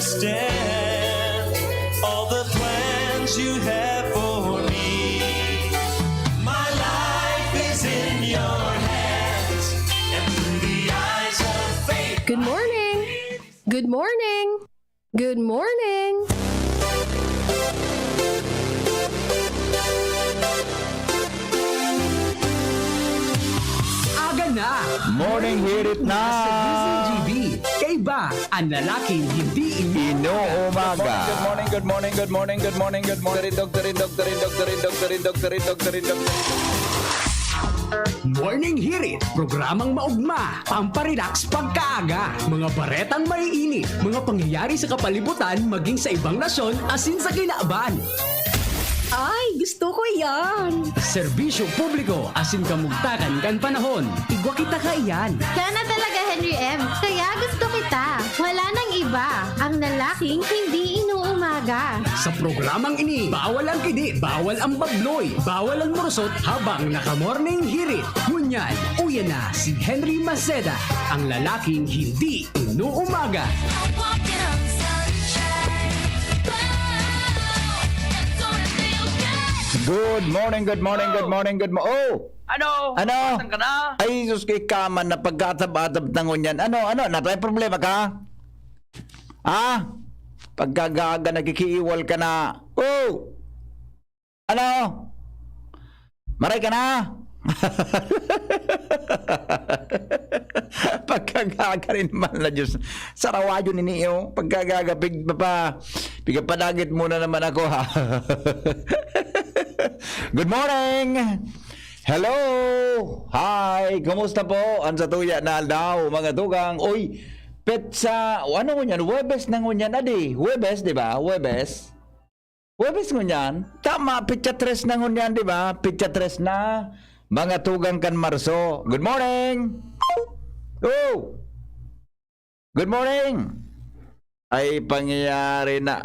understand all the plans you have for me. My life is in your hands, and through the eyes of faith. Good morning! Good morning! Good morning! Aga na! Morning, hirit na! Sa GB, kay ba ang lalaking hindi Inuumaga. Good morning, good morning, good morning, good morning, good morning. Doktorin. Morning Hirit, programang maugma, pamparelax pagkaaga, mga baretang maiinit, mga pangyayari sa kapalibutan maging sa ibang nasyon asin sa kinaaban. Ay, gusto ko yan! Serbisyo publiko asin kamugtakan kan panahon. Igwa kita ka iyan. Kana talaga, Henry M. Kaya gusto kita. Wala nang iba. Ang lalaking hindi inuumaga. Sa programang ini, bawal ang kidi, bawal ang babloy, bawal ang murusot habang naka-morning hirit. Ngunyan, uyan na si Henry Maceda, ang lalaking hindi inuumaga. Good morning, good morning, good morning, good morning. Oh! Ano? Ano? Saan ka na? Ay, sus kay kaman na pagkatab-atab ng ngunyan. Ano? Natay problema ka? Ha? Pagkagaga nakikiiwal ka na. Oh! Ano? Maray ka na? Pagkagaga rin naman na Diyos. Sarawayo ni niyo. Pagkagaga, pigapadagit muna naman ako ha. Good morning! Hello! Hi! Kumusta po? Ang sa tuya na aldaw, mga tugang. Uy, petsa, ano ngunyan? Webes na ngunyan, adi. Webes, di ba? Webes. Webes ngunyan. Tama, pitsa tres na ngunyan, di ba? Pitsa tres na. Mga tugang kan Marso. Good morning! Oh! Good morning! Ay, pangyayari na.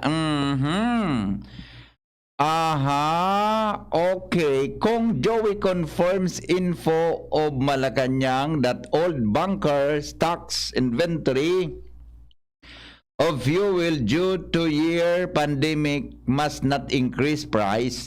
Aha, okay. Kung Joey confirms info of Malacanang that old bunker stocks inventory of fuel due to year pandemic must not increase price.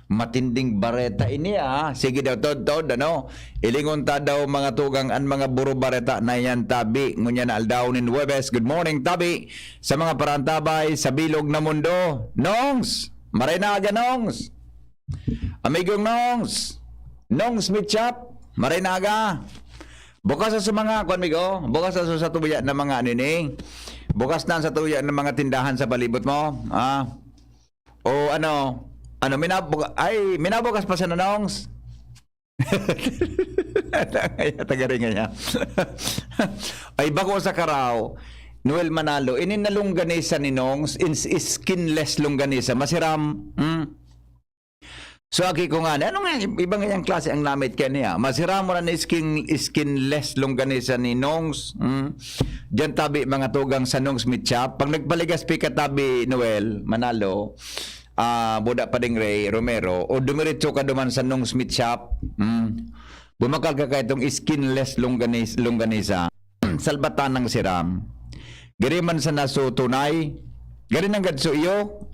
Matinding bareta ini Sige daw, tod, ano? Ilingon ta daw mga tugang an mga buro bareta na yan tabi. Ngunya na aldaw nin Webes. Good morning, tabi. Sa mga parantabay sa bilog na mundo. Nongs! Maray na aga, Nongs! Amigong Nongs! Nongs Meat Shop! Maray na aga! Bukas sa mga, amigo, bukas sa tuya ng mga anining. Bukas na sa tuya ng mga tindahan sa palibot mo. O minabukas pa sa nanongs. Tagaringan niya. Ay, bako sa karaw, Noel Manalo, na longganisa ni Nongs, skinless longganisa, masiram. So, aki ko nga, ano nga, ibang ngayang klase ang namit kaya niya. Masiram mo na ni skinless longganisa ni Nongs. Diyan tabi mga tugang sa Nongs Meat Shop. Pag nagpaligas ka tabi, Noel Manalo, Buda pa ding Ray Romero o dumiretso ka duman sa Nongs Meat Shop, bumakal ka itong skinless longganisa salbatan ng siram gari man sa naso tunay gari ng gadso iyo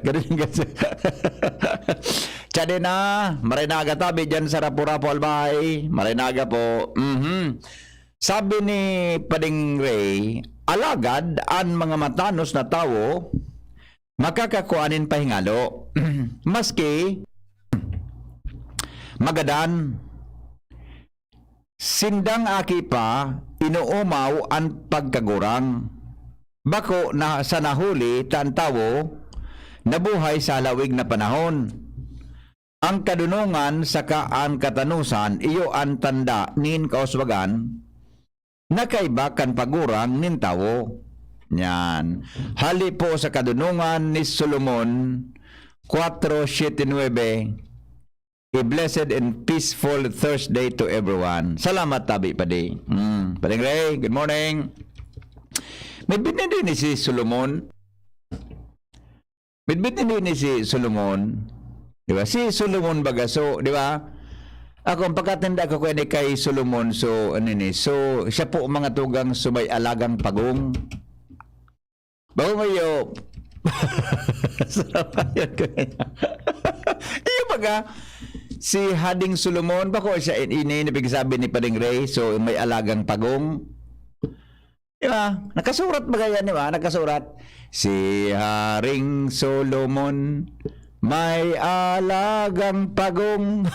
gari ng gadso tsade na marinaga tabi dyan sa Rapo-Rapo Albay marinaga po. Sabi ni Pading Ray, alagad ang mga matanos na tao makakakuanin pahingalo maski magadan sindang aki pa inuumaw ang pagkagurang bako na sa nahuli tantawo nabuhay sa lawig na panahon ang kadunungan saka ang katanusan iyo ang tanda nin kauswagan nakaiba kan pagurang nin tawo. Yan. Hali po sa kadunungan ni Solomon 4:7. A blessed and peaceful Thursday to everyone. Salamat tabi padi. Pading Ray, good morning. May binili ni si Solomon. Di ba? Si Solomon Bagaso, di ba? Ako, ang pagkatinda ko kay Solomon, so, siya po mga tugang sumay alagang pagong. Bago ngayon, sarap yun ko ngayon. Iyo baga, si Hading Solomon, bako siya inibig sabi ni Pading Ray, so may alagang pagong. Diba? Nakasurat ba yan, diba? Nakasurat. Si Haring Solomon, may alagang pagong.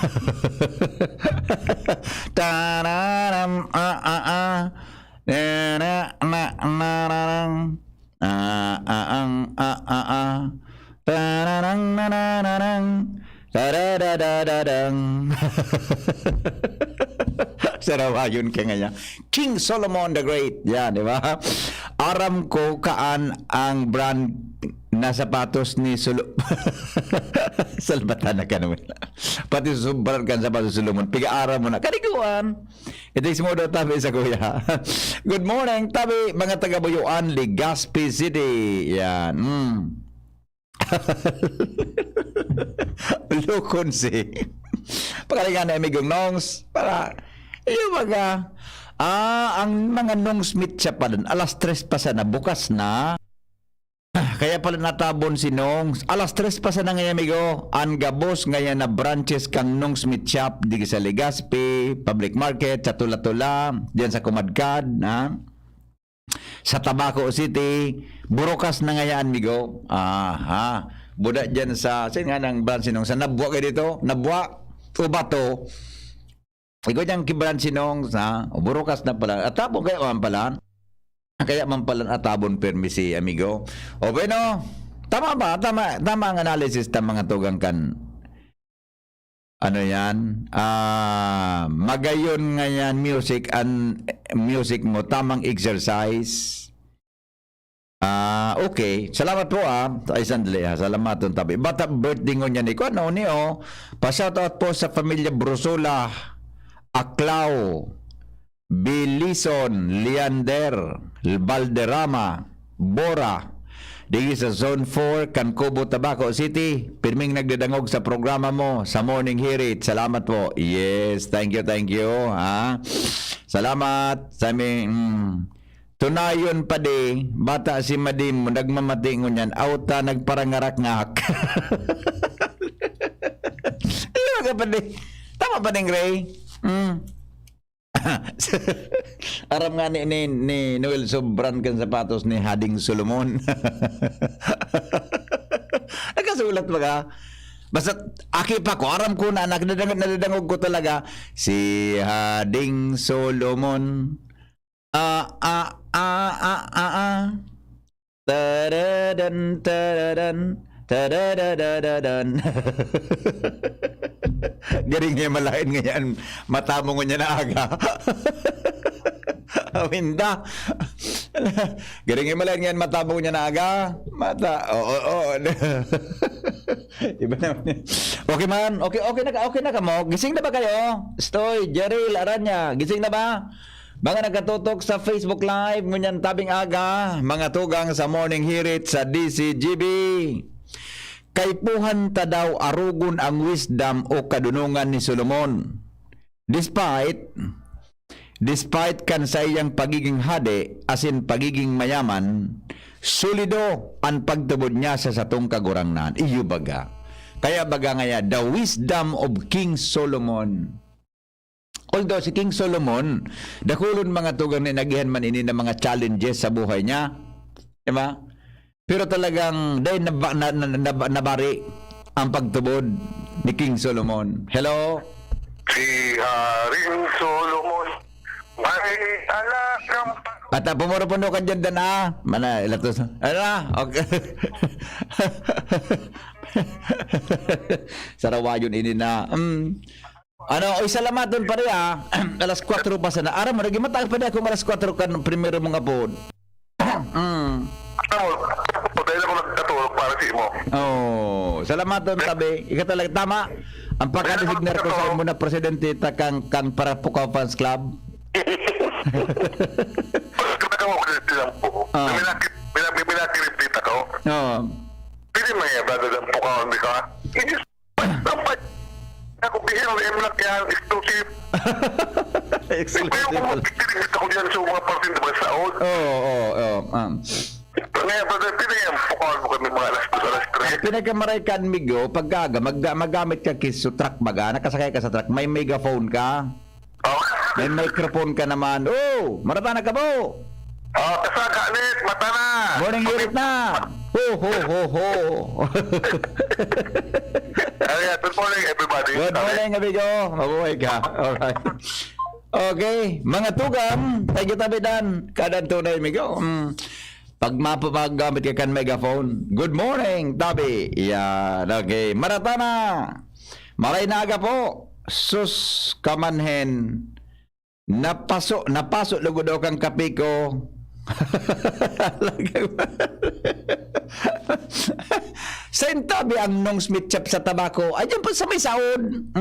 Tararam, tararang, nananarang, taradadadadang. Sarawayon ka nga King Solomon the Great. Yan, di ba? Aram ko kaan ang brand na sapatos ni Solomon. Salbatan na ka naman. Pati susubaran ka sapatos ni Solomon. Piga-aram mo na. Kaniguan. Ito is mo daw tabi sa kuya. Good morning, tabi. Mga taga-Buyuan, Legazpi City. Yan. Lukon si. Pagalingan na amigong nongs. Para, yung mga, ang mga nongs meet siya pa dun. Alas 3 pa sana, bukas na. Kaya pala natabon si Nongs. Alas 3 pa sana ngayon, amigo. Ang gabos ngayon na branches kang Nongs Meat Shop di sa Legazpi, Public Market, sa Tula-Tula, diyan sa Kumadkad, ha? Sa Tabaco City. Burokas na ngayon, amigo. Aha. Buda diyan sa, saan nga ng branch si Nongs? Sa Nabwa kayo dito? Nabwa? O Bato? Ikaw diyang kibran si Nongs, ha? O burokas na pala. At tapos kayo pala. Kaya man pala atabon permisi, amigo. O bueno, tama ba? Tama ang analysis ng mga tugang kan. Ano yan? Magayon nga yan music mo, tamang exercise. Okay. Salamat po Ay, sandali Salamat ang tabi. Bata birthday ngo niya ni ko. Ano niyo? Pa-shoutout po sa pamilya Brusola, Aklao, Bilison, Leander, Valderrama, Bora, digi sa Zone 4, Cancobo, Tabaco City. Pirming nagdadangog sa programa mo sa Morning Hirit. Salamat po. Yes, thank you, ha. Salamat sa aming tunayon pa di, bata si Madim, nagmamatingon yan, auta nagparangarak-ngak. Iyo ka pa di. Tama pa din, Ray? Aram nga ni Noel Sobran kan sapatos ni Hading Solomon. Nagkasulat ba ka? Basta aki pa ko, aram ko na nadadangog ko talaga si Hading Solomon. Taradan taradan taradan. Garing niya malain ngayon. Mata mo niya na aga. Awinda. Garing niya malain ngayon. Mata mo niya na aga. Mata. Oo. Iba naman. Okay man. Okay na ka mo. Gising na ba kayo? Stoy, Jerry, Aranya. Gising na ba? Mga nagkatutok sa Facebook Live. Ngunyan tabing aga. Mga tugang sa Morning Hirit sa DCGB. Kaypuhan ta daw arugon ang wisdom o kadunungan ni Solomon. Despite kan sa iyang pagiging hade, asin pagiging mayaman, solido ang pagtubod niya sa satong kagurangnan. Iyo baga. Kaya baga ngaya, the wisdom of King Solomon. Although si King Solomon, dakulon mga tugang ni nagihan man ini ng mga challenges sa buhay niya. Diba? Pero talagang dahil nabari ang pagtubod ni King Solomon. Hello? Si Haring Solomon may alagang At pumuro-puno ka dyan na. Mana, ilatos. Ano na? Okay. Sarawayon ini na. Salamat doon pare alas 4 pa sana. Aram mo, naging matag pa na kung alas 4 ka ng primero mga pod. dahil ako nagkatulog para si mo. Salamat doon tabi. Ika talaga tama. Ang pagka-designer ko sa imo na presidente ta kang para Pukaw Fans Club. Kaya mo lang po. Minakiripit ako. Pili mo brother lang po ka. Hindi ka. Ako bihin mo yung lang yan. Flexible. Pinigit ako dyan sa mga parting na saod. Oo. Ngayon, brother, pinigyan mo kami mga alas 2, alas 3. Pinagkamaray ka, Migo, pagkaga, magamit ka kiso truck baga, nakasakay ka sa truck, may megaphone ka, Oh, may microphone ka naman. Oh, marata na ka po. kasaga, Nis, mata na. Morning hirit na. Ho. Ayan, good morning, everybody. Good morning, amigo. Mabuhay ka. Alright. Okay, mga tugam, tayo tabidan. Kadang tunay, amigo. Pag mapapagamit ka kan megaphone. Good morning, tabi. Yan, okay. Maratana. Maray naga po. Sus kamanhen. Napaso lugo daw kang kape ko. Tabi ang nong smith chap sa tabako. Ayan pa sa may saod.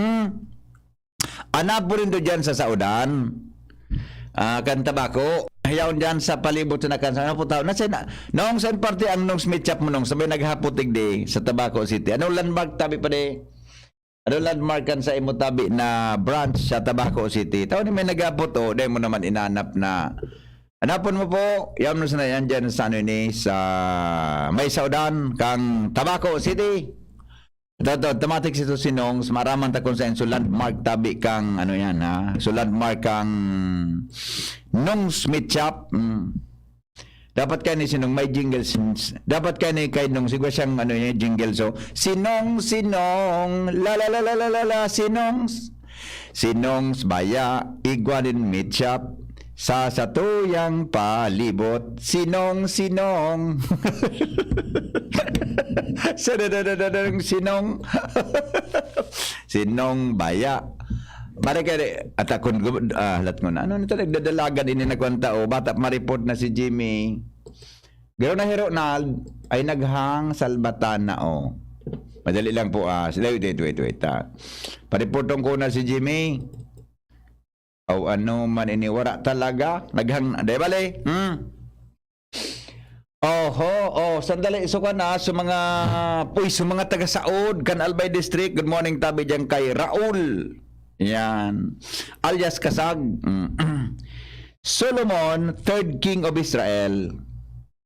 Anak po rin doon dyan sa saudan. Kan tabako. Hayaon dyan sa palibot sa nakansa. Ano po tao? Noong saan parte ang nong smith chap mo nong sabay naghaputig di sa Tabaco City. Anong landmark tabi pa di? Anong landmark kan sa imo tabi na branch sa Tabaco City? Tao ni may naghapot o. Dahil mo naman inanap na. Hanapon mo po. Yan mo na yan dyan sa ano ni sa may saudan kang Tabaco City. Ito, tamatik ito sinong maraman ta kung sa so landmark tabi kang ano yan ha. So landmark kang nung Smith Shop. Dapat ka ni sinong may jingle. Dapat ka ni kay nung siguro siyang ano yan jingle. So sinong la la la la la la la sinong baya igwanin Meat Shop. Sa satuyang palibot, sinong sinong baya. Mari kaya at akon halat ko na. Ano nito nagdadalagan ini nagkwanta o bata maripot na si Jimmy. Garo na hero na ay naghang salbatan na o. Madali lang po wait. Paripotong ko na si Jimmy. O ano man iniwara talaga naghang day bale sandali iso ka na sa mga sa mga taga Saod kan Albay District. Good morning tabi diyan kay Raul yan alias Kasag. Solomon, third king of Israel,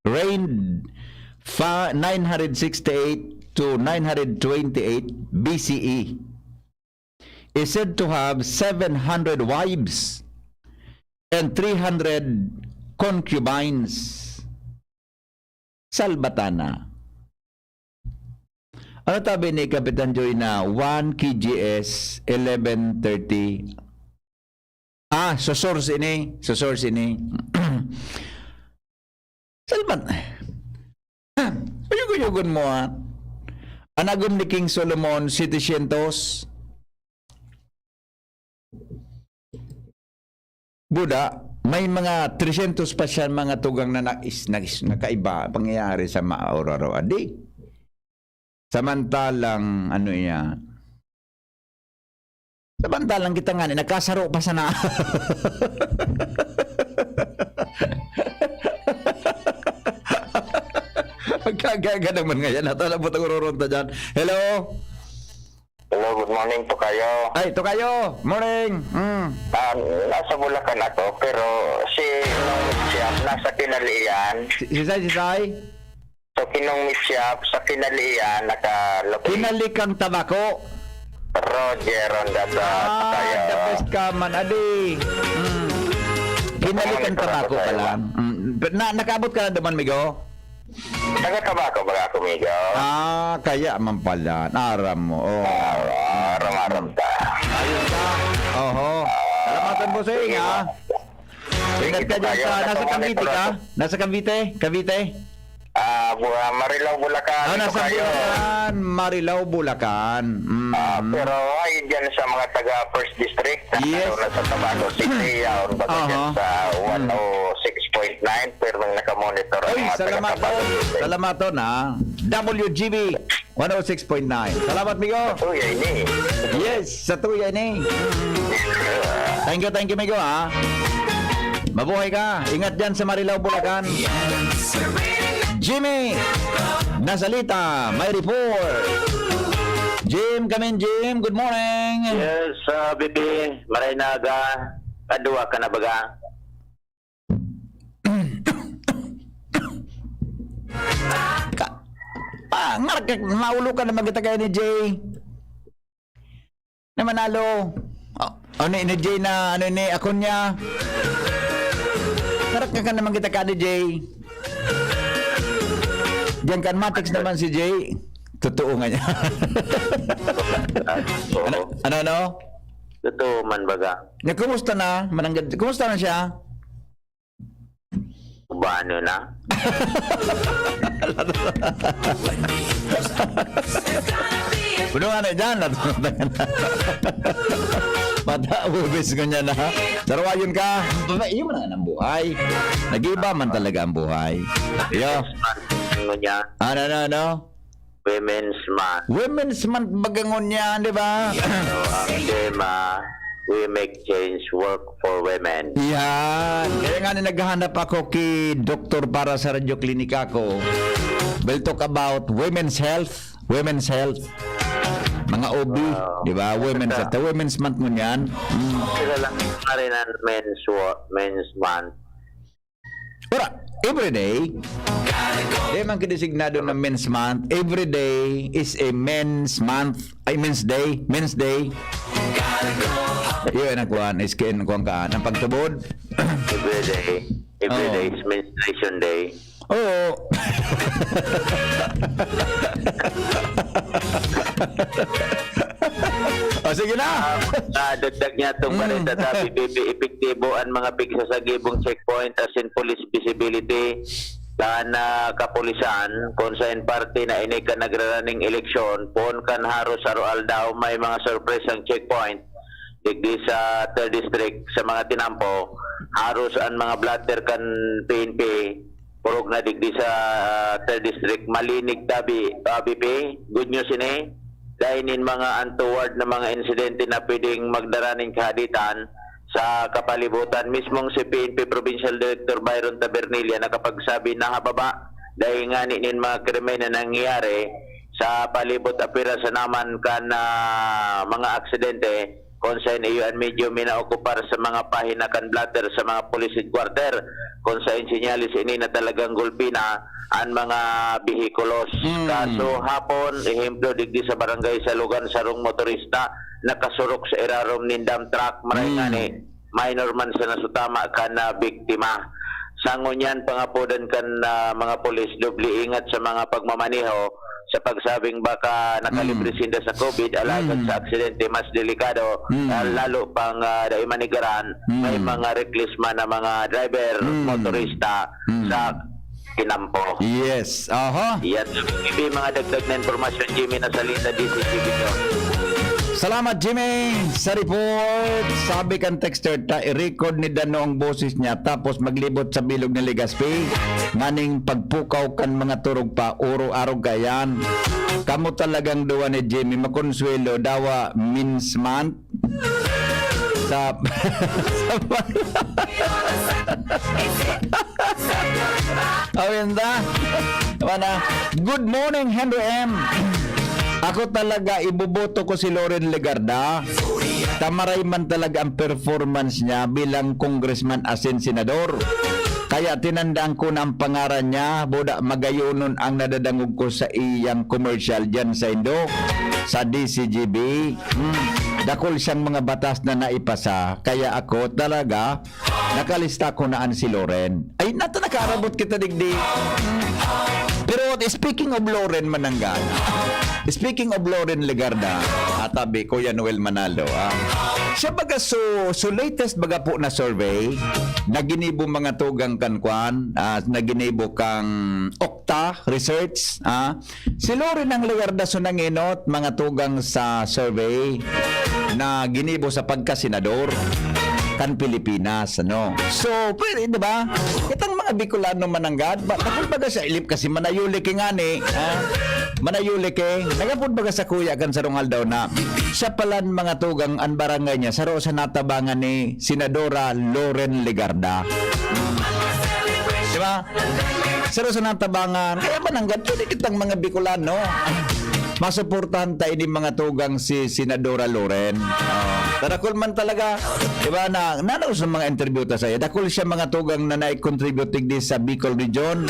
reigned 968 to 928 BCE. Is said to have 700 wives and 300 concubines. Salbatana. Ano tabi ni Kapitan Joy na 1 KGS 1130? Sa source ini. Salbat. Ayugon mo Anagom ni King Solomon 700. Buda, may mga 300 pa siya mga tugang na nakaiba pangyayari sa maoraro adi. Samantalang samantalang kita nga nagkasaro pa sana. Magkagaga naman ngayon. Natalabot ang ururonta dyan. Hello? Hello, good morning to kayo. Ay, to kayo. Morning. Nasa Bulacan ako, pero si Nong Misyap nasa Kinalian. Si Sai? So, Kinong Misyap sa Kinalian, nakalapit. Kinalikang tabako. Roger, on that kayo. The best ka man, adi. Kinalikang tabako pala. Nakabot ka na naman, Migo? Taga-tabako ba ako, Migo? Kaya man pala. Aram mo. Aram-aram ta. Ayun ka. Salamatan mo sa inyo, ha? Ingat ka dyan sa... Nasa Cavite ka? Nasa Cavite? Marilao, Bulacan. Nasa Bulacan. Marilao, Bulacan. Pero ay dyan sa mga taga First District. Yes. Nasa Tabaco City. Yun ba dyan sa 106.9. Pero nakamonitor. Ay, salamaton ha. WGB 106.9. Salamat, Migo. Tuyay ni. Yes, sa tuyay ni. Thank you, Migo, ha. Mabuhay ka. Ingat dyan sa Marilao, Bulacan. Jimmy Nazalita, may report. Jim, come in, Jim. Good morning. Yes, Bibi. Maray naga. Kadua ka na baga. Maulo ka naman kita kayo ni Jay. Na Manalo. Ano ni Jay na, ano ni, ako niya. Ngarak ka naman kita kayo ni Jay. Diyan kan Matex naman si Jay. Totoo nga niya. ano? Totoo man baga. Kumusta na? Kumusta na siya? Paano na? Puno nga na dyan. Mata-ubis ko niya na. Darawayon ka. Iyo man nga ng buhay. Nag-iba man talaga ang buhay. Iyo. Ano niya? Ano? Women's Month. Women's Month bagangon niya, di ba? Ang tema, we make change work for women. Yan. Kaya nga naghahanap ako kay doktor para sa radyo klinika ko. We'll talk about women's health. Women's health. Mga OB, di ba? Women's health. Women's Month mo yan. Sila lang na rin ang men's month. Ora, every day, man kidesignado na Men's Month. Every day is a Men's Month. Ay, Men's Day. Men's Day. Yun ang kuhan. Iskin ang kuhan ka. Ang pagtubod. Every day is menstruation day. Oo. O, sige na. Dagdag niya itong balita sa PBB, epektibo ang mga pigsasagibong checkpoint as in police visibility dan kapulisan kung sa party na ini ka nagraraning eleksyon pon kan haros arual daw may mga surprise ang checkpoint digdi sa 3rd district sa mga tinampo haros ang mga blatter kan PNP purog na digdi sa 3rd district malinig tabi ABP good news ini dainin mga untoward na mga insidente na pwedeng magdaraning kahaditan sa kapalibutan. Mismong si PNP Provincial Director Byron Tabernilla nakapagsabi na hababa dahil nga ninin mga krimen na nangyayari sa palibot apira sa naman kan mga aksidente kung saan iyon medyo minaokupar sa mga pahinakan blatter sa mga police headquarter kung saan sinyalis ini na talagang gulpina ang mga bihikulos. Kaso hapon, ehemplo digdi sa barangay sa lugar sarong motorista nakasurok sa irarom nindam truck maray nga ni minor man sa nasutama ka na biktima. Sangon yan pangapodan kan mga polis dubli ingat sa mga pagmamaniho sa pagsabing baka nakalibrisinda sa COVID alagad sa aksidente mas delikado lalo pang dahil manigaran may mga reckless man na mga driver motorista sa kinampo. Yes. Aha. Yan mga dagdag na informasyon Jimmy na salita DCTV ko. Salamat Jimmy sa report. Sabi kan texter i-record ni Dano ang boses niya tapos maglibot sa bilog ng Legazpi nganing pagpukaw kan mga turog pa uro-arog kayan. Kamu talagang duwa ni Jimmy makonsuelo dawa means month sa Awenda. Good morning Henry M. Ako talaga iboboto ko si Loren Legarda. Tamaray man talaga ang performance niya bilang congressman asin senador. Kaya tinandaan ko na ang pangaran niya, boda magayonon ang nadadangog ko sa iyang commercial dyan sa Indo, sa DCGB. Dakol siyang mga batas na naipasa. Kaya ako talaga, nakalista ko naan si Loren. Ay, nato nakarabot kita digdi. Pero speaking of Loren Mananggan, speaking of Loren Legarda, atabi Kuya Noel Manalo, siya baga so latest baga po na survey, naginibo mga tugang kankwan, naginibo kang Okta Research, si Loren ang Legarda so nanginot mga tugang sa survey na ginibo sa pagkasenador kan Pilipinas, ano. So, pwede, di ba? Itang mga Bicolano mananggad, bakit baga sa ilip kasi manayuli ke nga ni, manayuli ke, nagapod baga sa kuya kan sa rungal daw na, siya palan mga tugang ang barangay niya, saro sa natabangan ni Senadora Loren Legarda. Di ba? Saro sa natabangan, kaya mananggad, pwede kitang mga Bicolano. masuportahan tayo ni mga tugang si Senadora Loren. Tarakol man talaga, diba na sa mga interview ta saya. Dakol siya mga tugang na na-contribute di sa Bicol Region.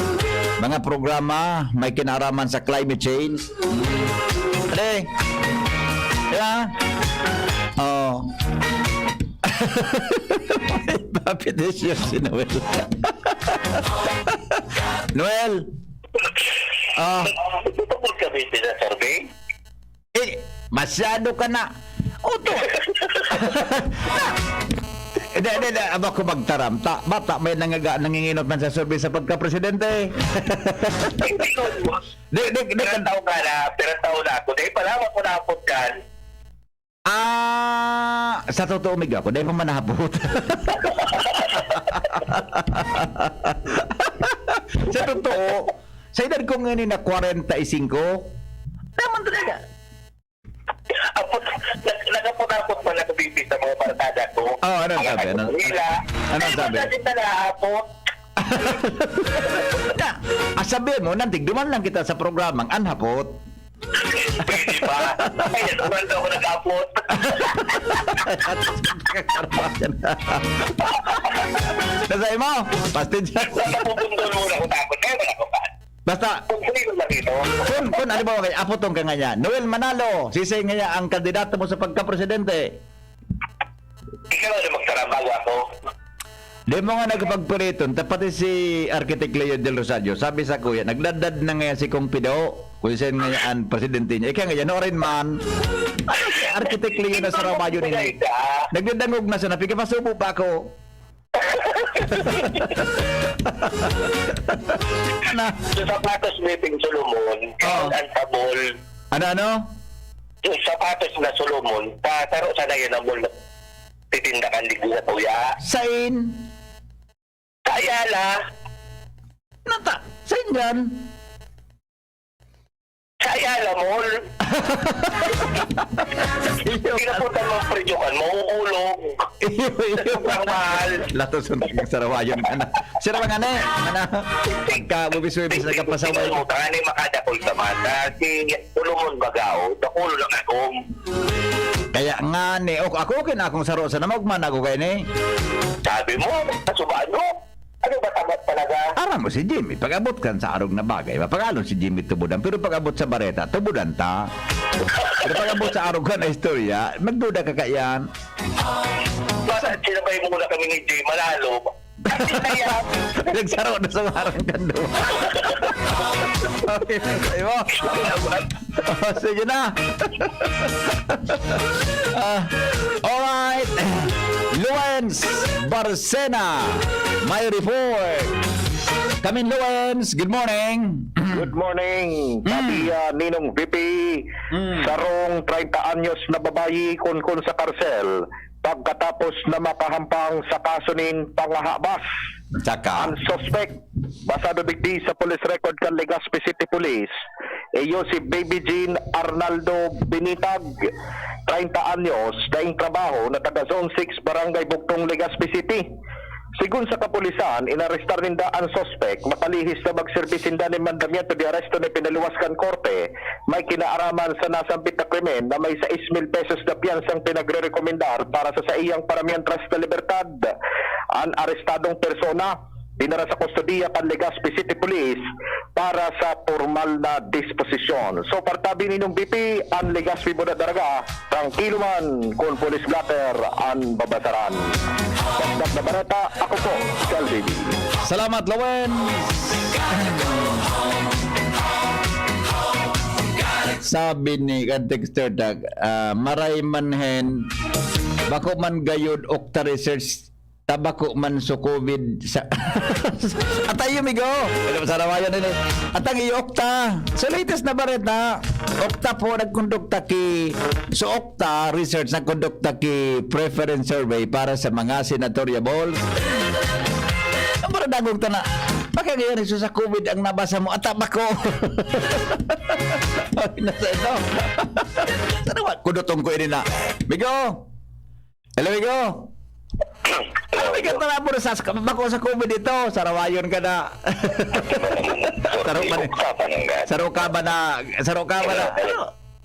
Mga programa, may kinaraman sa climate change. Ade, diba? Oh. Bakit siya si Noel? Noel! Ito po kami sinasurvey. Masyado ka na. Oto. Hindi, aba ko magtaram. Bata, may nanginginot man sa survey sa pagka-presidente. Hindi ko. Pirang taon ka na, pirang taon na ako. Dahil pala ako napot kan. Sa totoo mig ako, dahil pa manahapot. Sa totoo, sa edad ko ngayon na 45, naman talaga. Nagapot-apot pa na kabibig sa mga barkada ko. Ano sabi? Ano sabi? Kasi nalaapot. Sabihin mo, nantig, duman lang kita sa programang anhapot. Pwede ba? Ay, naman daw ako nag-apot. Nasay mo? Basta dyan. Napupundol muna ko takot. Kaya wala ko pa. Basta, Kung sino lang ito. kung ano ba kay apotong ka nga niya. Noel Manalo, sisay nga niya ang kandidato mo sa pagka-presidente. Ikaw na magtrabaho ako. Di mo nga nagpagpuriton, tapos si Architect Leo del Rosario, sabi sa kuya, nagladad na nga si Kong Pidao, kung siya nga ang presidente niya. Ika nga yan, no rin man. Ano si Architect Leo na sa Rabayo nila? Nagdadangog na siya, napikapasubo pa ako. Na, Yung sapatos meeting Solomon, ang tabol. ano? Yung sapatos na Solomon, pataro sa na yun ang mula. Titindakan di na tuya. Sain? Kayala. Nata, sain yan? Kayala mall. Pinapuntan mo ang presyokan, mauulog. Sobrang mahal. Lato sunod ng sarawayon ka na. Sira mga na pagka-bubis-bubis na kapasaway. Tingnan mo, tangan ay makadakol sa mata. Si Solomon Bagao, dakulo lang akong. Kaya nga ni, ako okay na akong saro sa namagman ako kayo ni. Sabi mo, nasubaan mo. Ano ba tamat talaga? Aram mo si Jimmy, pag-abot kan sa arog na bagay, mapagalon si Jimmy tubudan, pero pag-abot sa bareta, tubudan ta. Pero pag-abot sa arog ka na istorya, magduda ka kayan. Basta sinabay mo muna kami ni Jay Malalo. Kasi kaya, Nagsaro na sa marang kando. Okay, sa'yo mo. Sige na. Alright. Luens Barcena, may report. Kamin Luens, good morning. good morning. Sabi Ninong VP, sarong 30 anyos na babayi kun sa karsel pagkatapos na makahampang sa kaso ning pangahabas. Tsaka. Ang suspect, basado digdi sa police record kan Legazpi City Police, iyo si Baby Jean Arnaldo Binitag, 30 anyos, daing trabaho na taga Zone 6, Barangay Bugtong, Legazpi City. Sigun sa kapulisan, inarestar ninda ang suspect, matalihis na magserbisinda ni mandamiento di aresto na pinaluwaskan korte, may kinaaraman sa nasambit na krimen na may 6,000 pesos na piyansang pinagre-rekomendar para sa iyang paramihan tras na libertad. Ang arestadong persona, dinara sa kustodiya kan Legazpi City Police para sa formal na disposisyon. So partabi ninong BP ang Legazpi Boda Daraga, tranquilo man kung police blatter ang babasaran. Dagdag na barata, ako po, Calvin. Salamat, Lowen. Sabi ni Kadexter Dag, maray manhen, bako man gayod Okta Research, tabako man so COVID sa Atayo migo. Sa rawayan nila. Atang i-Okta. Sa latest na bareta, Okta po nagkondukta ki Okta Research nagkondukta ki preference survey para sa mga senatorial balls. Ang maradagog ta na. Bakit ngayon iso sa COVID ang nabasa mo? Atap ako. Nasa ito. Sana ba? Kudutong ko ini na. Migo! Hello, Migo! Ano may kanta na po sa bako sa COVID ito? Sa rawayon ka na. Sarok ba ni? Ukta pananggan. Sarok ka ba na?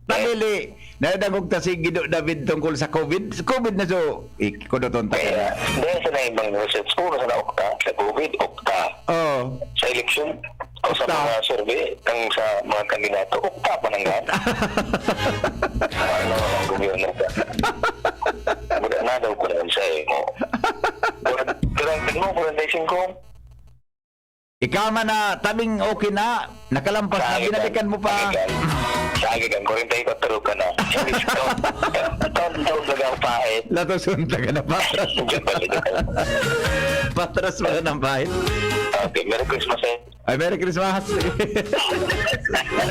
Pamili. Nadagog ta si Gido David tungkol sa COVID. Covid na so. Ikudoton ta Kaya, ka. dahil sa na ibang research ko sa ukta, sa COVID, ukta. Oh. Sa eleksyon, o sa Ukta. mga survey, ang sa mga kandidato, ukta pananggan. Ano ang gobyerno ka? Wala na daw ko na sa mo. Kurantation ko. Ikaw man na tabing okay na. Nakalampas na binalikan mo pa. Sa agigan, 44 ka na. Taon dagang pahit. Latosun ka na patras. Patras mo na ng bahit. Okay, Merry Christmas eh. Ay, Merry Christmas.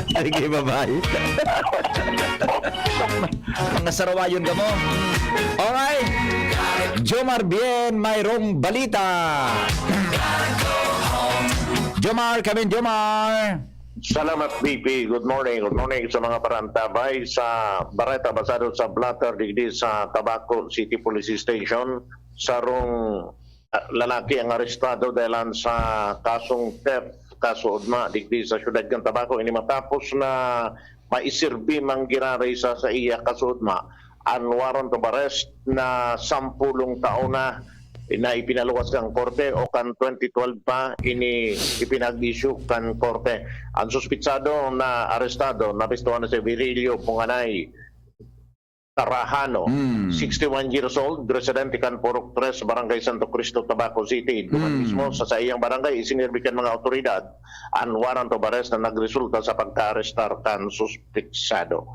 Sige, bye-bye. Mga sarawayon ka mo. Alright. Jomar Bien, mayroong balita. Jomar, come in, Jomar. Salamat BP. Good morning. Good morning sa mga parantabay sa Bareta basado sa Blatter digdi sa Tabaco City Police Station. Sarong lalaki ang arestado dahil sa kasong theft, kaso udma digdi sa siyudad ng Tabaco. Ini matapos na maisirbi manggiraray sa iya kaso udma. Ang warrant of arrest na 10 taon na ipinaluwas kang korte o kan 2012 pa ini ipinag-issue kan korte. Ang suspitsado na arestado napistuhan na si Virilio Punganay Tarahano, 61 years old, residente kan Purok 3, Barangay Santo Cristo, Tabaco City. Duman mismo sa iyang barangay isinirbikan mga otoridad ang warrant of arrest na nagresulta sa pagka-arrestar kan suspitsado.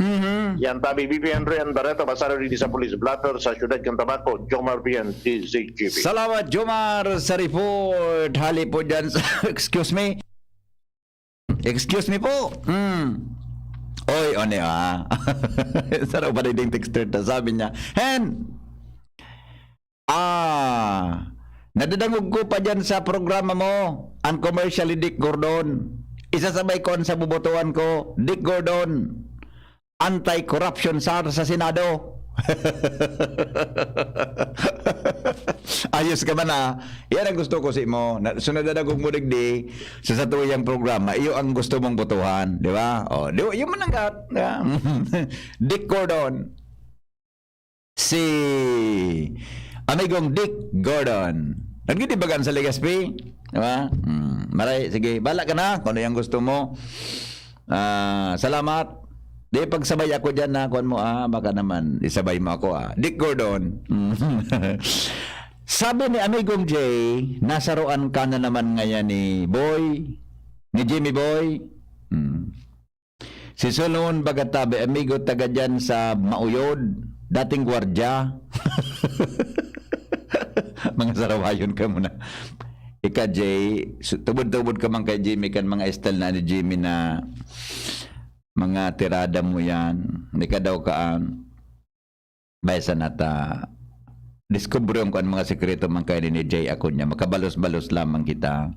Yan tabi BP Henry and Barreto basado di sa Police Blatter sa siyudad ng Tabaco, Jomar Bien, TZGP. Salamat, Jomar, sa report. Hali po dyan sa... Excuse me. Excuse me po. Oy, one Sarap pa rin yung texter na sabi niya, Hen! Nadadangog ko pa dyan sa programa mo, Uncommercially Dick Gordon. Isasabay ko sa bubotohan ko, Dick Gordon, Anti-Corruption SAR sa Senado. Ayos ka ba na? Yan ang gusto ko si mo. Sunod na nagong mulig di sa satuyang programa, iyo ang gusto mong botohan, di ba? O, yung mananggat. Dick Gordon. Si amigong Dick Gordon. Nagkitibagan sa Legazpi, di ba? Maray, sige, bala ka na kung ano yung gusto mo. Salamat. Di pagsabay ako dyan na kuan mo baka naman isabay mo ako Dick Gordon. Sabi ni amigong Jay, nasaruan ka na naman ngayon ni Boy, ni Jimmy Boy. Si Solon Bagatabe, amigo taga dyan sa Mauyod, dating gwardya. Mga sarawayon ka muna. Ika Jay, tubod-tubod ka man kay Jimmy kan mga style na ni Jimmy na mga tirada mo yan. Hindi ka daw kaan. Baysa nata. Discover yung kung mga sekreto man kayo ni Jay ako niya. Makabalos-balos lamang kita.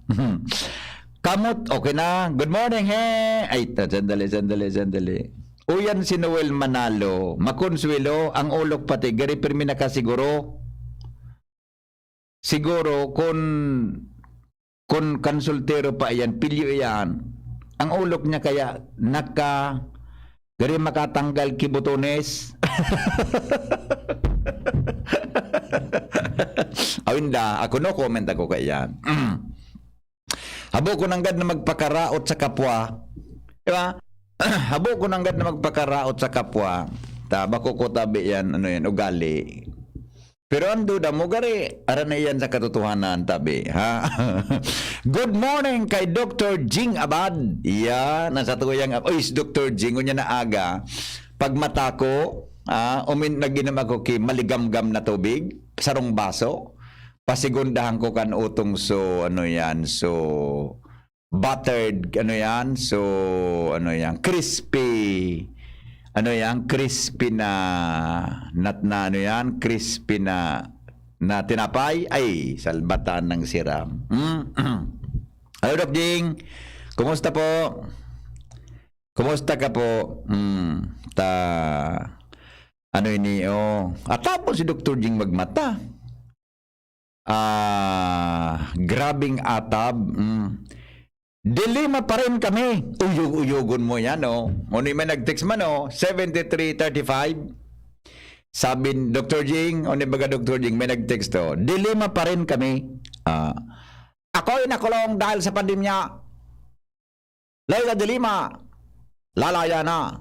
Kamot, okay na. Good morning, he. Ay, sandali. Uyan si Noel Manalo. Makonsuelo, ang ulok pati. Gari pirmi na ka siguro. Siguro, kung konsultero pa yan, pilyo yan. Ang ulok niya kaya gari makatanggal kibutones. Awinda, ako no comment ako kaya. Habo ko nanggad na magpakaraot sa kapwa. Diba? Habo ko nanggad na magpakaraot sa kapwa. Bako ko tabi yan, ugali. Pero ang duda mo, gari, ara na yan sa katotohanan, tabi, ha? Good morning kay Dr. Jing Abad. Yan, nasa tuyang, si Dr. Jing, unya na aga. Pag mata ko, naginam ako ki maligamgam na tubig, sarong baso, pasigundahan ko kan utong buttered, crispy, crispy na crispy na tinapay, ay salbatan ng siram. Hello Doc Jing, kumusta po? Kumusta ka po? At tapos si Dr. Jing magmata. Grabing atab. Dilima pa rin kami. Uyog-uyogon mo yan, no? Muna may nag-text man, no? 7335. Sabi ni Dr. Jing, o ni baga Dr. Jing, may nag-text, to. Dilima pa rin kami. Ako'y nakulong dahil sa pandemya. Layla dilima. Lalaya na.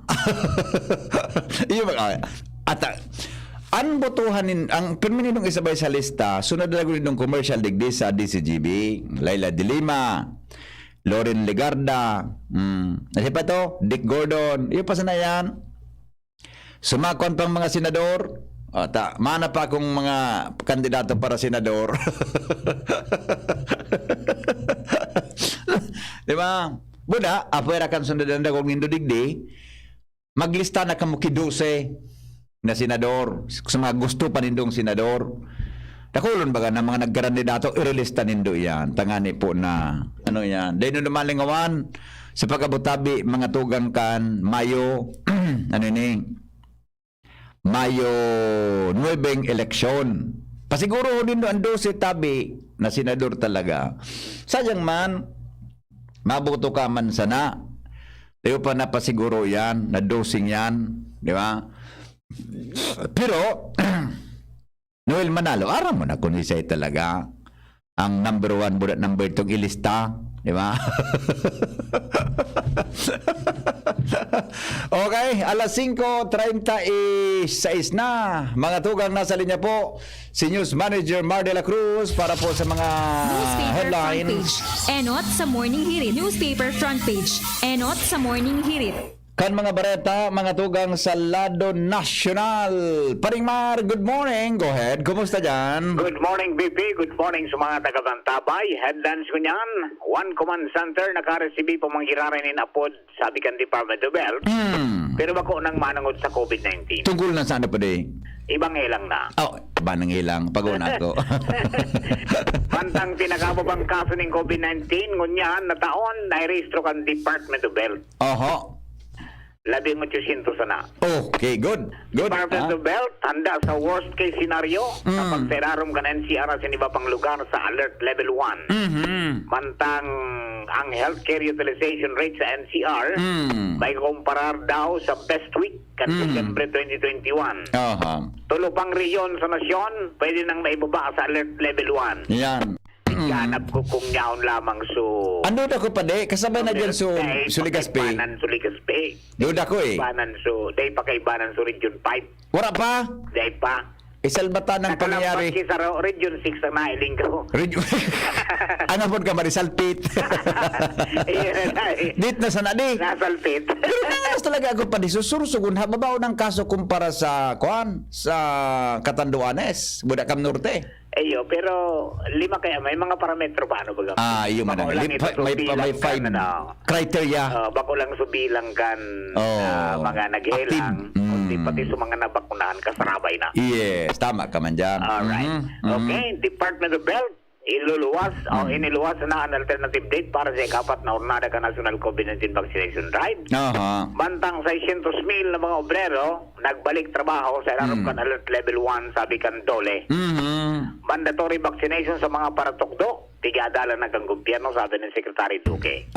Ang botohan ang permininong isabay sa lista, sunod na rin ng commercial digdi sa DCGB. Layla dilima. Loren Legarda, ano pa to? Dick Gordon, iyo pa sana yan. Sumakon pang mga senador, mana pa akong mga kandidato para senador. Di ba? Buda, apwera kan sundan na kong nindo digdi, maglista na kamo kiduse na senador, sa mga gusto pa nindong senador. Nakulon baga ng mga nagkandidato, irelista nindo yan. Tangani po na, ano yan. Dahil nung malingawan, sa pagkabutabi, mga tugang kan, Mayo, ano ni, Mayo 9 eleksyon. Pasiguro din doon 12 tabi na senador talaga. Sayang man, mabuto ka man sana. Tayo pa na pasiguro yan, na dosing yan, di ba? Pero, Noel Manalo, aram mo na kung isa'y talaga ang number 1 bulat number 2 ilista, di ba? Okay, alas 5:36 na. Mga tugang nasa linya po, si News Manager Mar de la Cruz para po sa mga Newspaper headlines. front page. Enot sa Morning Hirit. Newspaper front page. Enot sa Morning Hirit. Kan mga bareta, mga tugang sa Lado National. Paring Mar, good morning. Go ahead. Kumusta dyan? Good morning, BP. Good morning sa mga taga-Bantabay. Headlines ko niyan. One command center nakaresibi pamanghiraran in Apod, sabi kan Department of Health. Pero bako nang manangod sa COVID-19. Tungkol na sana pa di? Ibang ilang na. Oh, ba nang ilang? Pag-una ko. Pantang pinakababang kaso ng COVID-19, ngunyan na taon, nairehistro kan Department of Health. Oho. 1800 sana. Okay, good. Good. Department of Health, handa sa worst case scenario kapag terarom ka ng NCR sa iba pang lugar sa Alert Level 1. Mantang ang healthcare utilization rate sa NCR may kumparar daw sa best week kan December 2021. Tulo pang reyon sa nasyon, pwede nang maibaba sa Alert Level 1. Yan. Ganap ko kung yaon lamang so... Ano na ko pa de? Kasabay na dyan so Suligaspe. Pakaibanan so Ligaspe. Doon ako eh. Day pakaibanan so Region 5. Wala pa? Day pa. Isalbata ng pangyayari. Nakalampas sa Region 6 ang nailing ko. Ano po ka marisalpit? Dit na sana di. Nasalpit. Pero nakas talaga ako pa di. Susursugun, hababaw ng kaso kumpara sa kuan, sa Catanduanes, Budakam Norte. Eyo, pero lima kaya may mga parametro pa ano baga? Iyo man. May 5 criteria. Bako lang subilang kan mga naghelang. Kundi pati sa mga nabakunahan kasarabay na. Yes, tama ka man dyan. Alright. Okay, Department of Health, iniluwas na ang alternative date para sa ikapat na Jornada ka National COVID-19 Vaccination Drive. Bantang 600,000 na mga obrero nagbalik trabaho sa kan Alert Level 1, sabi kan Dole. Mandatory vaccination sa mga paratokdo, tigadala na kang gobyerno, sabi ng Secretary Duque.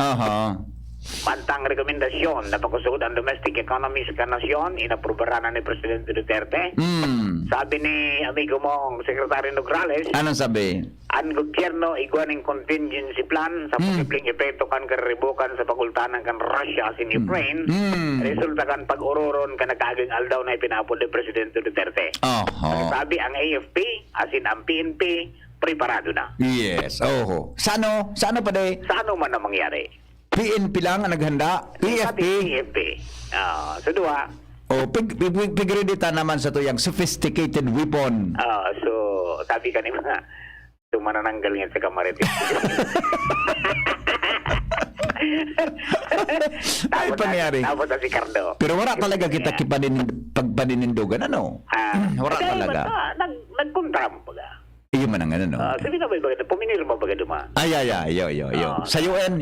Bantang rekomendasyon na pagkusugod ang domestic economy sa kanasyon, inaprubaran na ni Presidente Duterte. Sabi ni amigo mong Secretary Nograles, anong sabi? Ang gobyerno iguaning contingency plan sa posibleng epekto kan karibukan sa pagultanan kan Russia in Ukraine. Resulta kan pag-ururon kan nagkaging aldaw na ipinapod ni Presidente Duterte. Sabi ang AFP, asin ang PNP, preparado na. Yes. Sano pa de? Sano man na mangyari? PNP lang ang naghanda. PFP. So duha. Pigredita naman sa tuyang sophisticated weapon. So sabi ka ni mga tumanananggal yan sa kamarit. Ay, pangyari. Tapos na si Cardo. Pero wala talaga kita pagpaninindugan, ano? Wala talaga. Nagkontram baga. Iyo man ang ano, no? Sabi na ba baga, puminirma baga duma? Yo. Sa UN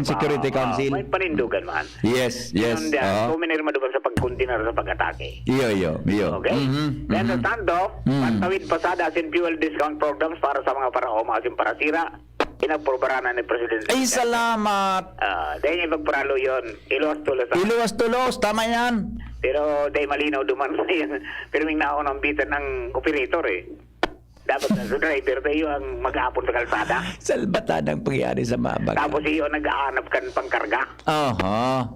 Security Council. May panindugan man. Yes. Puminirma duma sa pagkontinar sa pag-atake. Yo. Okay? Then sa standoff, pantawid pasada asin fuel discount programs para sa mga paraoma asin parasira. Inaprobaran na ni Presidente. Ay, salamat. Dahil ipagparalo yun. Iluwas-tulos. Iluwas-tulos, tama yan. Pero dahil malinaw duman na yun. Pero may naon ang bitan ng operator eh. Dapat na sa driver tayo ang mag-aapon sa kalsada. Salbatan ang pangyari sa mabag. Tapos iyo nag-aanap kan pangkarga. Aha.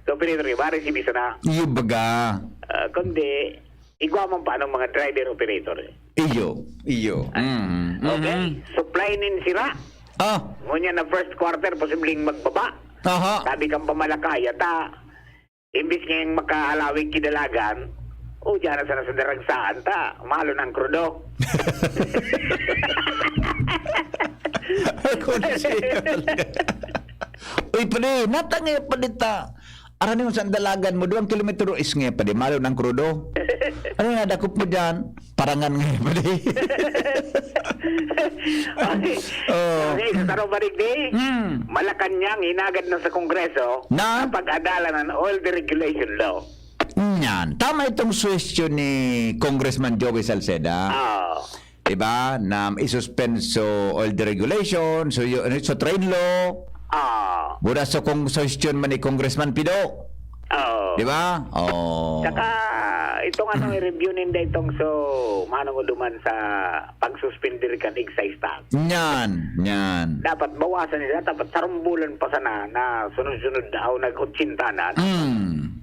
So operator, bari si bisa na. Iyo baga. Kundi, igwaman pa ng mga driver operator eh. Iyo. Okay? Supply nin sila. Ngunyan na first quarter, posibleng magbaba. Aha. Sabi kang pamalakaya, imbis ngayong makahalawig kidalagan, dyan na sana sa daragsaan, malo ng krudo. Uy, pwede, natangay pa dita. Aran yung sandalagan mo, 2 kilometro is nga pa di, malo ng krudo. Ano nga, dakop mo dyan? Parangan nga pa di. Okay, sa Taro Barigdi, Malacanang hinagad na sa Kongreso na pag-adala ng oil deregulation law. Yan. Tama itong suggestion ni Congressman Joey Salceda. Diba? Na isuspenso oil deregulation, so train law. Mura sa suggestion man ni Congressman Pido. Diba? Saka itong i-review ninda itong manong duman sa pag-suspender kan excise tax. Yan. Dapat bawasan nila, dapat sarumbulan pa sana na sunod-sunod daw nag-utsintanan.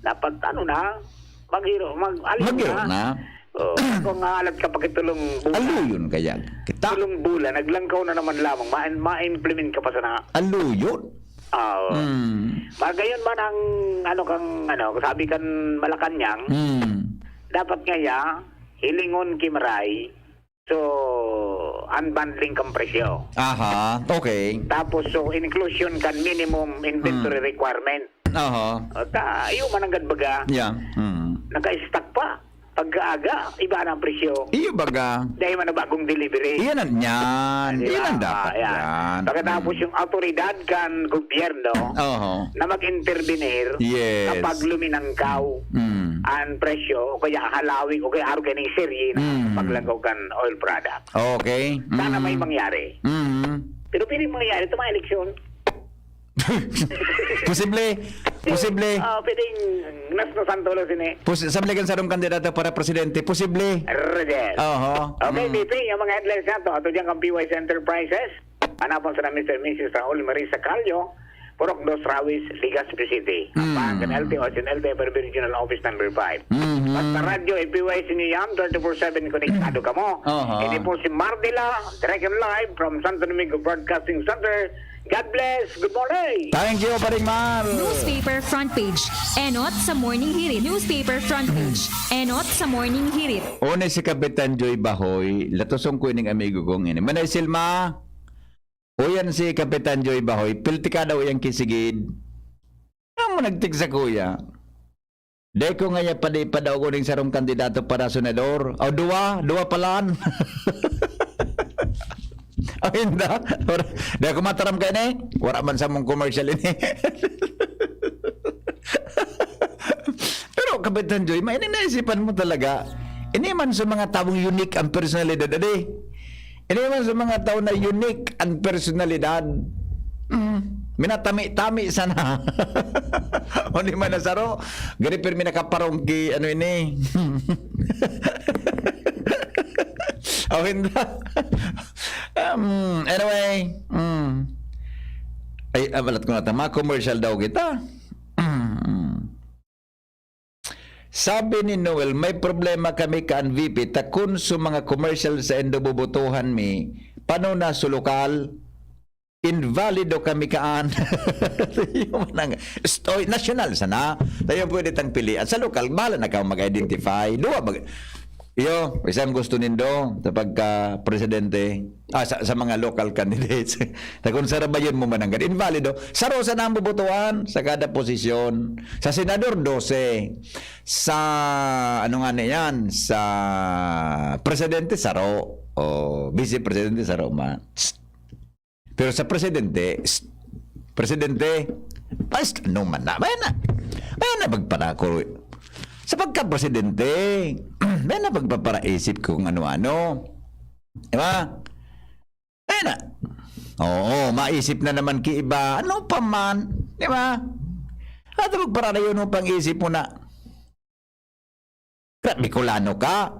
Dapat mag-alin na. Kung alat ka pagkitulong bulan. Aluyon kaya. Tulong bulan, naglangkaw na naman lamang, ma-implement ka pa sana. Aluyon? Magayon man ang sabi kan Malacanang, dapat ngaya, hilingon kimaray, so unbundling kang presyo. Aha, okay. Tapos inclusion kan minimum inventory requirement. Iyo man ang gadbaga. Yeah. Naka-stack pa. Pagkaaga, iba na ang presyo. Iyo baga. Dahil man na bagong delivery. Iyan yan. Iyan ang dapat yan. Pagkatapos yung autoridad kan gobyerno na mag-intervenir kapag luminangkaw ang presyo o kaya halawig o kaya araw kayo serye na paglanggaw kan oil product. Okay. Sana may mangyari. Pero pwede mangyari ito mga eleksyon. Posible. Pwedeng nasnosan tulo sini. Posible kan sarong kandidato para presidente. Posible. Okay, BP, yung mga headlines na to. Ato dyan kang PYC Enterprises. Hanapon sa na Mr. and Mrs. Raul Marisa Calio. Purok Dos Rawis, Legazpi City. Pangkan LTO, LTO Regional Office number 5. Basta radyo, PYC niyo yan, 24/7 konektado ka mo. Hindi po si Mardila, direct and live from Santo Domingo Broadcasting Center. God bless. Good morning. Thank you, Paringmar. Newspaper front page. Enot sa Morning Hirit. Newspaper front page. Enot sa Morning Hirit. Una si Kapitan Joy Bahoy, latosong ko yung amigo kong ini. Manay Silma, o yan si Kapitan Joy Bahoy, pilti ka daw yung kisigid. Ano mo nagtig sa kuya? Dahil ko nga pa daw ko ng sarong kandidato para senador. O, dua palan. Oh, hindi. Dahil ko mataram ka ini. Wala man sa mong commercial ini. Pero Kapitan Joy, may naisipan mo talaga. Ini man sa mga taong unique ang personalidad. Ini man sa mga tao na unique ang personalidad. Minatami-tami sana. O di man nasaro. Gari pero minakaparong ki ano ini. O hindi. Anyway. Ay, balat ko na tama. Commercial daw kita. Sabi ni Noel, may problema kami kan VP takun sa mga commercial sa endobubutuhan mi. Paano na sa lokal? Invalido kami kaan. National sana. Tayo pwede tang pilihan. Sa lokal, bahala na ka mag-identify. Iyo, isang gusto nindo sa pagka-presidente sa mga local candidates. Kung sarabayon mo mananggan, invalido. Sa Rosa na ang bubutuan sa kada posisyon. Sa senador, 12. Sa, ano nga na yan, sa presidente, saro. O vice-presidente, saro man. Pero sa presidente, ano man na, may na magpanako. Sa pagka-presidente, may na pagpaparaisip kung ano-ano. Diba? May na. Oo, maisip na naman ki iba. Ano pa man? Di ba? At magpara na yun ang pang-isip mo na. Bicolano ka.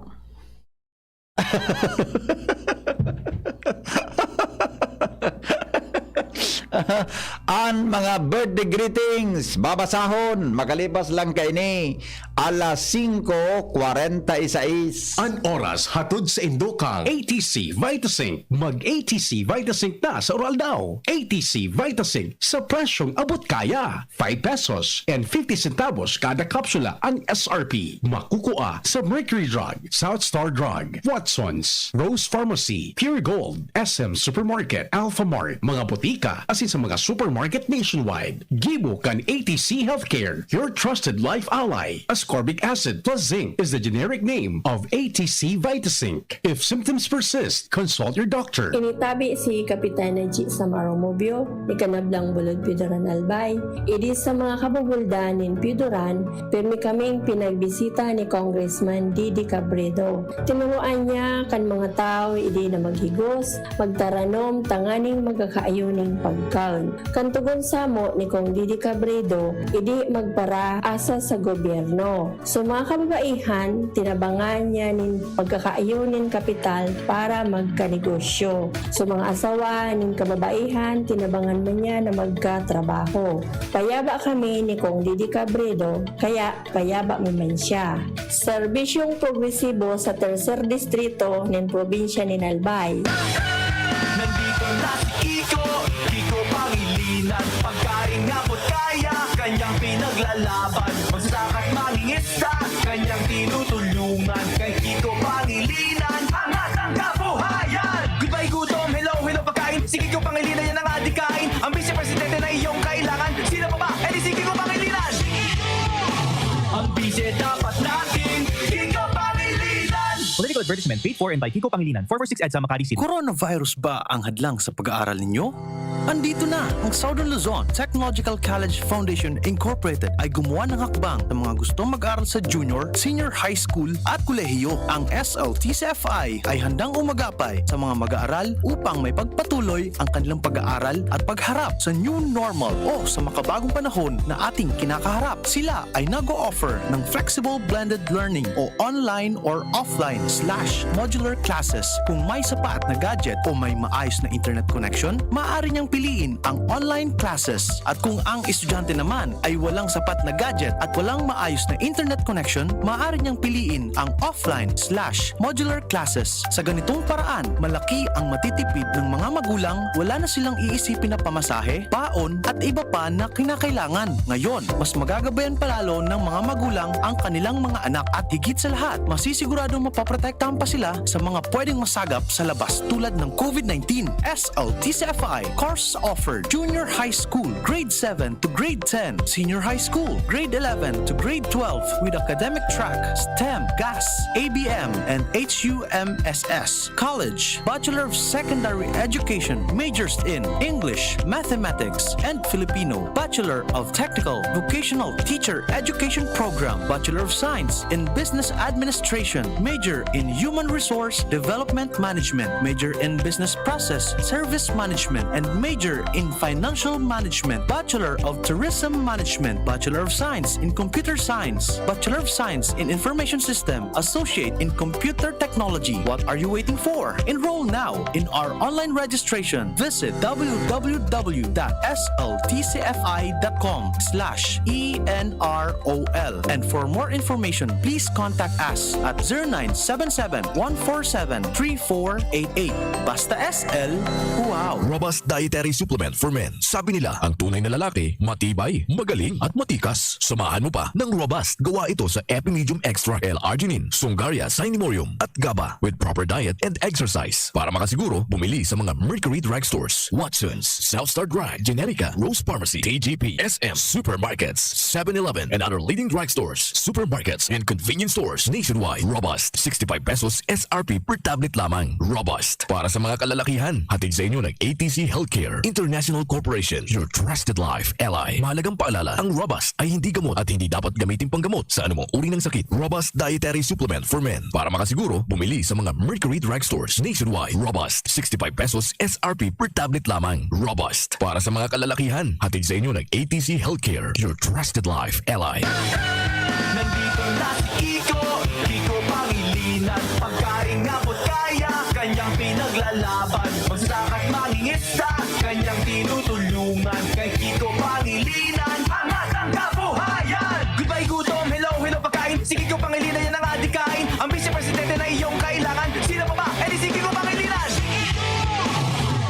Ang mga birthday greetings babasahon makalipas lang kay ni alas 5:46. An oras hatod sa Indokang ATC Vitasync. Mag ATC Vitasync na sa oral daw. ATC Vitasync sa presyong abot kaya. 5 pesos and 50 centavos kada kapsula ang SRP. Makukuha sa Mercury Drug, South Star Drug, Watsons, Rose Pharmacy, Pure Gold, SM Supermarket, Alpha Mart, mga butika, asin sa mga supermarket nationwide. Gibo kan ATC Healthcare, your trusted life ally. Ascorbic acid plus zinc is the generic name of ATC Vitasync. If symptoms persist, consult your doctor. Initabi si Kapitana G. Samaro Mobio, ikanablang bulod Pidoran Albay. Idi sa mga kabubuldan nin Pidoran, pirmi kaming pinagbisita ni Congressman Didi Cabredo. Tinuruan niya kan mga tao idi na maghigos, magtaranom, tanganing magkakaayuning pagkaon. Kantugon samo ni Kong Didi Cabredo, idi magpara asa sa gobyerno. So mga kababaihan, tinabangan niya nin pagkakaayunin kapital para magkanegosyo. So mga asawa nin kababaihan, tinabangan man niya na magkatrabaho. Payaba kami ni Kong Didi Cabredo, kaya payaba mo man siya. Serbisyong progresibo sa tercer distrito ng probinsya ni Albay. Nandito na si Kiko Pangilinan. Pagkain nga po't kaya, kanyang pinaglalaban. Magsasaka at mangingisda, kanyang tinutulungan. Kay Kiko Pangilinan, angat ang kabuhayan. Goodbye gutom, hello pagkain. Si Kiko Pangilinan yan ang adikain. Ang vice-presidente na iyong kailangan. Sino pa ba? Eh di si Kiko Pangilinan. Ang vice dapat natin, Kiko Pangilinan. Political advertisement paid for and by Kiko Pangilinan, 446 EDSA Makati City. Coronavirus ba ang hadlang sa pag-aaral ninyo? Andito na ang Southern Luzon Technological College Foundation Incorporated ay gumawa ng hakbang sa mga gustong mag-aral sa junior, senior high school at kolehiyo. Ang SLTCFI ay handang umagapay sa mga mag-aaral upang may pagpatuloy ang kanilang pag-aaral at pagharap sa new normal o sa makabagong panahon na ating kinakaharap. Sila ay nag-o-offer ng flexible blended learning o online or offline/modular classes. Kung may sapat na gadget o may maayos na internet connection, maaari niyang piliin ang online classes. At kung ang estudyante naman ay walang sapat na gadget at walang maayos na internet connection, maaari niyang piliin ang offline/modular classes. Sa ganitong paraan, malaki ang matitipid ng mga magulang, wala na silang iisipin na pamasahe, paon at iba pa na kinakailangan. Ngayon, mas magagabayan palalo ng mga magulang ang kanilang mga anak at higit sa lahat, masisiguradong mapaprotektahan pa sila sa mga pwedeng masagap sa labas tulad ng COVID-19. SLTCFI course offered junior high school, grade 7 to grade 10, senior high school, grade 11 to grade 12 with academic track, STEM, GAS, ABM, and HUMSS. College, Bachelor of Secondary Education, majors in English, Mathematics, and Filipino. Bachelor of Technical Vocational Teacher Education Program, Bachelor of Science in Business Administration, major in Human Resource Development Management, major in Business Process Service Management, and major in Financial Management, Bachelor of Tourism Management, Bachelor of Science in Computer Science, Bachelor of Science in Information System, Associate in Computer Technology. What are you waiting for? Enroll now in our online registration. Visit www.sltcfi.com/ENROL. And for more information, please contact us at 0977-147-3488. Basta SL, wow! Robust Dietary Supplement for Men. Sabi nila, ang tunay na lalaki, matibay, magaling at matikas. Samahan mo pa ng Robust. Gawa ito sa Epimedium Extra L-Arginine, Sungaria Cinnamomum at GABA with proper diet and exercise. Para makasiguro, bumili sa mga Mercury Drugstores, Watsons, South Star Drug, Generica, Rose Pharmacy, TGP, SM, Supermarkets, 7-Eleven, and other leading drugstores, supermarkets, and convenience stores nationwide. Robust, 65 pesos SRP per tablet lamang. Robust. Para sa mga kalalakihan, hatid sa inyo ng ATC Healthcare International Corporation, your trusted life ally. Mahalagang paalala, ang Robust ay hindi gamot at hindi dapat gamitin panggamot sa anumang uri ng sakit. Robust Dietary Supplement for Men. Para makasiguro, bumili sa mga Mercury Drugstores nationwide. Robust, 65 pesos SRP per tablet lamang. Robust. Para sa mga kalalakihan, hatid sa inyo ng ATC Healthcare, your trusted life ally. Nandito na si Kiko Pangilinan. Pagkain nga po't kaya, kanyang pinaglalaban. Magsasaka't mangingista, kanyang tinutulungan. Kay Kiko Pangilinan, angat ang kabuhayan. Goodbye gutom, hello pagkain. Si Kiko Pangilinan yan ang adikain. Ang vice-presidente na iyong kailangan. Sino pa ba? Eh di si Kiko Pangilinan.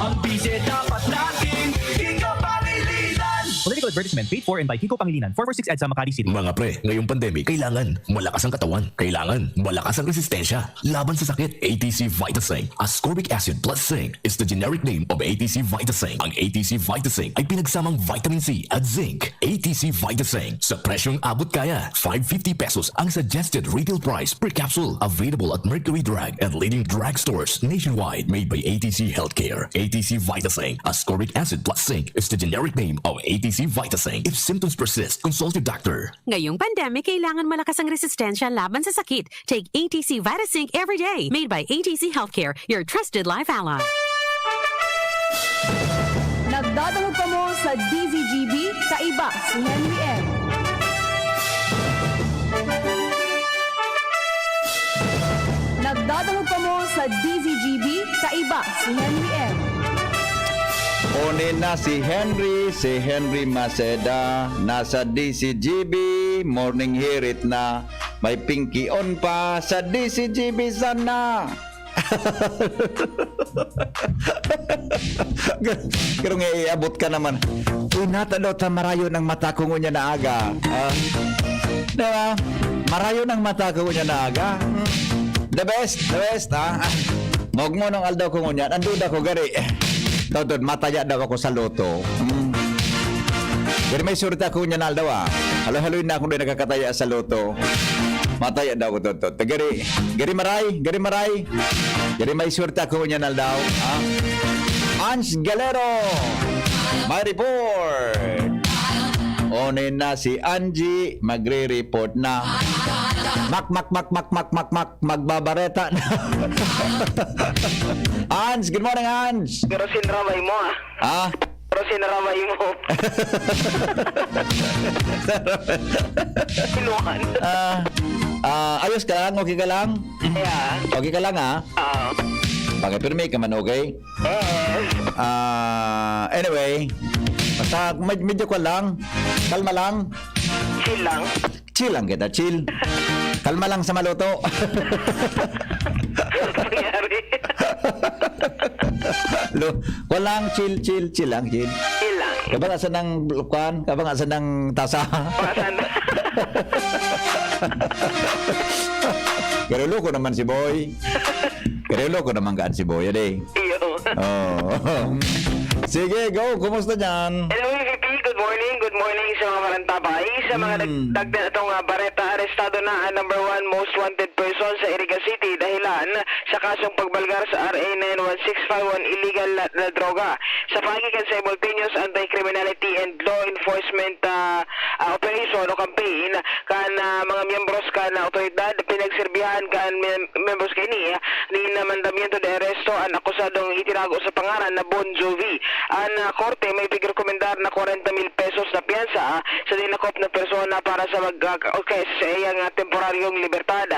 Ang vice dapat natin, Kiko Pangilinan. Political advertisement paid for and by Kiko Pangilinan, 446 EDSA Makati City. Mga pre, ngayong pandemic, kailangan malakas ang katawan. Kailangan malakas ang resistensya. Laban sa sakit, ATC Vitasync. Ascorbic acid plus zinc is the generic name of ATC Vitasync. Ang ATC Vitasync ay pinagsamang vitamin C at zinc. ATC Vitasync. Sa presyong abot kaya, 550 pesos ang suggested retail price per capsule. Available at Mercury Drug and leading drugstores nationwide. Made by ATC Healthcare. ATC Vitasync. Ascorbic acid plus zinc is the generic name of ATC Vitasync. If symptoms persist, consult your doctor. Ngayong pandemic, kailangan malakas ang resistensya laban sa sakit. Take ATC Vitasync every day. Made by ATC Healthcare, your trusted life ally. Nagdadalog pa mo sa DZGB, kaiba si Henry M. Nagdadalog pa mo sa DZGB, kaiba si Henry M. Kunin na si Henry Maceda, nasa DCGB, morning hirit na, may pinky on pa sa DCGB sana. Pero nga iabot ka naman. Uy, natalo sa marayo ng mata ko niya na aga. Diba? Marayo ng mata ko niya na aga. The best, ha? Huwag mo nung aldaw ko niya. Anduda ko, gari. Totod, mataya daw ako sa loto. Pero may surta ako niya na aldaw, Halo-haloy na ako doon nakakataya sa loto. Mataya daw ko, Totod. Gari maray. Gari may surta ako niya na aldaw. Ans Galero, may report. Onin na si Angie, magre-report na. Magbabareta na. Hans, good morning, Hans. Pero sinramay mo Pero sinramay mo. Sinuhan. Ayos ka lang? Okay ka lang? Yeah. Okay ka lang, Bakit pirmi ka man, okay? Anyway, basta medyo ka lang. Kalma lang. Chill lang. Chill lang kita, chill. Kalma lang sa maloto. Nangyari. Walang chill lang, chill. Chill lang. Kapag asa ng lukan, kapag asa ng tasa. Karulo ko naman si Boy. Karulo ko naman gaan si Boy, ade. Iyo. Oh. Sige, go. Kumusta dyan? Hello, VP. Good morning sa mga karantabay. Sa mga nagdagda na itong bareta, arestado na ang number 1 most wanted person sa Iriga City dahilan sa kasong pagbalgar sa RA 91651 illegal na droga. Sa pagitan sa simultaneous anti-criminality and law enforcement operation o campaign kan mga miyembros kan otoridad pinagserbihan kan members kini ni mandamiento de arresto ang akusadong itinago sa pangaran na Bon Jovi. Ang korte may pigrekomendar na 40,000 pesos na piyansa sa dinakop na persona para sa sa iyang temporaryong libertad.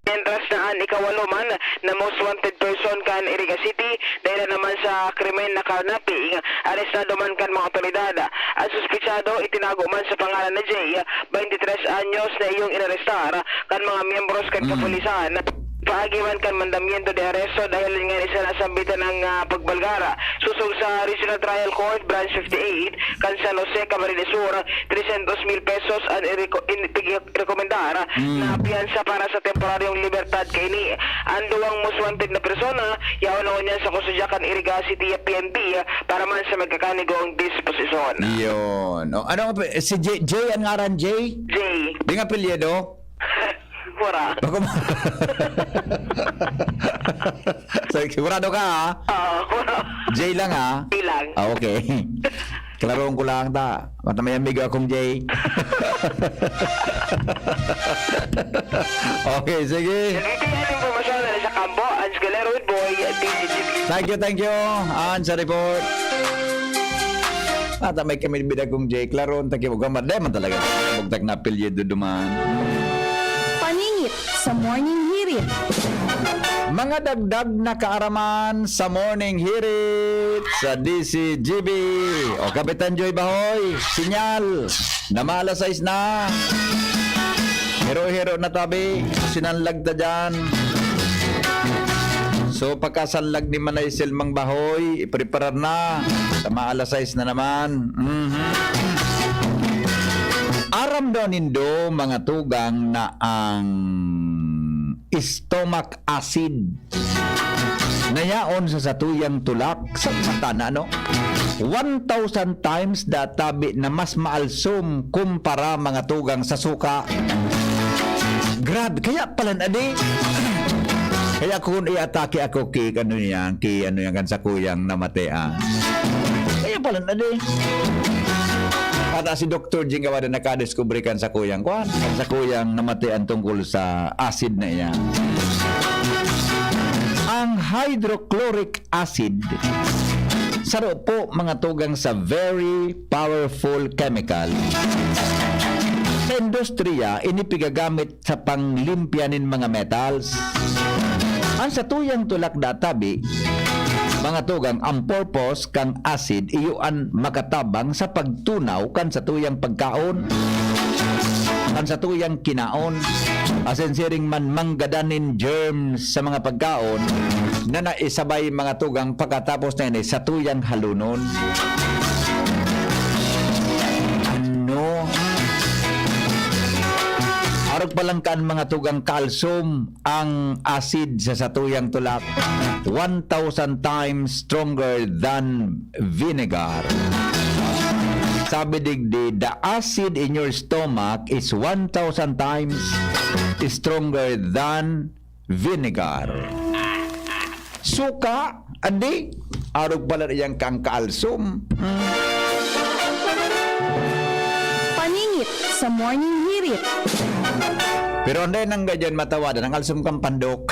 Entras na ang ikawalo man na most wanted person kan Iriga City dahil naman sa krimen na karnaping arestado man kan mga otoridad. Ang suspitsado itinago man sa pangalan na Jay, 23 anyos na iyong inarestar kan mga miyembros kan kapulisan. Paagiman kan mandamiento de arresto dahil nga isa nasambitan ng pagbalgara. Susog sa Regional Trial Court Branch 58 kan San Jose, Camarines Sur, 300,000 pesos ang rekomendar na piyansa para sa temporaryong libertad kay ni. Ang duwang most wanted na persona yaon niya sa kusudyakan Iriga City PNP para man sa magkakanigong disposisyon. Yun. Ano si Jay ang ngaran, Jay? Jay. Di nga apelyido? Bakumura. Sigurado ka, ha? J lang, ha? J lang. Okay. Klaroon ko lang ta. Mata may amigo akong J. Okay, sige. Nagkikayanin po masyado na sa kampo. Ang Scalero with Boy. Thank you. An sa report. Mata may kami bida kong J. Klaroon, thank you. Gamad man talaga. Bugtak na apelyido duman. Paningit sa Morning Hirit. Mga dagdag na kaaraman sa Morning Hirit sa DCGB. O Kapitan Joy Bahoy, sinyal na maalas 6 na. Hero-hero na tabi, sinanlag ta dyan. So pagkasanlag ni Manay Silmang Bahoy, ipreparar na. Sa maalas 6 na naman. Aram daw nindo mga tugang na ang stomach acid nayaon sa satuyang tulak sa matana, no? 1,000 times databi na mas maalsum kumpara mga tugang sa suka. Grabe, kaya pala adi. Kaya kung i-atake ako ki ano yan kan sa kuyang namatean. Kaya pala adi. Kata si Dr. Jing Gawada nakadiskubre kan sa kuyang kwan, sa kuyang namatayan tungkol sa acid na iyan. Ang hydrochloric acid, saro po mga tugang sa very powerful chemical. Sa industriya, inipigagamit sa panglimpyanin mga metals. Ang sa tuyang tulak databi, mga tugang, ang purpose kang acid iyuan makatabang sa pagtunaw kan sa tuyang pagkaon, kan sa tuyang kinaon, asin siring man manggadanin germs sa mga pagkaon na naisabay mga tugang pagkatapos na yun sa tuyang halunon. Ano? Arog palangkan mga tugang kalsum ang acid sa satuyang tulak 1,000 times stronger than vinegar. Sabi digdi, the acid in your stomach is 1,000 times stronger than vinegar. Suka, andi, arog pala iyang kang kalsum. Paningit sa Morning Hirit. Pero hindi nang ganyan matawadan ang alsum kang pandok.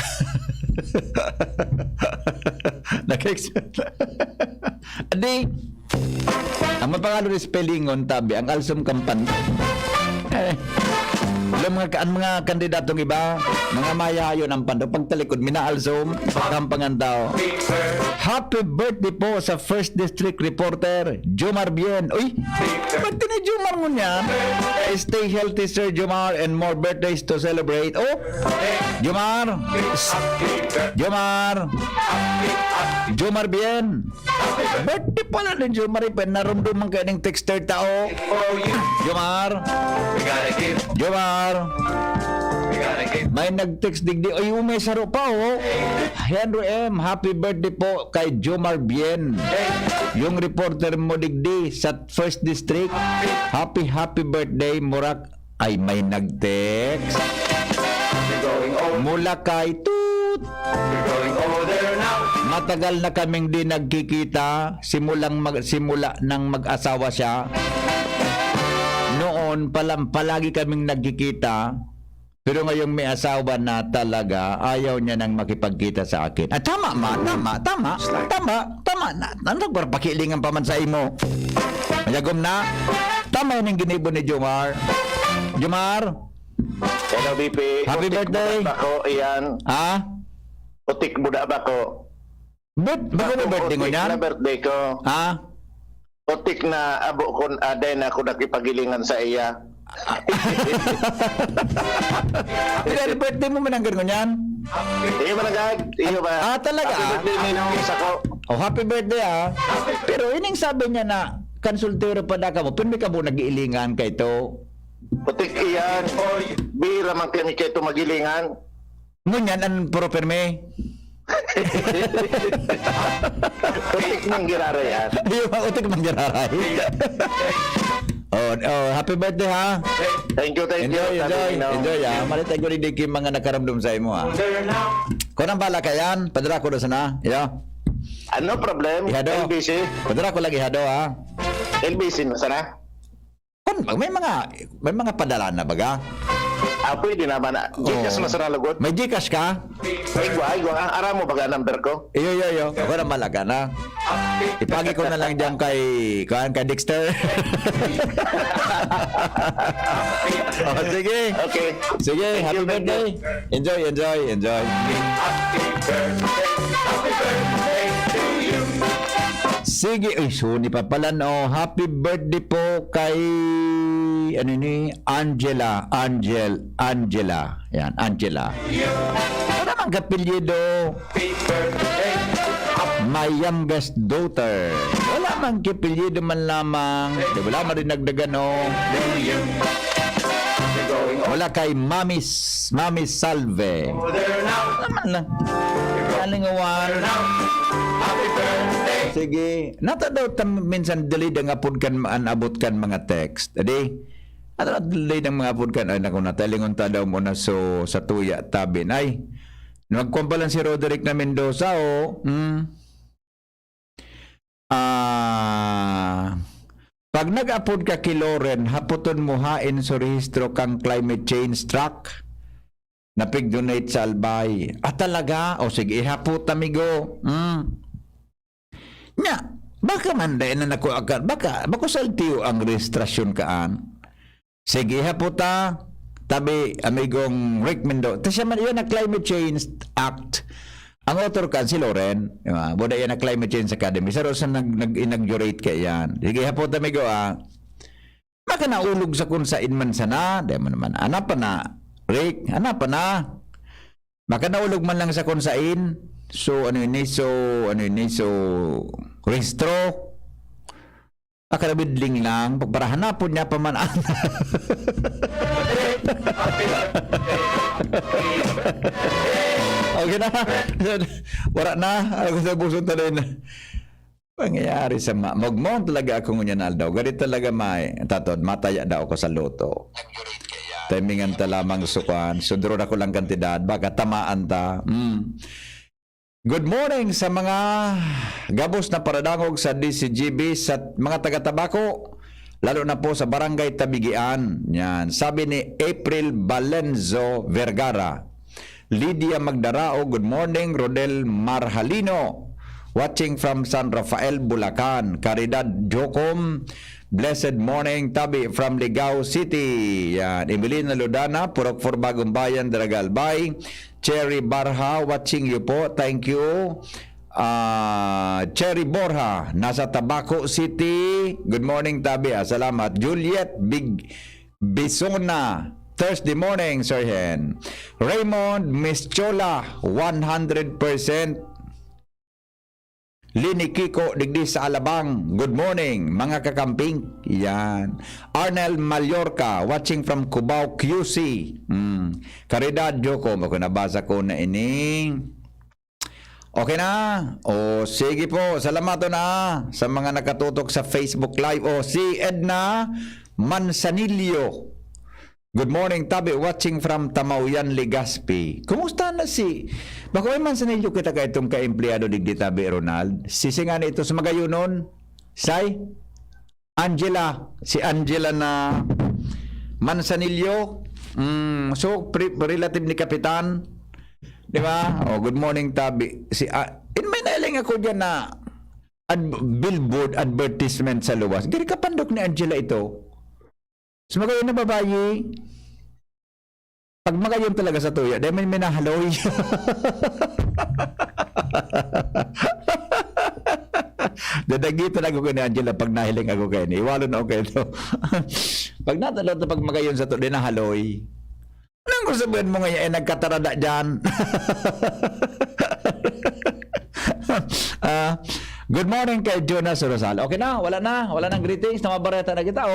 Adi, ang mapangalo ni spellingon tabi ang alsum kang pandok. Alam mga kandidatong iba, mga mayayo ng pandok, pagtalikod, minaalsum, kampangan daw. Happy birthday po sa First District Reporter, Jomar Bien. Uy, ba't ni Jomar mo niyan? Stay healthy, Sir Jomar, and more birthdays to celebrate. Oh, Jomar! Jomar Bien! Birthday pala ni Jomar Bien. Narumduman ka ng texter tao. Jomar! Jomar! May nag-text digdi. Ay, may saro pa, oh. Henry M. Happy birthday po kay Jomar Bien. Yung reporter mo digdi sa First District. Happy birthday, Murak. Ay, may nag-text. Mula kay Toot. Matagal na kaming di nagkikita. Simula nang mag-asawa siya. Noon, palagi kaming nagkikita. Pero ngayong may asawa na talaga, ayaw niya nang makipagkita sa akin. Tama na. Nagpapakilingan pa man sa imo. Mayagom na. Tama yun yung ginibo ni Jomar. Jomar? Hello, BP. Happy birthday. Ako, iyan. Ha? Utik muda ba ko? Bako may birthday mo yan? Utik na birthday ko. Ha? Utik na abo ko, aday na ako nakipagilingan sa iya. Pero birthday mo mananggar ko yan? Iyo ba nagag? Iyo ba? Talaga? Happy birthday ninong isa ko. Oh, happy birthday, ha? Pero ining sabi niya na konsultero pa da ka mo, pero may ka mo nag-iilingan kay to. Utik iyan. Bira man kami kayo magilingan. Ngunyan, ang properme? Utik ng giraray yan. Utik ng giraray. Happy birthday ha. Thank you. Enjoy ha. Malit tayo rin di mga nakaramdam sa imo ha. Kung nang bala ka yan, padara ko na sana. Yeah. Ano problem? Ihado. LBC. Padara ko lagi ihado ha. LBC na sana? May mga padala na baga? Pwede naman na. Gcash na sana lagot. May Gcash ka? Igwa. Ang ara mo baga number ko? Iyo. Ako na malaga na. Ipagi ko na lang dyan kay Dexter. Sige. Okay. Sige, happy birthday. Enjoy. Sige, suni pa pala no. Happy birthday po kay Angela. Yan, Angela. Ano naman kapilyedo? My youngest daughter. Wala man kapilyedo man lamang. Wala man rin nagdagan no. Wala kay Mami Salve. Naman lang. Kalingawan. Sige. Nata daw minsan delay ang apod kan maanabot kan mga text. Adi. Ato na delay ng mga apod kan. Ay naku natalingon ta daw muna sa tuya tabin. Ay. Nagkumpalan si Roderick na Mendoza o. Pag nag-upload ka kay Loren, haputon mo hain sa rehistro kang climate change track. Napig-donate sa Albay. Talaga? O sige, ihapot amigo. Nya, baka man dahil na naku agad. Baka saltiyo ang registrasyon kaan. Sige, ihapota. Tabi, amigong Rick Mendoza. Tapos yun na Climate Change Act. Ang author kan si Loren. Buda yan na Climate Change Academy. Sa rosa nag-inaugurate ka yan. Sige, ihapota amigo Baka naulog sa kung saan man sana. Dahil man naman. Ana pa na. Rick, ana pa na. Baka naulog man lang sa kung saan. So registro. Akarabidling lang. Para hanapon niya pa man. Okay na. Wala na. Ako sa busong talay na. Pangyayari sa magmong talaga ako ngunyan aldaw. Ganit talaga mataya daw ako sa loto. Timingan ta lamang sukan. Sudro na ko lang kantidad. Baka tamaan ta. Good morning sa mga gabos na paradangog sa DCGB sa mga taga-Tabako. Lalo na po sa Barangay Tabigian. Yan. Sabi ni April Balenzo Vergara. Lydia Magdarao, good morning. Rodel Marhalino, watching from San Rafael, Bulacan. Caridad Jocom, blessed morning. Tabi from Ligao City. Yan. Emelina Lodana, Purok for Bagong Bayan, Daragalbay. Cherry Barha, watching you po. Thank you. Cherry Borja, nasa Tabaco City. Good morning, Tabi. Salamat. Juliet Bisona, Thursday morning, Sir Hen. Raymond Mischola, 100%. Lini Kiko, digdi sa Alabang. Good morning, mga kakamping. Yan. Arnel Mallorca, watching from Cubao, QC. Caridad Joko, ako nabasa ko na ini. Okay na? Sige po. Salamat na sa mga nakatutok sa Facebook Live. Si Edna Mansanillo. Good morning, Tabi. Watching from Tamauyan, Legazpi. Kumusta na baka may Mansanillo kita ka itong ka-empleyado digdi, Tabi, Ronald. Sisingan ito sa magayunon. Angela. Si Angela na Mansanillo. So, relative ni Kapitan. Di ba? Good morning, Tabi. May nailing ako dyan na billboard advertisement sa luwas. Gari kapandok ni Angela ito. So, magayon na babayi. Pag magayon talaga sa tuya, dahil may minahaloy. Dadagi talaga ko ni Angela pag nahiling ako kayo. Iwalo na ako kayo ito. Pag natalot na pag magayon sa tuya, dinahaloy. Anong kung sabihin mo ngayon, nagkatarada dyan? Good morning kay Jonas Rosal. Okay na, wala nang greetings na mga bareta na kita.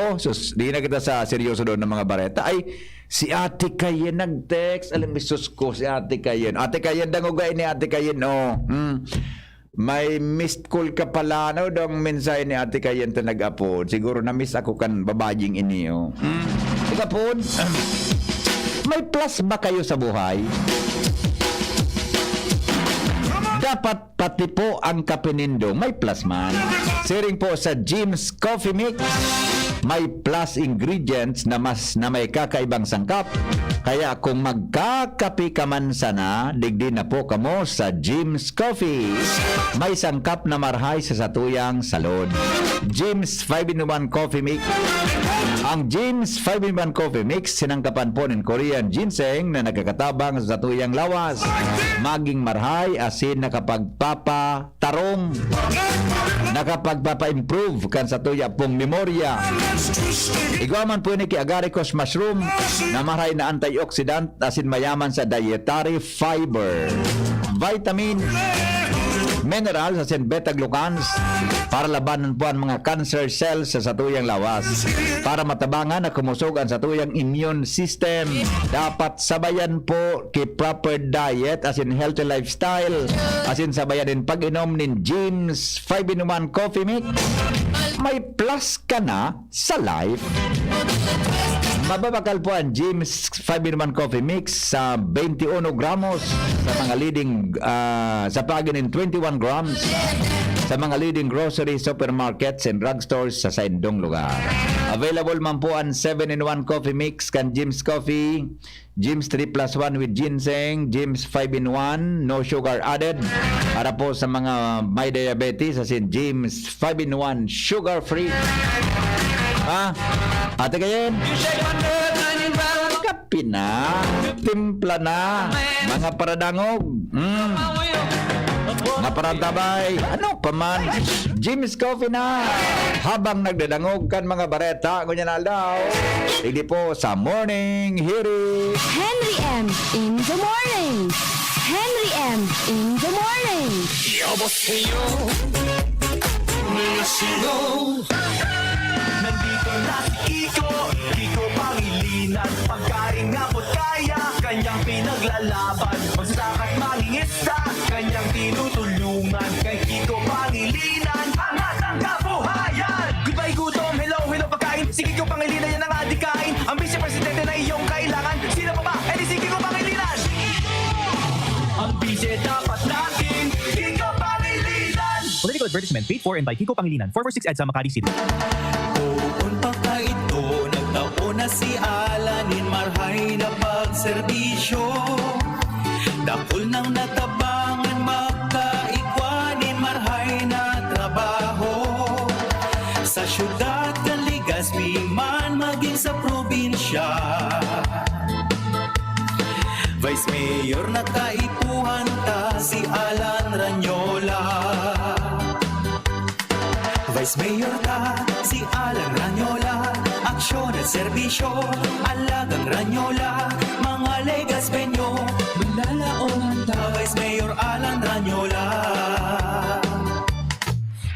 Di na kita sa seryoso doon ng mga bareta. Ay, si Ate Kayen nag-text. Alam mo, sus ko, si Ate Kayen. Ate Kayen, dangugay ni Ate Kayen, May missed call ka pala, no? Dong mensahe ni ate kayan to nag-upload. Siguro na-miss ako kan babaying iniyo. Nag-upload? May plus ba kayo sa buhay? Dapat pati po ang kapinindo may plus man. Siring po sa Jim's Coffee Mix, may plus ingredients na may kakaibang sangkap. Kaya kung magkakapi ka man sana, digdi na po kamo sa Jim's Coffee. May sangkap na marhay sa satuyang salod. Jim's 5-in-1 Coffee Mix. Ang Jim's 5-in-1 Coffee Mix, sinangkapan po ng Korean ginseng na nagkakatabang sa satuyang lawas. Maging marhay, asin nakapagpapatarong, nakapagpapa-improve kan satuya pong memorya. Igaman po ni agaricus mushroom na marhay na antioxidant asin mayaman sa dietary fiber, vitamin, minerals asin beta-glucans para labanan po ang mga cancer cells sa satuyang lawas. Para matabangan na kumusog ang satuyang immune system, dapat sabayan po ki proper diet asin healthy lifestyle asin sabayan din pag-inom nin Jim's 5-in-1 Coffee Mix. May plus ka na sa life. Mababakal po ang Jim's 5-in-1 Coffee Mix sa 21 gramos sa mga leading sa paginin 21 grams sa mga leading grocery supermarkets and drugstores sa saindong lugar. Available man po ang 7-in-1 Coffee Mix kan Jim's Coffee, Jim's 3+1 with ginseng, Jim's 5-in-1 no sugar added para po sa mga may diabetes, asin Jim's 5-in-1 sugar free. Ate kayen, kapi na, timpla na, mga paradangog, mga parantabay, ano pa man, Jim's Coffee na. Habang nagdadangog kan mga bareta, ganyan na daw, hindi po sa Morning Hirit. Henry M. in the morning. Henry M. in the morning. 여보세요 미시로 nandito na si Kiko Pangilinan. Pagkain nga po't kaya, kanyang pinaglalaban. Magsasaka't mangingista, kanyang tinutulungan. Kay Kiko Pangilinan, angat ang kabuhayan. Goodbye gutom, hello pagkain. Si Kiko Pangilinan yan ang adikain. Ang vice-presidente na iyong kailangan. Sino pa ba? Eh di si Kiko Pangilinan. Ang vice dapat natin, Kiko Pangilinan. Political advertisement paid for and by Kiko Pangilinan, 446 EDSA Makati City. Pagka ito, nagtaon na si Alanin, marhay na pagserbisyo. Dakol ng natabangan, makaikwanin, marhay na trabaho. Sa syudad, Legazpi man, maging sa probinsya. Vice Mayor na kaipuhan ta, si Alan Ranyola. Vice Mayor ka, si Alan Ranyola. Aksyon at serbisyo, alagang Ranyola. Mga Legazpenyo, maglalaonan ta. Vice Mayor Alan Ranyola.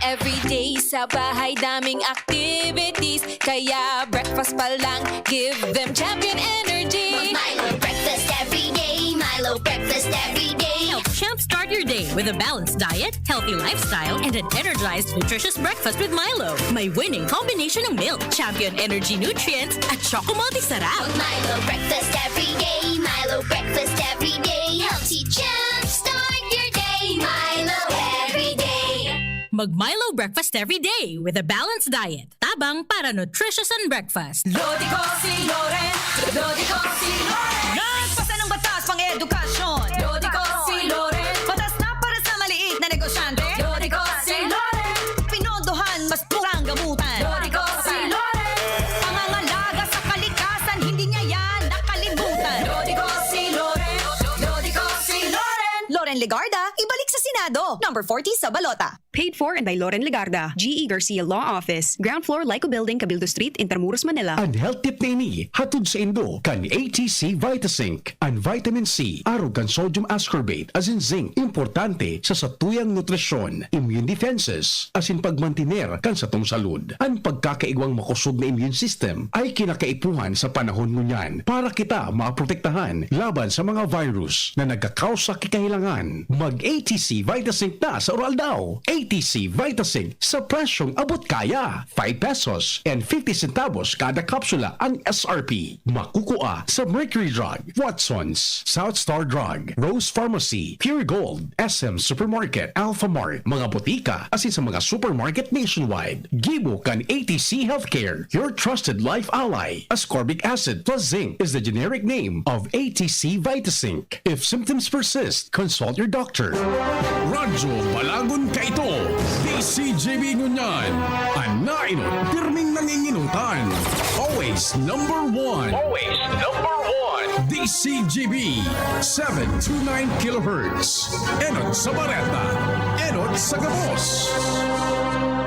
Everyday sa bahay daming activities, kaya breakfast pa lang give them champion energy. Milo breakfast every day, Milo breakfast every day. Help champ start your day with a balanced diet, healthy lifestyle, and an energized, nutritious breakfast with Milo. May winning combination ng milk, champion energy nutrients, at Choco Multisarap. Milo breakfast every day, Milo breakfast every day. Healthy champ, start your day, Milo every day. Mag Milo breakfast every day with a balanced diet. Tabang para nutritious and breakfast. Lodi ko si Loren, Lodi ko si Loren. Nagpasa ng batas pang edukasyon. Lodi ko si Loren. Batas na para sa maliit na negosyante. Lodi ko si Loren. Pinodohan, mas murang gamutan. Lodi ko si Loren. Pangangalaga sa kalikasan, hindi niya yan nakalimutan. Lodi ko si Loren, Lodi ko si Loren. Loren Legarda, ibalik sa Senado. Number 40 sa balota. Paid for and by Loren Legarda, G.E. Garcia Law Office, Ground Floor, Lyco Building, Cabildo Street, Intramuros, Manila. Ang health tip na ini, hatod sa Indo, kan ATC Vitasync. Ang vitamin C, arog kan sodium ascorbate, as in zinc, importante sa satuyang nutrisyon, immune defenses, as in pagmantiner kan sa tong salud. Ang pagkakaigwang makusog na immune system ay kinakaipuhan sa panahon ngunyan para kita maprotektahan laban sa mga virus na nagkakausa kikahilangan. Mag-ATC Vitasync na sa oral daw. ATC Vitasync sa presyong abot kaya. 5 pesos and 50 centavos kada kapsula ang SRP. Makukuha sa Mercury Drug, Watsons, South Star Drug, Rose Pharmacy, Pure Gold, SM Supermarket, Alpha Mart, mga botika, asin sa mga supermarket nationwide. Gibo kan ATC Healthcare, your trusted life ally. Ascorbic acid plus zinc is the generic name of ATC Vitasync. If symptoms persist, consult your doctor. Radyo Balagon ka ito. DCJB Ngunyan. Anainot, pirming nanginginutan. Always number one. Always number one. DCJB 729 kHz. Enot sa Bareta. Enot sa Gabos.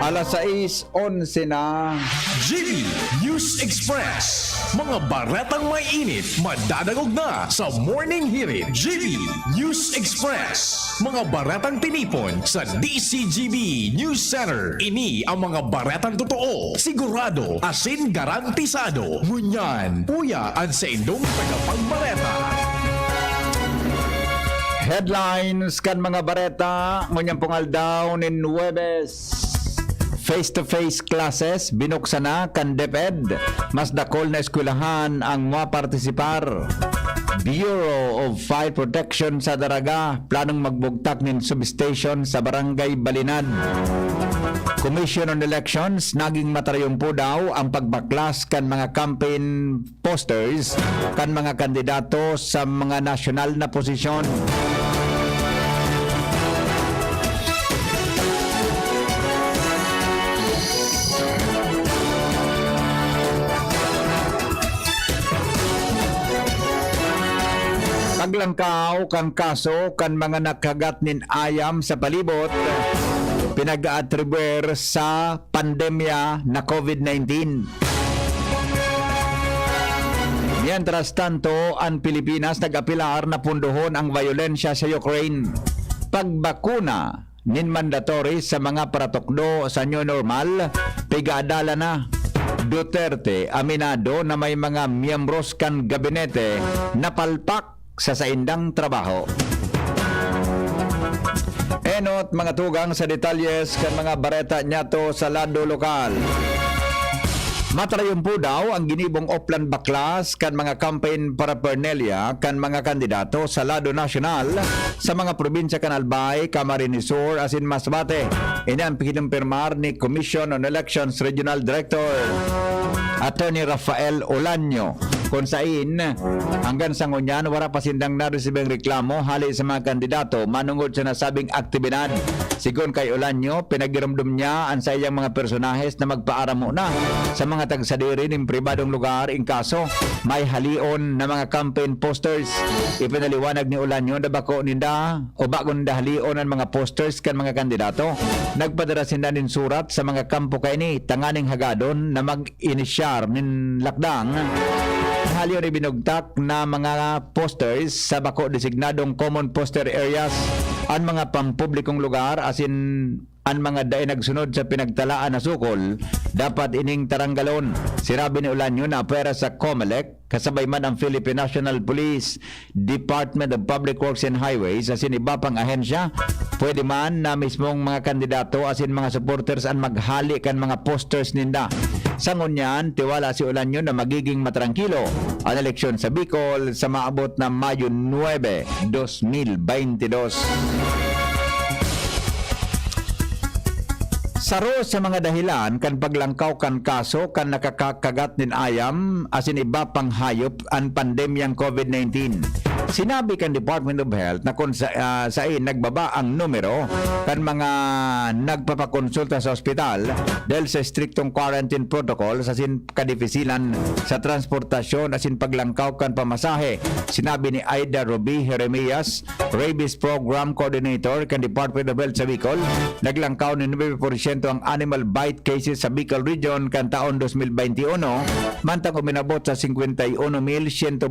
Alas 6:11 na. GB News Express. Mga baretang may init, madadagog na sa Morning Hirit. GB News Express. Mga baretang tinipon sa DCGB News Center. Ini ang mga baretang totoo, sigurado, asin garantisado. Ngunyan, puya ang sa indong tagapagbareta. Headlines kan mga bareta ngunyang pungal daw ni Nueves. Face-to-face classes binuksan na kan DepEd. Mas dakol na eskwelahan ang mga partisipar. Bureau of Fire Protection sa Daraga planong magbugtak nin substation sa Barangay Balinad. Commission on Elections naging matarayong po daw ang pagbaklas kan mga campaign posters kan mga kandidato sa mga nasyonal na posisyon. Paglangkaw kan kaso kan mga nakagat nin ayam sa palibot pinag-atribuer sa pandemya na COVID-19. Mientras tanto, ang Pilipinas nag-apilar na punduhon ang violensya sa Ukraine. Pagbakuna nin mandatory sa mga paratokdo sa new normal, pigaadala na. Duterte aminado na may mga miyembros kan gabinete na palpak sa saindang trabaho. Enot mga tugang sa detalyes kan mga bareta nyato sa lado lokal. Matarayong po daw ang ginibong Oplan Baklas kan mga campaign paraphernalia kan mga kandidato sa lado nasyonal sa mga probinsya kan Albay, Camarines Sur, asin Masbate. Ini ang pikinumpirmar ni Commission on Elections Regional Director Attorney Rafael Olanyo. Kung sain, hanggang sa ngunyan, wala pa sindang naresibeng reklamo hali sa mga kandidato manungod sa nasabing aktibidad. Sigon kay Olanyo, pinagiramdom niya ang sa iyang mga personahes na magpaaramo na sa mga tagsadiri ng pribadong lugar in kaso may halion na mga campaign posters. Ipinaliwanag ni Olanyo na bako ninda o bako ninda halion ang mga posters kan mga kandidato. Nagpadara sinda nin surat sa mga kampo kay ni tanganing hagadon na mag-inisyar nin lakdang halion ibinugtak na mga posters sa bako designadong common poster areas ang mga pampublikong lugar asin ang mga daay nagsunod sa pinagtalaan na sukol dapat ining taranggalon. Sirabi ni Olanyo na pera sa COMELEC kasabay man ang Philippine National Police, Department of Public Works and Highways asin iba pang ahensya pwede man na mismong mga kandidato asin mga supporters ang maghali kan mga posters ninda. Sa ngunyan, tiwala si Olanyo na magiging matrangkilo ang eleksyon sa Bicol sa maabot na Mayo 9, 2022. Saro sa mga dahilan kan paglangkaw kan kaso kan nakakakagat nin ayam asin iba pang hayop ang pandemyang COVID-19. Sinabi kan Department of Health na kung sain nagbaba ang numero kan mga nagpapakonsulta sa ospital dahil sa striktong quarantine protocol sa sin kadifisilan sa transportasyon asin paglangkaw kan pamasahe. Sinabi ni Aida Ruby Jeremias, Rabies Program Coordinator kan Department of Health sa Bicol, naglangkaw ni 9% ang animal bite cases sa Bicol Region kan taon 2021, mantang uminabot sa 51,125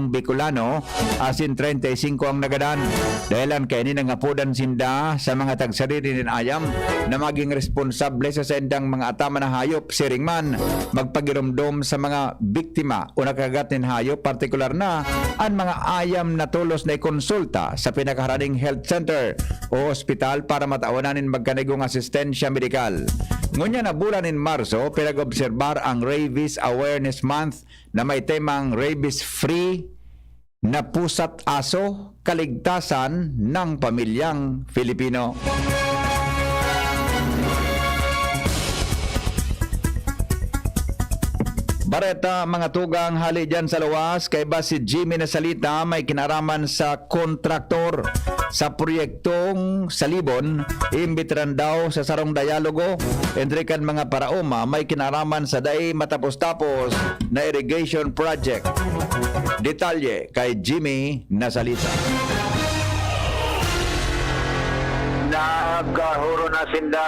Bicolano asin 35 ang nagadan. Dahilan kay ni nangapudan sinda sa mga tagsarili nin ayam na maging responsable sa sendang mga atama na hayop siring man magpagirumdom sa mga biktima o nakagat nin hayop, partikular na ang mga ayam na tulos na ikonsulta sa pinakaharaning health center o ospital para mataawanan magkanigong asistensya medikal. Ngunya na bulan in Marso, pinag-obserbar ang Rabies Awareness Month na may temang Rabies Free na pusa't aso, kaligtasan ng pamilyang Filipino. Bareta, mga tugang hali dyan sa luwas, kay ba si Jimmy Nasalita may kinaraman sa kontraktor sa proyektong Salibon, imbitran daw sa sarong dialogo, entre kan mga paraoma may kinaraman sa day matapos-tapos na irrigation project. Detalye kay Jimmy Nasalita. Nagahuro na sinda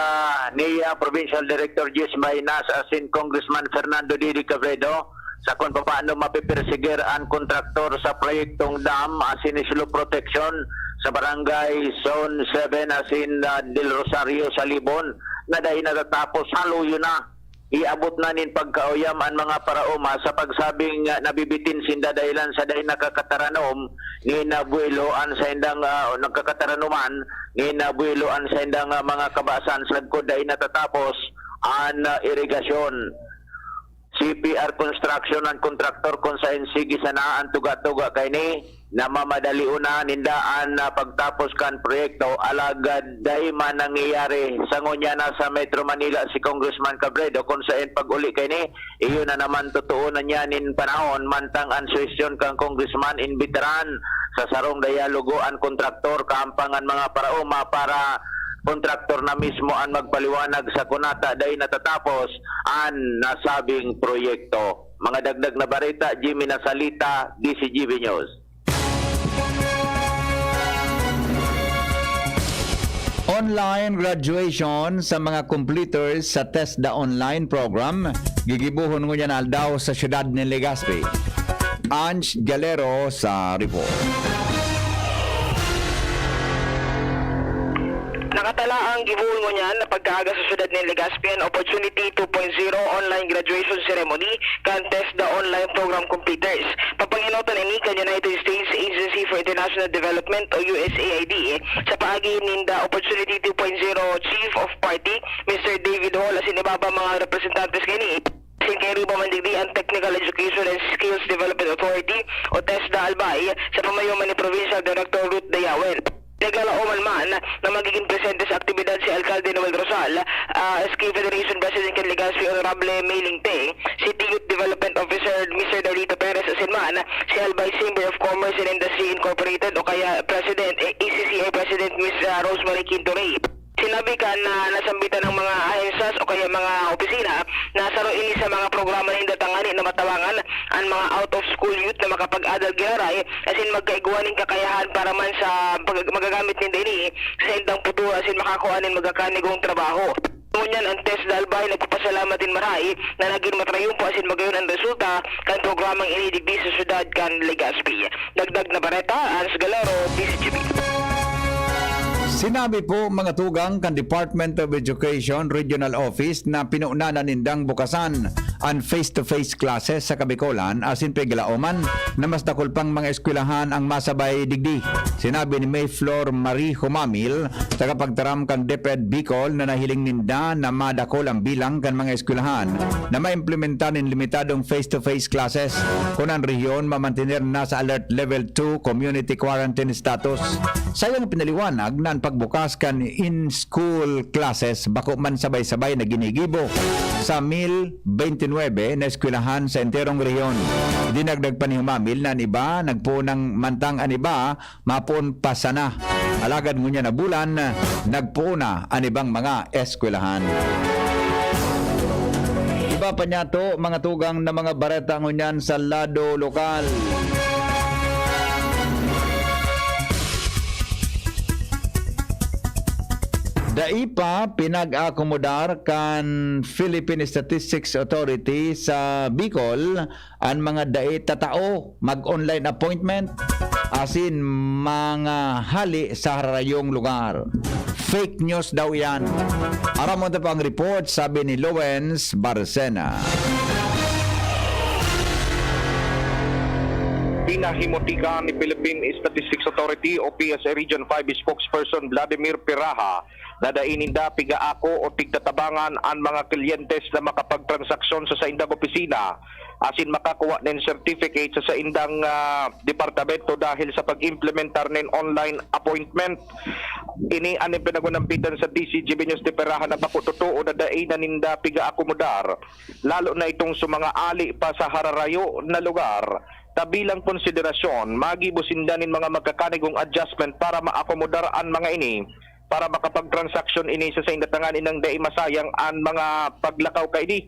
niya Provincial Director Jis Maynas asin Congressman Fernando Didi Cabredo sa kung paano mapipersigir ang kontraktor sa proyektong dam asin slope protection sa barangay Zone 7 asin Del Rosario sa Libon na dahil natatapos haluyo na. Iabot na nin pagkauyam ang mga paraoma sa pagsabing nabibitin sinda dahilan sa dahil nakakataranom ni nabueloan sa indang nagkakataranuman ni nabueloan sa indang mga kabasan sa lagkod dahil natatapos ang irigasyon. CPR Construction ang kontraktor kung sa sige sana ang tuga-tuga kay ni na mamadali una nindaan na pagtapos kan proyekto alagad dahil man nangyayari sa ngunya na sa Metro Manila si Congressman Cabredo kung saan pag-uli kay ni iyon na naman totoo na niya nin panahon mantang ang suwestyon kang Congressman in veteran sa sarong dialogo ang kontraktor kaampangan mga paraoma para kontraktor na mismo ang magpaliwanag sa kunata dahil natatapos ang nasabing proyekto. Mga dagdag na barita, Jimmy Nasalita, DCGB News. Online graduation sa mga completers sa TESDA online program gigibuhon ngunyan aldaw sa siyudad ni Legazpi. Ange Galero sa report. Nakatala ang gibuhon mo niyan na pagkaaga sa syudad ng Legazpi ang Opportunity 2.0 online graduation ceremony kan TESDA online program completers. Papanginotan ini kan United States Agency for International Development o USAID sa paagi ninda Opportunity 2.0 Chief of Party Mr. David Hall asin ibaba mga representantes kini sin kay Riba Mandigdi ang Technical Education and Skills Development Authority o TESDA Albay sa pamayuman ni Provincial Director Ruth Dayawen. Naglalaoman man na magiging presente sa aktibidad si Alcalde Noel Rosal, SK Federation President kan Legazpi Honorable Mailing Teng, City Youth Development Officer Mr. Darito Perez Asinman, si Albay Chamber of Commerce and Industry Incorporated o kaya President ACCA President Ms. Rosemary Quintorey. Sinabi ka na nasambitan ng mga ahensas o kaya mga opisina na saruin sa mga programa ng datangani na matawangan ang mga out-of-school youth na makapag-adal ginaray asin magkaiguaning kakayahan para man sa magagamit ninda ini sa indang putura asin makakuanin magakanigong trabaho. Ngunyan ang TESDA Albay nagpapasalamat din maray na naging matrayumpo asin magayon ang resulta kan programang inidigdi sa syudad kan Legazpi. Dagdag na bareta, Ans Galero, DCGB. Sinabi po mga tugang kan Department of Education Regional Office na pinuna na nindang bukasan ang face-to-face classes sa Kabikolan asin piglaoman na mas dakol pang mga eskwelahan ang masabay digdi. Sinabi ni Mayflor Marie Humamil sa kapagtaram kan DepEd Bicol na nahiling ninda na madakol ang bilang kan mga eskwelahan na maimplementar ng limitadong face-to-face classes kung ang rehiyon mamantener na sa Alert Level 2 Community Quarantine Status. Sayang pinaliwanag na pagbukas kan in-school classes bako man sabay-sabay na ginigibo sa 1029 na eskwelahan sa enterong rehiyon. Dinagdag pa ni Humamil na iba nagpunang mantang aniba mapun pasana. Alagad ngunya na bulan nagpuna anibang mga eskwelahan. Iba pa niya to, mga tugang na mga bareta ngunyan sa lado lokal. Daipa pinag-akomodar kan Philippine Statistics Authority sa Bicol ang mga dai tatao mag-online appointment asin mga hali sa harayong lugar. Fake news daw yan. Aram mo na pang report, sabi ni Lowens Barcena. Pinahimutika ni Philippine Statistics Authority o PSA Region 5 spokesperson Vladimir Piraha na daininda pigaako o tigtatabangan ang mga klientes na makapagtransaksyon sa saindang opisina asin makakuha ng certificate sa saindang departamento dahil sa pag-implementar ng online appointment. Ini ang pinagunampitan sa DCGB News de Piraha na bako totoo na dainan ninda piga-akomodar lalo na itong mga ali pa sa hararayo na lugar. Tabilang konsiderasyon, magibusindanin mga magkakanigong adjustment para ma-akomodar ang mga ini para makapag-transaksyon ini sa indatangan inang dai masayang ang mga paglakaw kay di.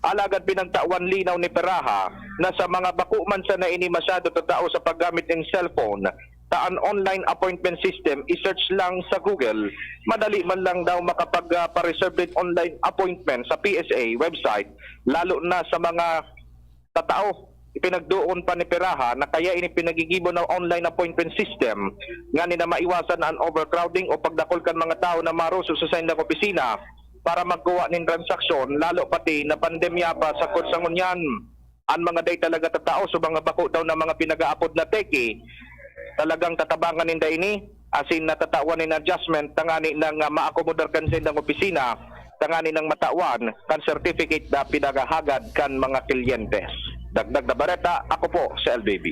Alagad pinagtawan linaw ni Peraha na sa mga bakuman sa na ini masyado tatao sa paggamit ng cellphone, taan online appointment system, i-search lang sa Google, madali man lang daw makapag-reserve din online appointment sa PSA website, lalo na sa mga tatao. Ipinagdoon pa ni Peraha na kaya ini pinagigibo ng online appointment system nga ni na maiwasan ang overcrowding o pagdakol kan mga tao na maruso sa saindang opisina para magkuha ng transaksyon lalo pati na pandemya pa sa kursangunyan. Ang mga day talaga tatao so mga bako daw na mga pinag-aapod na teki talagang tatabangan ninda ini asin natatawan ng adjustment tangani ng maakomodar kan sa saindang opisina tangani ng matawan kan certificate na pinagahagad kan mga klientes. Dagdag na bareta, ako po sa LBB.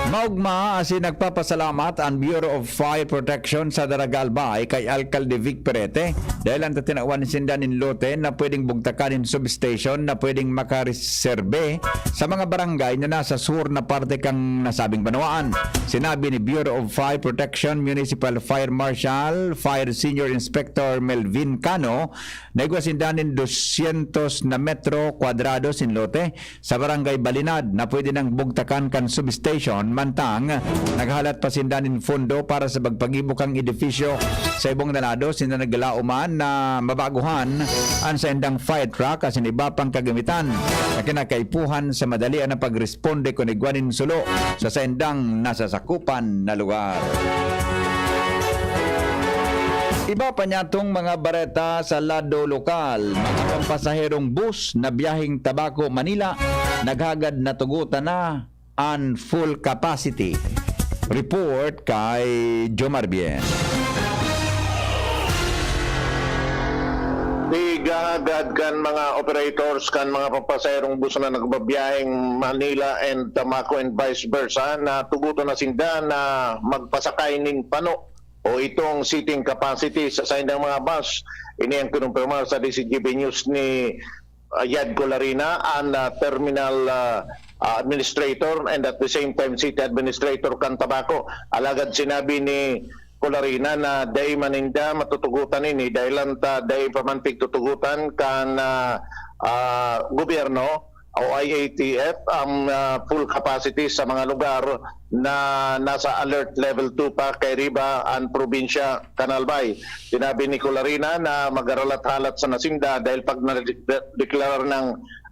Maugma asin nagpapasalamat ang Bureau of Fire Protection sa Daragalbay kay Alcalde Vic Perete dahil ang tatinawan sindanin lote na pwedeng bugtakanin substation na pwedeng makareserbe sa mga barangay na nasa sur na parte kang nasabing banawaan. Sinabi ni Bureau of Fire Protection Municipal Fire Marshal Fire Senior Inspector Melvin Cano na igwasindanin 200 na metro kwadrado sin lote sa barangay Balinad na pwede nang bugtakan kan substation mantang naghalat pa sindanin fondo para sa pagpagibukang edifisyo sa ibong nanado sinda naggalauman na mabaguhan ang sa indang fire truck as iba pang kagamitan na kinakaipuhan sa madalian na pagresponde kung igwanin sulo sa sendang nasasakupan na lugar. Iba pa niya itong mga bareta sa lado lokal. Mga pampasaherong bus na biyaheng Tabaco, Manila naghagad na tugutan na on full capacity. Report kay Jomar Bien. Igagad kan mga operators kan mga pampasaherong bus na nagbabiyaheng Manila and Tamaco and vice versa na tugutan na sinda na magpasakay ning pano o itong seating capacity sa saindang mga bus. Ini ang kinumpirma sa DCGB News ni Yad Colarina ang terminal administrator and at the same time city administrator kan Tabaco. Alagad sinabi ni Colarina na day maninda matutugutan ini dahil day pamantig tutugutan kan gobyerno o IATF ang full capacity sa mga lugar na nasa alert level 2 pa kay Riba ang probinsya Canalbay. Sinabi ni Colarina na mag-aralat-halat sa nasinda dahil pag na-declare ng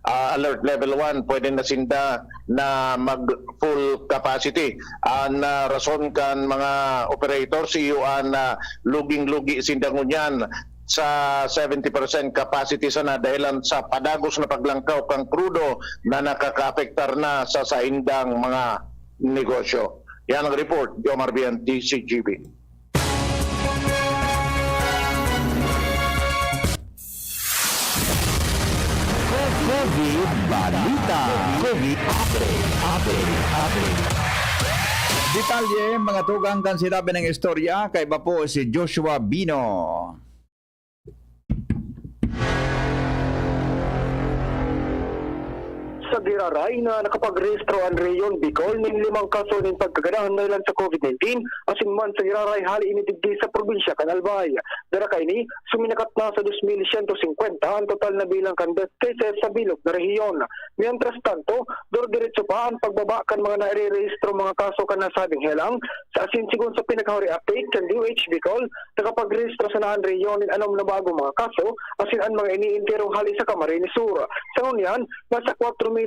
alert level 1, pwede na sinda na mag-full capacity. Ang rason kan mga operators, iyon na luging-lugi sinda ngunyan sa 70% capacity sana dahilan sa padagos na paglangkaw kang krudo na nakaka-apektar na sa saindang mga negosyo. Yan ang report, Jomar Bien, DCGB. COVID Balita. COVID Update. Detalye, mga tugang kan sinabi ng istorya, kay ba po si Joshua Bino. Sa Giraray na nakapag-rehistro ang Rayon Bicol ng 5 kaso ng pagkaganahan dahilan sa COVID-19 asin man sa Giraray hali inidigdi sa probinsya kan Albay. Darakay ni suminakat na sa 2,150 ang total na bilang kan death cases sa bilog na rehiyon. Mientras tanto, diretso pa ang pagbaba kan mga nairerehistro mga kaso kan nasabing helang sa asin sigon sa pinakahuri update kan DOH Bicol nakapag-rehistro sa naan rehiyon ng anom na bagong mga kaso asin ang mga iniintirong hali sa Camarines Sur. Sa ngunyan, nasa 4,106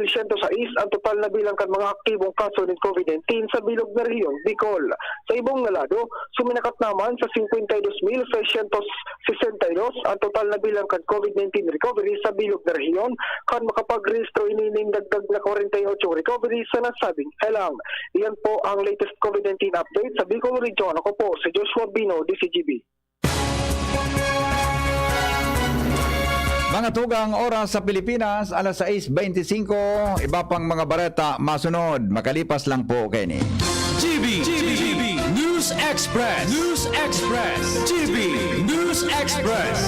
ang total na bilang kan mga aktibong kaso ng COVID-19 sa bilog na rehiyon Bicol. Sa ibong nalado, suminakat naman sa 52,662 ang total na bilang kan COVID-19 recovery sa bilog na rehiyon kan makapag-rehistro inining dagdag na 48 recovery sa nasabing helang. Iyan po ang latest COVID-19 update sa Bicol Region. Ako po si Joshua Bino, DCGB. Mga tugang oras sa Pilipinas, alas 6:25, iba pang mga bareta masunod. Makalipas lang po kayo ni. GB News Express. GB News Express.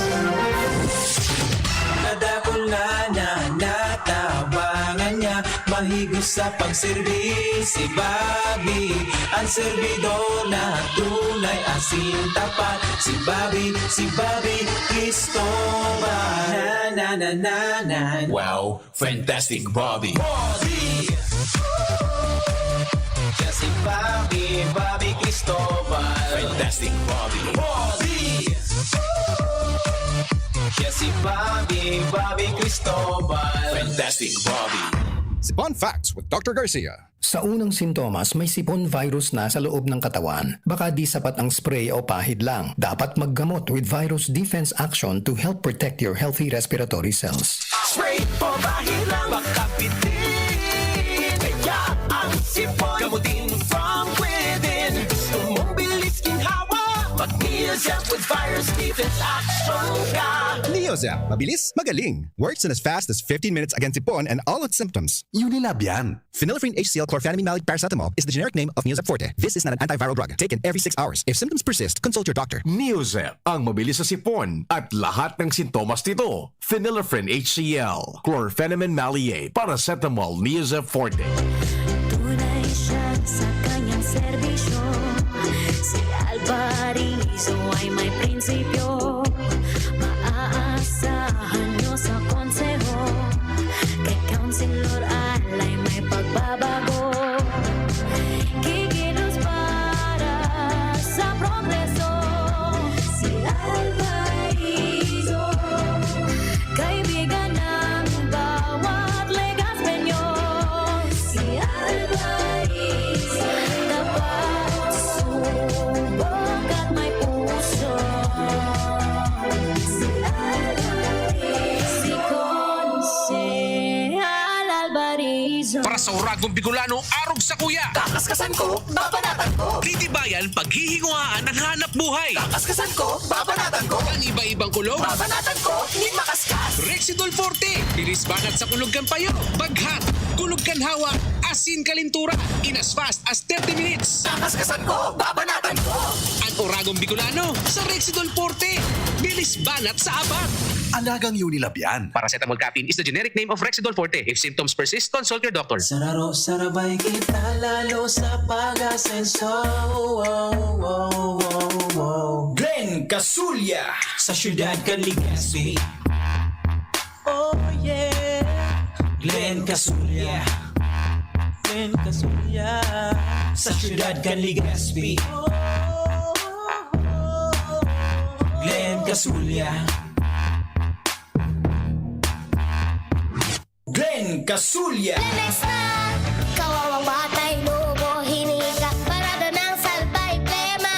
Nadakula na natabangan niya, mahigos sa pagservis si Bobby. Ang servidor na tunay asin tapat, si Bobby Cristobal. Na. Wow, fantastic Bobby. Siya si Bobby Cristobal. Fantastic Bobby. Siya si Bobby Cristobal. Fantastic Bobby. Sipon Facts with Dr. Garcia. Sa unang sintomas, may sipon virus na sa loob ng katawan. Baka di sapat ang spray o pahid lang. Dapat maggamot with Virus Defense Action to help protect your healthy respiratory cells. Spray po bahid lang, baka pitin. Kaya ang sipon, gamutin from within. Tumubilis ginhawa, mag-Neozep with Virus Defense Action ka. Neozep, mabilis, magaling. Works in as fast as 15 minutes against sipon and all its symptoms. Unilab yan. Phenylephrine HCl chlorphenamine maleate paracetamol is the generic name of Neozep Forte. This is not an antiviral drug. Taken every 6 hours. If symptoms persist, consult your doctor. Neozep, ang mabilis sa sipon at lahat ng sintomas nito. Phenylephrine HCl, chlorphenamine maleate, paracetamol, Neozep Forte. Tunay siya sa kanyang serbisyo. Si Alvarizo ay may prinsipyo. Maaasahan nyo sa konseho. Kay Councilor Alay may pagbabago. Kikilos para sa progreso. Si Alvarizo, kaibigan ng bawat Legaspenyo. Si Alvarizo, tapat, subok at may puso. Si Alvarizo, si Konsehal Alvarizo. Para sa Uragong Bicolano, arog sa kuya. Kakaskasan ko, babanatan ko. Titibayan, paghihinguhaan ng hanap buhay. Kakaskasan ko, babanatan ko. Ang iba-ibang kulog. Babanatan ko, hindi makaskas. Rexidol Forte, bilis banat sa kulog kan payo. Baghat, kulog kan hawa, asin kalintura. In as fast as 30 minutes. Kakaskasan ko, babanatan ko. Ang Uragong Bicolano sa Rexidol Forte. Bilis banat sa abat. Alagang Unilab yan. Paracetamol caffeine is the generic name of Rexidol Forte. If symptoms persist, consult your doctor. Sararo, sarabay kita lalo sa pag-asenso. Glenn Casulya sa Syudad Caligaspi. Oh yeah, Glenn Casulya. Glenn Casulya sa Syudad Caligaspi. Glenn Casulya. Glenn Casulya. Lemes na, kawawang batay, lubo, hinika, parada ng salbay, plema.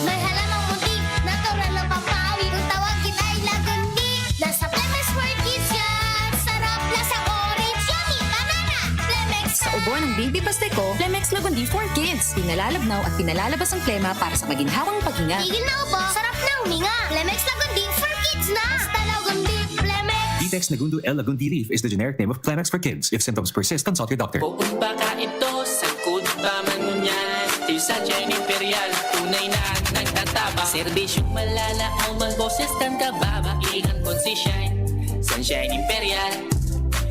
May halamang muntik, natural ng pampawi, kung tawagin ay lagundi. Nasa Plemex World Kids yan, sarap lasang orange, yummy, banana, Plemex. Sa ubo ng baby pasteko, Plemex Lagundi for Kids. Pinalalabnaw at pinalalabas ang plema para sa maginhawang paghinga. Tigil na upo, sarap na huminga. Plemex Lagundi for Kids na. Basta Lagundi, Plemex. Detex Nagundu L. Lagundi Leaf is the generic name of Plemex for kids. If symptoms persist, consult your doctor. Bukod baka ito, sangkot ba man ngunyan, Sunshine Imperial, tunay na nagtataba. Serbisyong malala ang mga boses kang kababa. Iingat ko si Shine, Sunshine Imperial.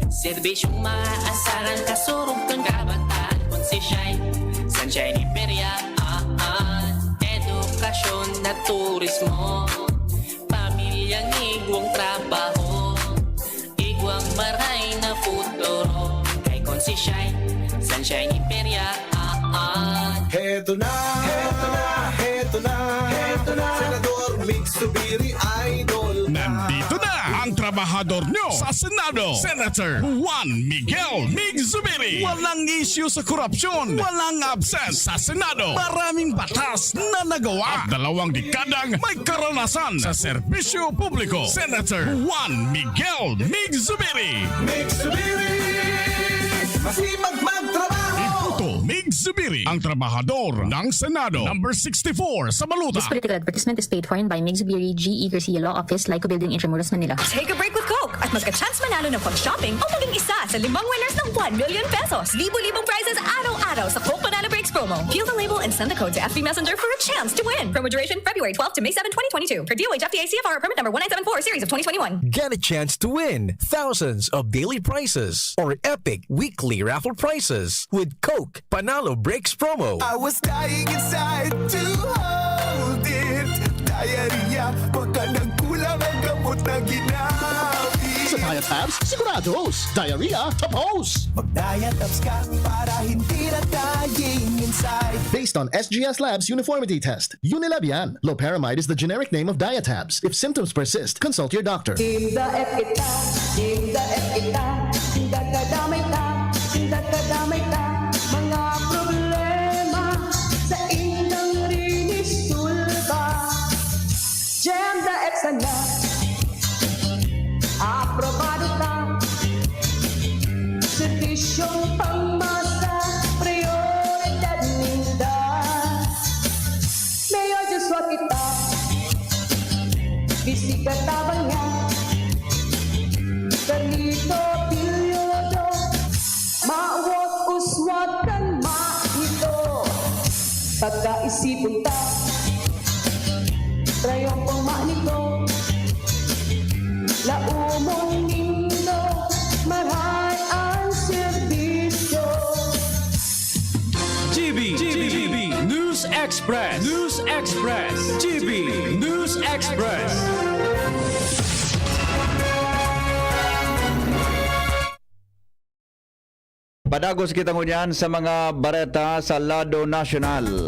Serbisyong maaasaran, kasurog kang kabataan ko si Shine, Sunshine Imperial. Edukasyon na turismo, pamilyang igwang trabaho, igwang maray na futuro. Kay kon si Shine, Sunshine Imperial. Heto na, heto na, heto na, heto na. Senador Mig Zubiri, idol na. Nandito na ang trabahador nyo sa Senado, Senator Juan Miguel Mig Zubiri. Walang issue sa korupsyon, walang absent sa Senado. Maraming batas na nagawa at 2 dekadang may karanasan sa serbisyo publiko. Senator Juan Miguel Mig Zubiri. Mig Zubiri, masipag magtrabaho. Iputo Mig Zubiri, ang trabahador ng Senado. Number 64 sa Baluta. This political advertisement is paid for by Mig Zubiri, G.E. Garcia Law Office, Lyco Building, Intramuros, Manila. Take a break with Coke at mas ka-chance manalo ng pag-shopping o maging isa sa 5 winners ng 1 million pesos. Libo-libong prizes araw-araw sa Coke Banana Breaks promo. Peel the label and send the code to FB Messenger for a chance to win. Promo duration February 12 to May 7, 2022. Per DOH FTA CFR permit number 1974 series of 2021. Get a chance to win thousands of daily prizes or epic weekly raffle prizes with Coke Panalo Breaks promo. I was dying inside to hold it. Diarrhea, baka nagkulang ang gamot na ginabi. Sa Diatabs, sigurados. Diarrhea, tapos. Mag-Diatabs ka para hindi na dying inside. Based on SGS Labs uniformity test, Unilabian. Loperamide is the generic name of Diatabs. If symptoms persist, consult your doctor. Tinda F kita, tinda F kita, tinda kadamay ka, tinda kadamay ka. Mga problema sa inyong rinisulba. Genda F sana, aprobado ka. Servisyong pangmasa, prioridad ninda. Mayor Joshua kita, bisika tabang niya. Ganito pilyodo, mawag uswag kan maito. Pagkaisipon ta, trayong pang manito. Laumong nindo, maray ang serbisyo. GB News Express. News Express. GB News Express. Padagos kita ngunyan sa mga bareta sa Lado National.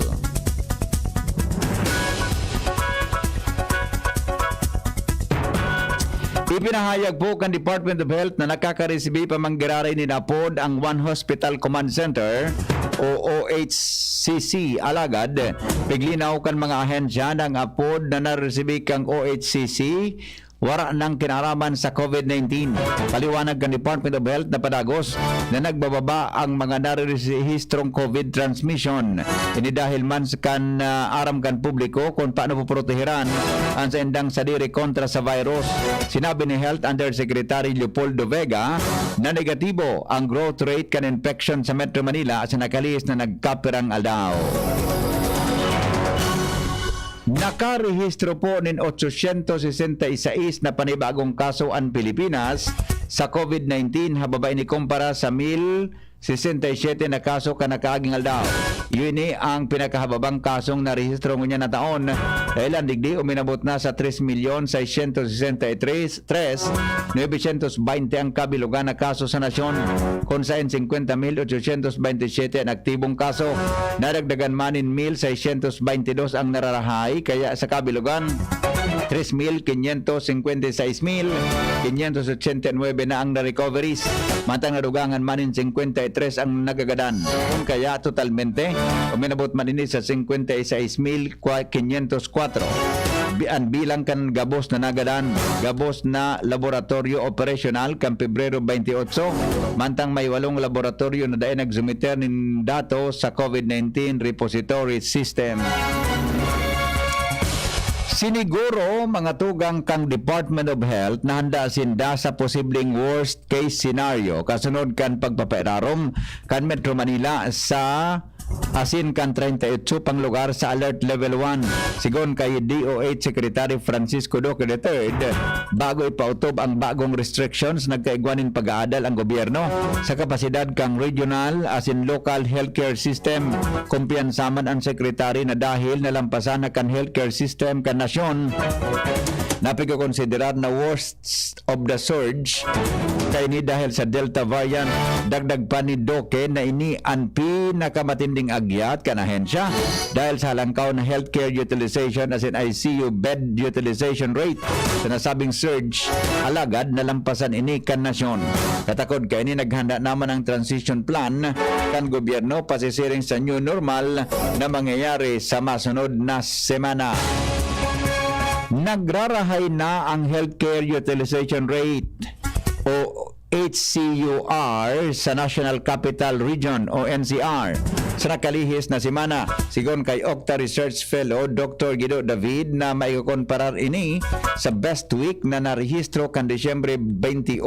Ipinahayag po kan Department of Health na nakaka-receive pamanggiraray ni Napod ang One Hospital Command Center o OHCC alagad. Piglinaw kan mga ahensya ng apod na na-receive kang OHCC wara ng kinaraman sa COVID-19. Paliwanag ng Department of Health na padagos na nagbababa ang mga narerehistrong COVID transmission. Ini dahil man kan aram kan publiko kung paano poprotehiran ang sa endang sadiri kontra sa virus. Sinabi ni Health Undersecretary Leopoldo Vega na negatibo ang growth rate kan infection sa Metro Manila sa nakalis na nagkapirang aldaw. Nakarehistro po nin 866 na panibagong kaso ang Pilipinas sa COVID-19 hababay ni kumpara sa 1,067 na kaso kanakaaging aldaw. Yun ang pinakahababang kasong narehistro niya na taon dahil ang digdi uminabot na sa 3,663,920 ang kabilugan na kaso sa nasyon kung saan 50,827 ang aktibong kaso. Naragdagan manin 1,622 ang nararahay kaya sa kabilugan 3,556,589 na ang na-recoveries. Matang nadugangan manin 53 ang nagagadan. Kaya totalmente, uminabot manin sa 56,504. Ang bilang kan gabos na nagadan, gabos na laboratorio operational kan Pebrero 28, mantang may 8 laboratorio na dahil nagsumiter ng dato sa COVID-19 repository system. Siniguro mga tugang kang Department of Health na handa sinda sa posibleng worst case scenario kasunod kan pagpapairarom kan Metro Manila sa asin kan 38 pang lugar sa Alert Level 1. Sigon kay DOH Secretary Francisco Duque III, bago ipautob ang bagong restrictions, nagkaigwanin pag-aadal ang gobyerno sa kapasidad kang regional asin local healthcare system. Kumpiyansaman ang Secretary na dahil nalampasan na kan healthcare system kan nasyon, napigkonsiderar na worst of the surge kay ni dahil sa Delta variant. Dagdag pa ni Duque na ini ang pinakamatinding agyat kan ahensya dahil sa halangkaw na healthcare utilization as in ICU bed utilization rate sa nasabing surge, alagad nalampasan ini kan nasyon. Katakod kay ini naghanda naman ang transition plan kan gobyerno pasisiring sa new normal na mangyayari sa masunod na semana. Nagrarahay na ang healthcare utilization rate o HCUR sa National Capital Region o NCR sa nakalihis na semana. Sigon kay Octa Research Fellow Dr. Guido David na maikukomparar ini sa best week na narehistro kan Disyembre 21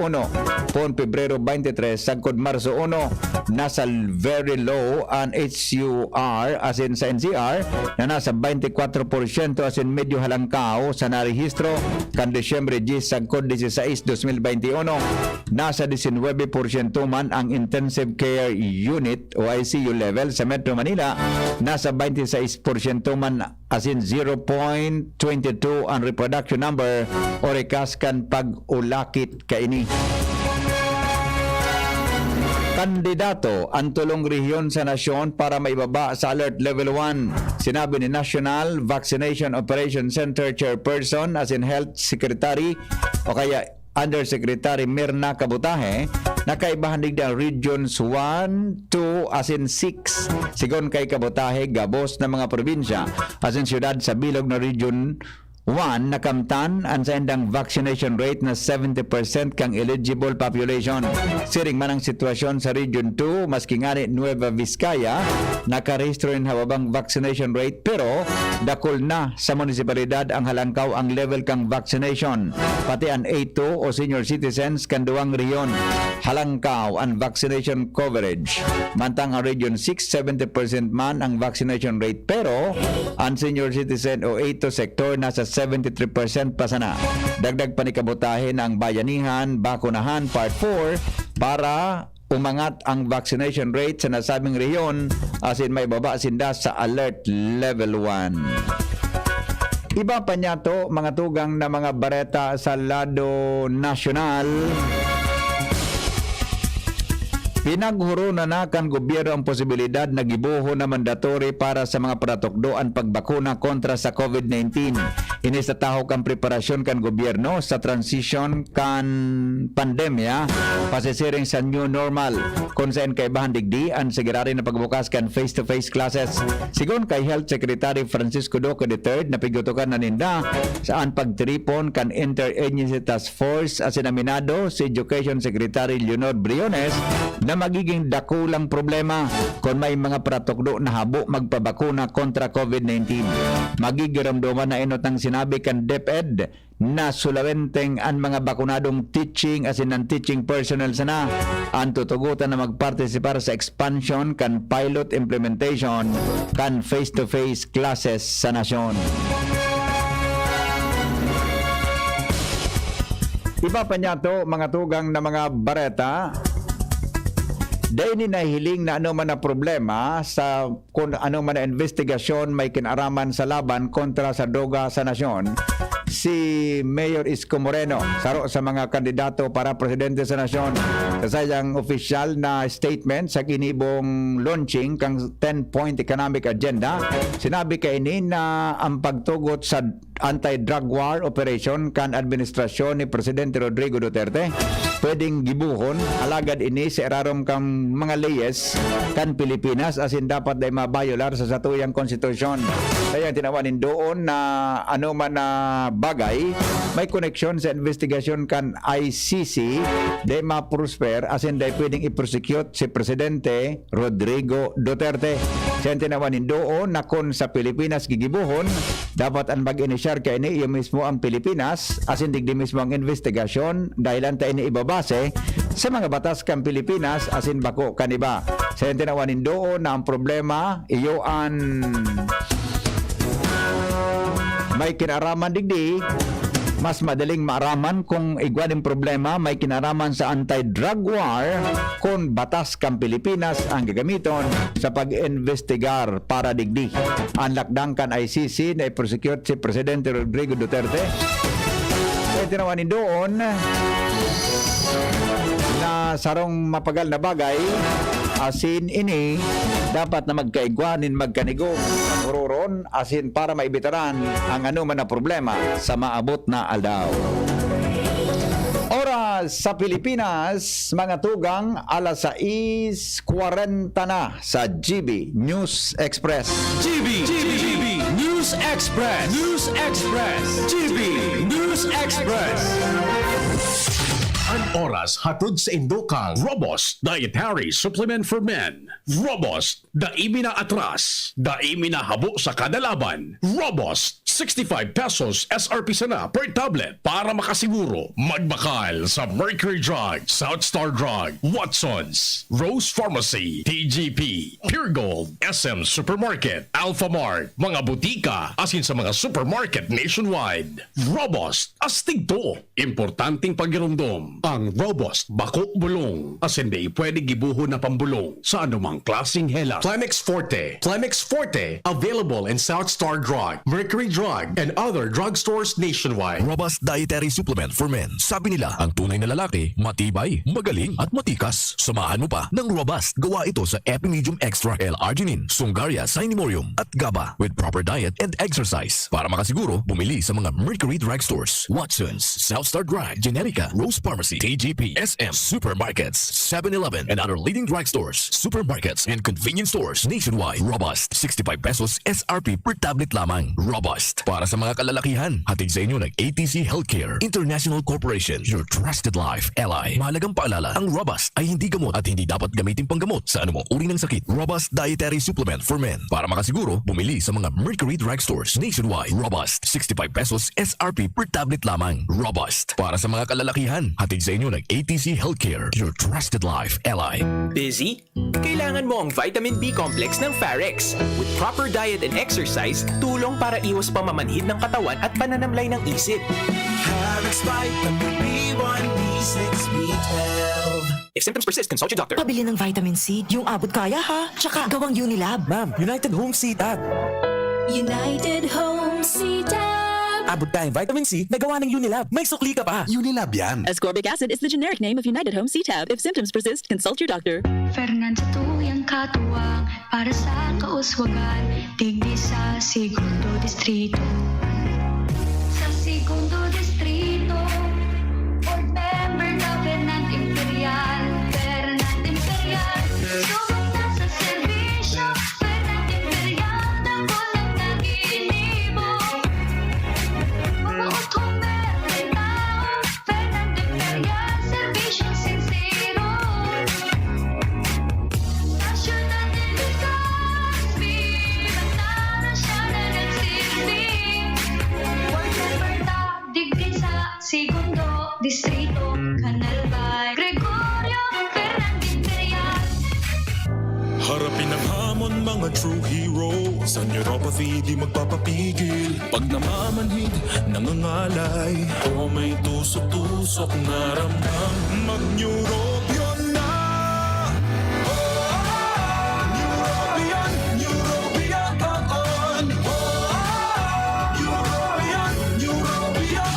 pon Pebrero 23 sagkod Marso 1, nasa very low ang HCUR as in sa NCR na nasa 24% as in medyo halangkaw sa narehistro kan Disyembre 10 sagkod 16 2021. Nasa 19% man ang intensive care unit o ICU level sa Metro Manila, nasa 26% man as in 0.22 ang reproduction number o rekaskan pag-ulakit kaini. Kandidato ang tulong rehiyon sa nasyon para maibaba sa Alert Level 1. Sinabi ni National Vaccination Operation Center Chairperson as in Health Secretary o kaya Undersecretary Mirna Kabutahe, nakaibahan digda Regions 1, 2, as in 6. Sigon kay Kabutahe, gabos na mga probinsya as in syudad sa bilog na Region 1 nakamtan ang sa endang vaccination rate na 70% kang eligible population. Siring man ang sitwasyon sa Region 2, maski ngani Nueva Vizcaya, nakarehistro rin hababang vaccination rate pero dakol na sa munisipalidad ang halangkaw ang level kang vaccination. Pati ang A2 o senior citizens kan duwang riyon, halangkaw ang vaccination coverage. Mantang ang Region 6, 70% man ang vaccination rate pero ang senior citizen o A2 sector nasa 73% pa sana. Dagdag pa ni Kabutahe ng bayanihan, bakunahan Part 4 para umangat ang vaccination rate sa nasabing rehiyon as in may baba sinda sa Alert Level 1. Iba pa niya to, mga tugang na mga bareta sa lado nasyonal. Pinaghuro na kan gobyerno ang posibilidad na gibuho na mandatory para sa mga paratokdoan pagbakuna kontra sa COVID-19. Ini sa taho kang preparasyon kan gobyerno sa transition kan pandemya pasisiring sa new normal kung saan kay bahan digdi ang sigurari na pagbukas kan face-to-face classes. Sigon kay Health Secretary Francisco Duque III na pigutukan na ninda saan pagtripon kan Interagency Task Force as inaminado si Education Secretary Leonor Briones na magiging dakulang problema kung may mga paratokdo na habo magpabakuna kontra COVID-19. Magigiramduman na inot ng sinabi kan DepEd na sulawenteng ang mga bakunadong teaching as in non-teaching personnel sana ang tutugutan na magpartisipar sa expansion kan pilot implementation kan face-to-face classes sa nasyon. Iba pa niya to, mga tugang na mga bareta, dahil nahiling na ano man na problema sa kung ano man na investigasyon may kinaraman sa laban kontra sa droga sa nasyon, si Mayor Isko Moreno saro sa mga kandidato para presidente sa nasyon sa sayang official na statement sa kinibong launching kang 10-point economic agenda. Sinabi kay ini na ang pagtugot sa anti-drug war operation kan administrasyon ni Presidente Rodrigo Duterte pwedeng gibuhon alagad ini sa erarom kang mga leyes kan Pilipinas as in dapat day mabayolar sa satuyang konstitusyon. Kaya tinawanin doon na ano man na bagay may koneksyon sa investigasyon kan ICC day ma-prosper as in day pwedeng i-prosecute si Presidente Rodrigo Duterte. Kaya tinawanin doon na kung sa Pilipinas gigibuhon dapat ang mag-inisyar kay ini yung mismo ang Pilipinas as in digdi mismo ang investigasyon dahil anta ini ibabase sa mga batas kang Pilipinas asin bako kaniba. Sa tinawanin doon na ang problema iyoan may kinaraman digdi, mas madaling maaraman kung igwaning problema may kinaraman sa anti-drug war kung batas kang Pilipinas ang gagamiton sa pag-investigar para digdi. Ang lakdang kan ICC na i-prosecute si Presidente Rodrigo Duterte. Kaya tinawanin doon na sarong mapagal na bagay asin ini dapat na magkaigwanin magkanigo ang ururon asin para maibitaran ang anuman na problema sa maabot na aldaw. Oras sa Pilipinas, mga tugang, alas 6:40 na sa GB News Express. GB News Express. News Express. GB News Express. Ang oras hatod sa Indokang Robust Dietary Supplement for Men. Robust, daimi na atras, daimi na habo sa kada laban. Robust, 65 pesos SRP sana per tablet para makasiguro magbakal sa Mercury Drug, South Star Drug, Watsons, Rose Pharmacy, TGP, Pure Gold, SM Supermarket, Alpha Mart, mga butika, asin sa mga supermarket nationwide. Robust, astig to. Importanteng pagirumdom. Ang Robust Bako Bulong. Asin di pwede gibuho na pambulong sa anumang klaseng hela. Clemix Forte. Clemix Forte, available in South Star Drug, Mercury Drug, and other drugstores nationwide. Robust Dietary Supplement for Men. Sabi nila, ang tunay na lalaki, matibay, magaling at matikas. Samahan mo pa ng Robust. Gawa ito sa Epimedium Extra L-Arginine, Sungaria Cinnamomum at GABA with proper diet and exercise. Para makasiguro, bumili sa mga Mercury Drugstores, Watsons, South Star Drug, Generica, Rose Pharmacy, TGP, SM, Supermarkets, 7-Eleven, and other leading drugstores, supermarkets, and convenience stores nationwide. Robust, 65 pesos SRP per tablet lamang. Robust. Para sa mga kalalakihan, hatid sa inyo ng ATC Healthcare International Corporation, your trusted life ally. Mahalagang paalala, ang Robust ay hindi gamot at hindi dapat gamitin panggamot sa anumang uri ng sakit. Robust Dietary Supplement for Men. Para makasiguro, bumili sa mga Mercury Drugstores nationwide. Robust, 65 pesos SRP per tablet lamang. Robust. Para sa mga kalalakihan, hatid sa inyo ng ATC Healthcare, your trusted life ally. Busy? Kailangan mo ang vitamin B complex ng Farex. With proper diet and exercise, tulong para iwas pamamanhid ng katawan at pananamlay ng isip. Farex Vitamin B1, B6, B12. If symptoms persist, consult your doctor. Pabili ng vitamin C, yung abot kaya ha. Tsaka gawang Unilab. Ma'am, United Home C-Tab. United Home C-Tab. Abot tayong vitamin C na gawa ng Unilab. May sukli ka pa. Unilab yan. Ascorbic acid is the generic name of United Home C-Tab. If symptoms persist, consult your doctor. Fernan sa tuyang katuwang para sa kauswagan, digdi sa Segundo Distrito. Sa Segundo Distrito, board member na Fernan Imperial. Fernan Imperial, sumat na sa serbisyo. Fernan Imperial, nagulang nag-iinibo. Mautong meron tao. Fernan Imperial, serbisyo sincero. National Legazpi, basta na siya na nagsilbi. Board member na, digdi sa Segundo Distrito, Canalbay. Gregorio Fernan Imperial. Harapin ang hamon, mga true hero. Sa neuropathy di magpapapigil. Pag namamanhid, nangangalay, o may tusok-tusok na ramdam, mag-neurobion na. Neurobion, Neurobion on. Neurobion, Neurobion.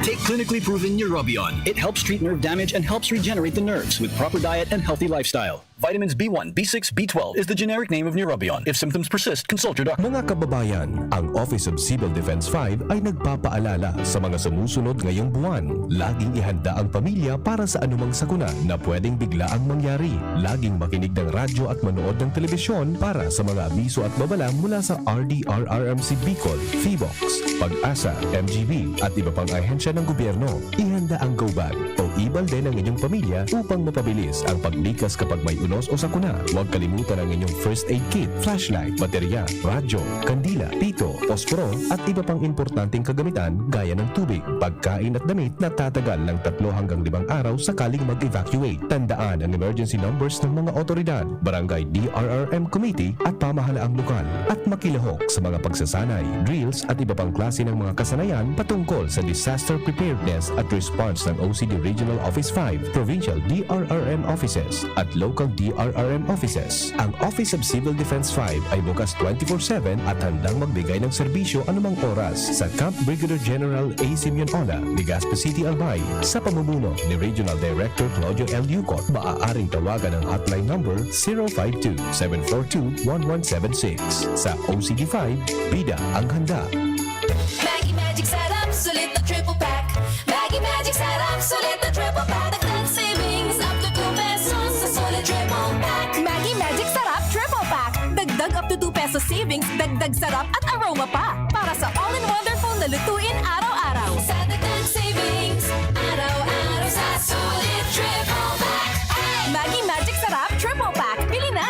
Take clinically proven Neurobion. It helps treat nerve damage and helps regenerate the nerves with proper diet and healthy lifestyle. Vitamins B1, B6, B12 is the generic name of Neurobion. If symptoms persist, consult your doctor. Mga kababayan, ang Office of Civil Defense 5 ay nagpapaalala sa mga sumusunod ngayong buwan. Laging ihanda ang pamilya para sa anumang sakuna na pwedeng biglaang mangyari. Laging makinig ng radyo at manood ng telebisyon para sa mga abiso at babala mula sa RDRRMC Bicol, Feebox, Pag-asa, MGB at iba pang ahensya ng gobyerno. Ihanda ang go bag o ibalde ng inyong pamilya upang mapabilis ang paglikas kapag may unos o sakuna. Huwag kalimutan ang inyong first aid kit, flashlight, baterya, radyo, kandila, pito, posporo at iba pang importanteng kagamitan gaya ng tubig, pagkain at damit na tatagal ng 3 hanggang 5 araw sakaling mag-evacuate. Tandaan ang emergency numbers ng mga otoridad, barangay DRRM committee at pamahalaang lokal at makilahok sa mga pagsasanay, drills at iba pang klase ng mga kasanayan patungkol sa disaster preparedness at response ng OCD Regional Office 5, Provincial DRRM offices at local DRRM offices. Ang Office of Civil Defense 5 ay bukas 24/7 at handang magbigay ng serbisyo anumang oras sa Camp Brigadier General A. Simeon Ola, Legazpi City, Albay. Sa pamumuno ni Regional Director Claudio L. Yucot, maaaring tawagan ang hotline number 052-742-1176. Sa OCD5, bida ang handa. Maggie Magic Sarap, sulit na triple pack. Maggie Magic Sarap, sulit na triple pack. Dagdag savings up to 2 pesos sa sulit triple pack. Maggie Magic Sarap Triple Pack. Dagdag up to 2 pesos savings, dagdag sarap at aroma pa. Para sa all-in-wonderful na lutuin araw-araw. Sa dagdag savings, araw-araw sa sulit triple pack. Maggie Magic Sarap Triple Pack. Bili na!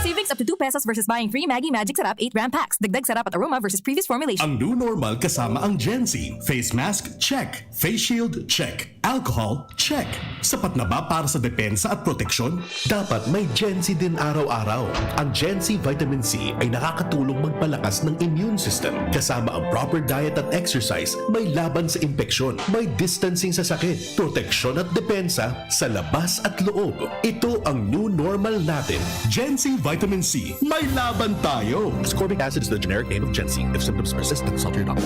Savings up to 2 pesos versus buying free Maggie Magic Sarap 8-gram packs. Dagdag sarap at aroma versus previous formulation. Ang new normal kasama ang Gen-Z. Face mask, check. Face shield, check. Alcohol, check. Sapat na ba para sa depensa at proteksyon? Dapat may Gen-Z din araw-araw. Ang Gen-Z Vitamin C ay nakakatulong magpalakas ng immune system. Kasama ang proper diet at exercise, may laban sa impeksyon, may distancing sa sakit, proteksyon at depensa sa labas at loob. Ito ang new normal natin. Gen-Z Vitamin C. May laban tayo! Ascorbic acid is the generic name of Gen-Z. If symptoms persist, consult your doctor.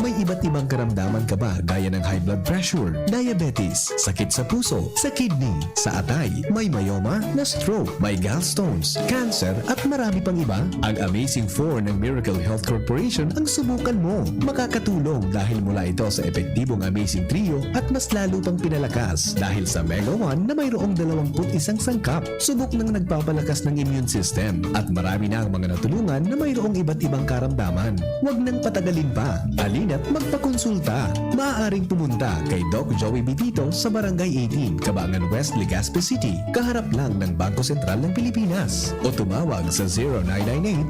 May iba't ibang karamdaman ka ba gaya ng high blood pressure, diabetes, sakit sa puso, sa kidney, sa atay, may myoma, na stroke, may gallstones, cancer at marami pang iba? Ang Amazing 4 ng Miracle Health Corporation ang subukan mo. Makakatulong dahil mula ito sa epektibong Amazing Trio at mas lalo pang pinalakas dahil sa Mega 1 na mayroong 21 sangkap. Subok ng nagpapalakas ng immune system at marami na ang mga natulungan na mayroong iba't ibang karamdaman. Huwag nang patagalin pa. At magpakonsulta. Maaaring pumunta kay Doc Joey Bitito sa Barangay 18, Cabangan West, Legazpi City, kaharap lang ng Bangko Sentral ng Pilipinas. O tumawag sa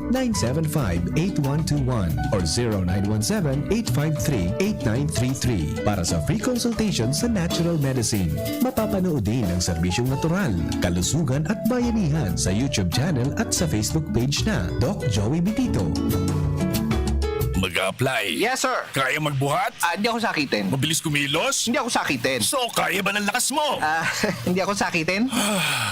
0998-975-8121 or 0917-853-8933 para sa free consultation sa natural medicine. Mapapanood din ang serbisyong natural, kalusugan at bayanihan sa YouTube channel at sa Facebook page na Doc Joey Bitito. Mag-apply. Yes, sir. Kaya magbuhat? Hindi ako sakitin. Mabilis kumilos? Hindi ako sakitin. So, kaya ba ng lakas mo? Hindi ako sakitin.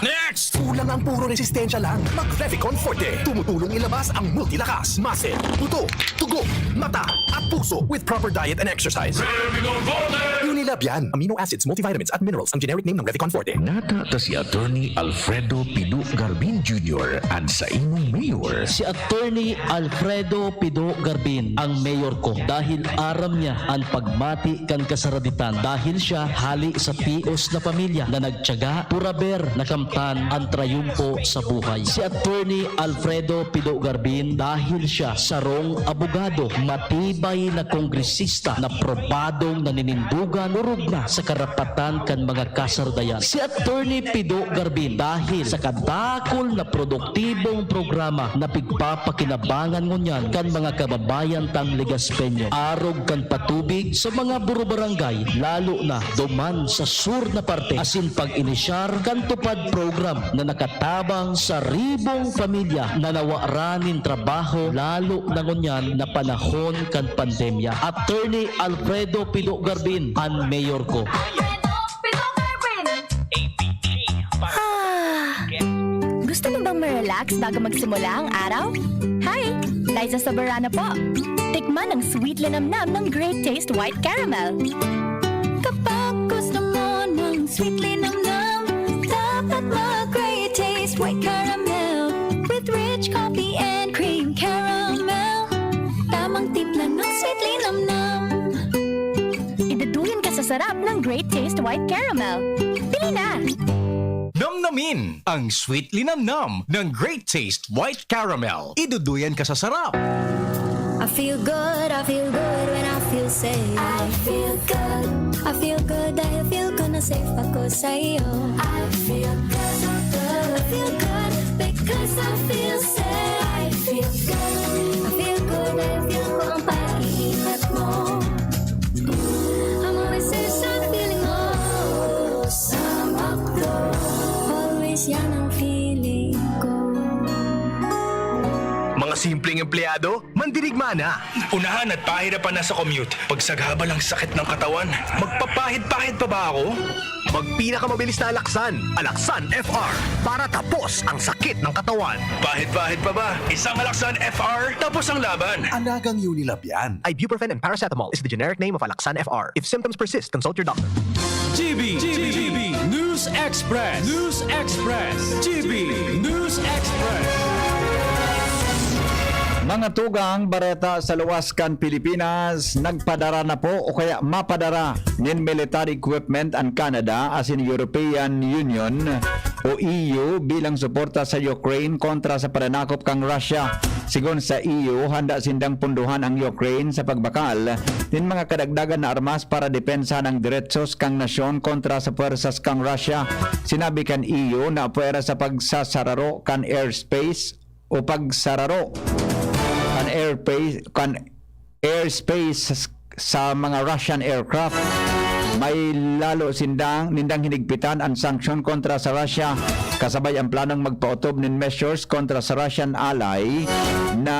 Next! Kulang ang puro resistensya lang. Mag-Revicon Forte. Tumutulong ilabas ang multilakas, muscle, buto, tugo, mata, at puso with proper diet and exercise. Revicon Forte! Unilab yan. Amino acids, multivitamins, at minerals ang generic name ng Revicon Forte. Nata ta si Attorney Alfredo Pido Garbin Jr. at sa imong mayor. Si Attorney Alfredo Pido Garbin ang mayor ko dahil aram niya ang pagmati kan kasaraditan dahil siya hali sa pios na pamilya na nagtiyaga puraber na kamtan ang trayumpo sa buhay. Si Attorney Alfredo Pido Garbin dahil siya sarong abogado, matibay na kongresista na probadong naninindugan urog na sa karapatan kan mga kasardayan. Si Attorney Pido Garbin dahil sa kadakol na produktibong programa na pigpapakinabangan ngunyan kan mga kababayan tang Legazpeño. Arog kan patubig sa mga buro-barangay lalo na duman sa sur na parte asin pag-inisyar kan tupad program na nakatabang sa ribong pamilya na nawaranin trabaho lalo na ngunyan na panahon kan pandemya. Attorney Alfredo Pido Garbin ang mayor ko. Gusto mo bang ma-relax bago magsimula ang araw? Hi! Liza Soberano po. Tikman ang sweet linamnam ng Great Taste White Caramel. Kapag gusto mo ng sweet linamnam, dapat mag-Great Taste White Caramel with rich coffee and cream caramel. Tamang timpla ng sweet linamnam. Iduduhin ka sa sarap ng Great Taste White Caramel. Pili na! Namnamin ang sweet linamnam ng Great Taste White Caramel. Iduduyan ka sa sarap. I feel good when I feel safe. I feel good dahil feel ko na safe ako sa'yo. I feel good yan ang feeling ko. Mga simpleng empleyado, mandirigma na. Unahan at pahirapan na sa commute. Pagsagabal ang sakit ng katawan. Magpapahid-pahid pa ba ako? Magpinakamabilis na alaksan, Alaksan FR, para tapos ang sakit ng katawan. Pahid-pahid pa ba? Isang Alaksan FR, tapos ang laban. Alagang Unilab yan. Ibuprofen and paracetamol is the generic name of Alaksan FR. If symptoms persist, consult your doctor. GB News Express. News Express. GB News Express. Mga tugang bareta sa luwaskan Pilipinas, nagpadara na po o kaya mapadara ng military equipment ang Canada as in European Union o EU bilang suporta sa Ukraine kontra sa pananakop kang Russia. Sigon sa EU, handa sindang punduhan ang Ukraine sa pagbakal ng mga kadagdagan na armas para depensa ng diretsos kang nasyon kontra sa puwersas kang Russia. Sinabi kan EU na puwera sa pagsasararo kan airspace o pagsararo airspace sa mga Russian aircraft. May lalo nindang hinigpitan ang sanksyon kontra sa Russia kasabay ang planong magpautob ng measures kontra sa Russian ally na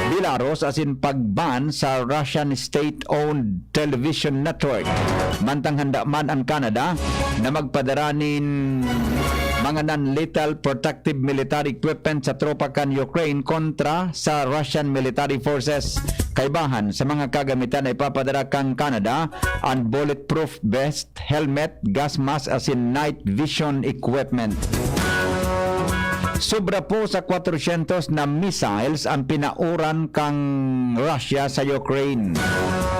Belarus as in pagban sa Russian state-owned television network. Mantang handa man ang Canada na magpadara nin mga non-lethal protective military equipment sa tropa kan Ukraine kontra sa Russian military forces. Kaibahan sa mga kagamitan ay papadara kang Canada ang bulletproof vest, helmet, gas mask as in night vision equipment. Sobra po sa 400 na missiles ang pinauran kang Russia sa Ukraine.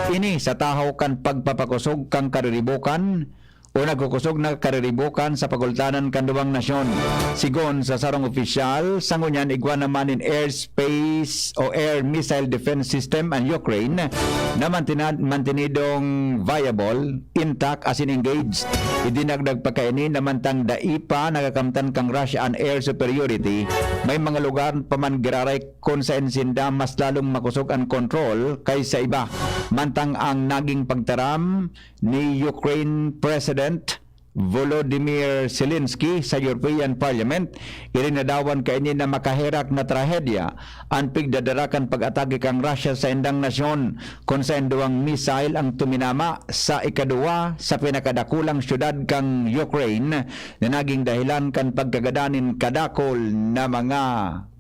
Ini sa tahaw kan pagpapakusog kang kariribukan o nagkukusog na kariribukan sa pagultanan kan duwang nasyon. Sigon sa sarong opisyal, sangunyan igwa naman in airspace o air missile defense system ang Ukraine na mantinidong viable, intact as in engaged. Idinagdag pa kaini namantang daipa nagakamtan kang Russia an air superiority. May mga lugar pa man giraray kung sa ensinda mas lalong makusog ang control kaysa iba. Mantang ang naging pagtaram ni Ukraine President Volodymyr Zelensky sa European Parliament, irinadawan kaini na makahirak na trahedya ang pigdadarakan pag-atake kang Russia sa indang nasyon kung sa duwang missile ang tuminama sa ikaduwa sa pinakadakulang syudad kang Ukraine na naging dahilan kan pagkagadanin kadakol na mga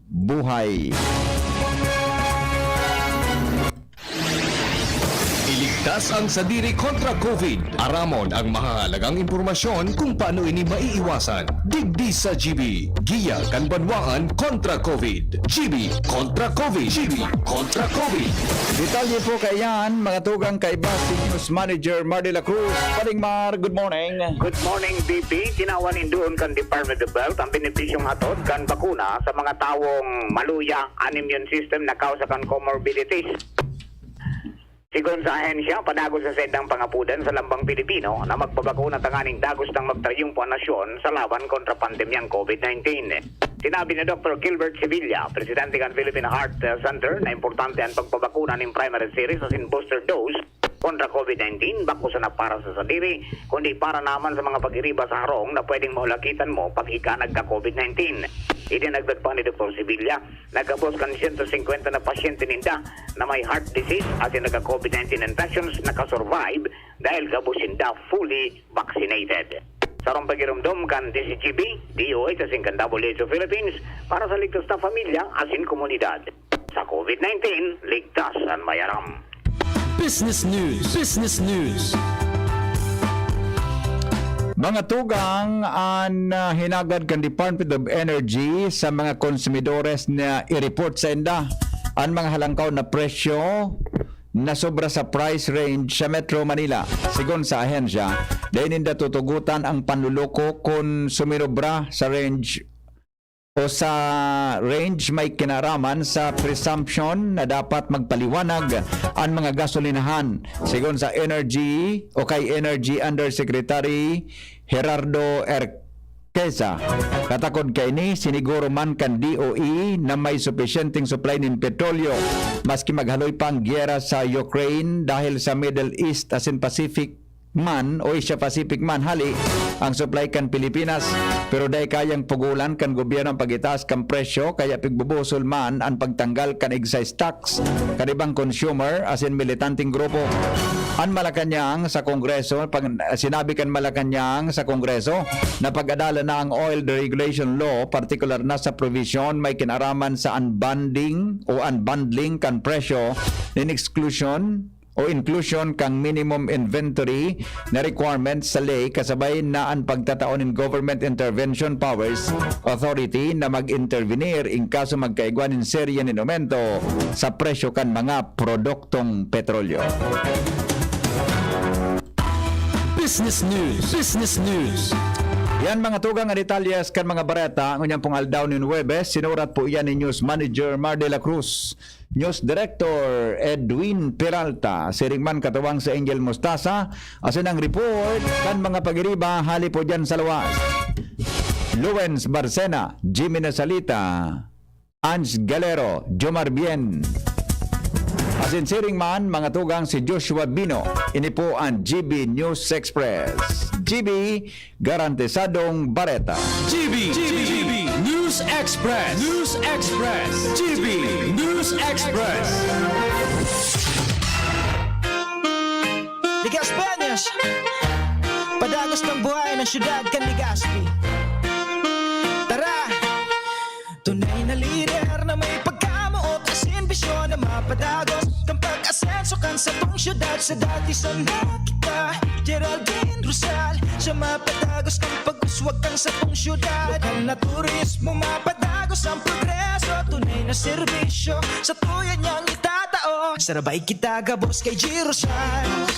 buhay. Iligtas ang sadiri kontra COVID. Aramon ang mahalagang impormasyon kung paano ini maiiwasan. Digdi sa GB. Giya kan banwaan kontra COVID. GB kontra COVID. GB kontra COVID. Detalye po kayan, mga tugang kaiba si News Manager Mar de la Cruz. Paring Mar, good morning. Good morning, BP. Tinawanin doon kan Department of Health ang benepisyong hatod kan bakuna sa mga tawong maluya ang immune system na kausa kan comorbidities. Sigon sa ahensya, padagos sa sedang pangapudan sa lambang Pilipino na magpabakuna tanganing dagos ng magtrayumpo ang nasyon sa laban kontra pandemyang COVID-19. Sinabi ni Dr. Gilbert Sevilla, presidente ng Philippine Heart Center, na importante ang pagpabakuna ng primary series as in booster dose kontra COVID-19, bako sa na para sa sadiri, kundi para naman sa mga pag-iriba sa harong na pwedeng maulakitan mo pag ika nagka-COVID-19. Idinagdag pa ni Dr. Sevilla, nagkabos kan 150 na pasyente ninda na may heart disease at yung nagka-COVID-19 infections nakasurvive dahil kabos ninda fully vaccinated. Sarong pagirumdum kan DCGB, DOH asin kan WHO Philippines para sa ligtas na pamilya asin komunidad. Sa COVID-19, ligtas ang mayaram. Business News. Business News. Mga tugang ang hinagad kan Department of Energy sa mga konsumidores na i-report sa inda ang mga halangkaw na presyo na sobra sa price range sa Metro Manila. Sigon sa ahensya, dahil ninda tutugutan ang panluloko kung sumirobra sa range o sa range may kinaraman sa presumption na dapat magpaliwanag ang mga gasolinahan. Sigon sa Energy o kay Energy Undersecretary Gerardo Erqueza, katakod kay ni siniguro man kan DOE na may sufficienting supply ng petrolyo maski maghaloy pang gyera sa Ukraine dahil sa Middle East as in Pacific man o Asia Pacific man hali ang supply kan Pilipinas, pero day kayang pugulan kan gobyerno ang pagitaas kan presyo, kaya pigbubusol man ang pagtanggal kan excise tax kan ibang consumer as in militanting grupo. Ang Malacanang sa Kongreso, sinabi kan Malacanang sa Kongreso na pag-adala na ang oil deregulation law, particular na sa provision may kinaraman sa unbundling kan presyo in exclusion o inclusion kang minimum inventory na requirement sa ley, kasabay na ang pagtataon in Government Intervention Powers Authority na mag-intervenir in kaso magkaigwan in serye ni aumento sa presyo kan mga produktong petrolyo. Business News. Yan mga tugang nga detalyes kan mga bareta ngunyang pong aldaw ni Huwebes, sinurat po yan ni News Manager Mar de la Cruz, News Director Edwin Peralta, siringman katawang sa Angel Mostasa, asin ang report kan mga pagiriba hali po dyan sa luwas. Luwens Barcena, Jimmy Nasalita, Ange Galero, Jomar Bien, asin siringman mga tugang si Joshua Bino. Ini po ang GB News Express. GB, garantisadong bareta. GB News Express. GB News Express. Ligas-Peñas, padagos ng buhay ng syudad kan Legazpi. Tara, tunay na lider na may pagkamuot as ambisyon na mapadagos kang pag-asenso kan sa tong syudad sa dati sa nakita. Geraldine Rosal, siya mapadagos kang pag-uswag kang sa tong syudad. Lokal na turismo, mapadagos ang progreso, tunay na serbisyo sa tuyan niyang itatao. Sarabay kita gabos kay G. Rosal,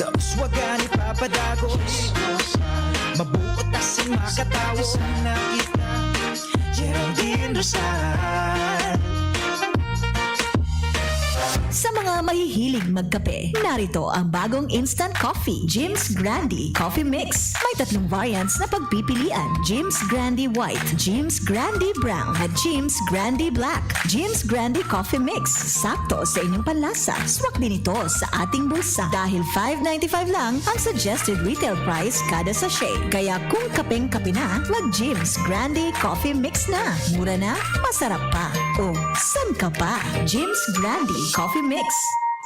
kauswagan ipapadagos, mabuot asin makatawo na kita. Geraldine Rosal. Sa mga mahihilig magkape, narito ang bagong instant coffee, Jim's Grande Coffee Mix. May 3 variants na pagpipilian: Jim's Grande White, Jim's Grande Brown, at Jim's Grande Black. Jim's Grande Coffee Mix, sakto sa inyong panlasa. Swak din ito sa ating bulsa dahil $5.95 lang ang suggested retail price kada sachet. Kaya kung kapeng-kape na, mag-Jim's Grande Coffee Mix na. Mura na, masarap pa. O, san ka pa? Jim's Grande Coffee Mix.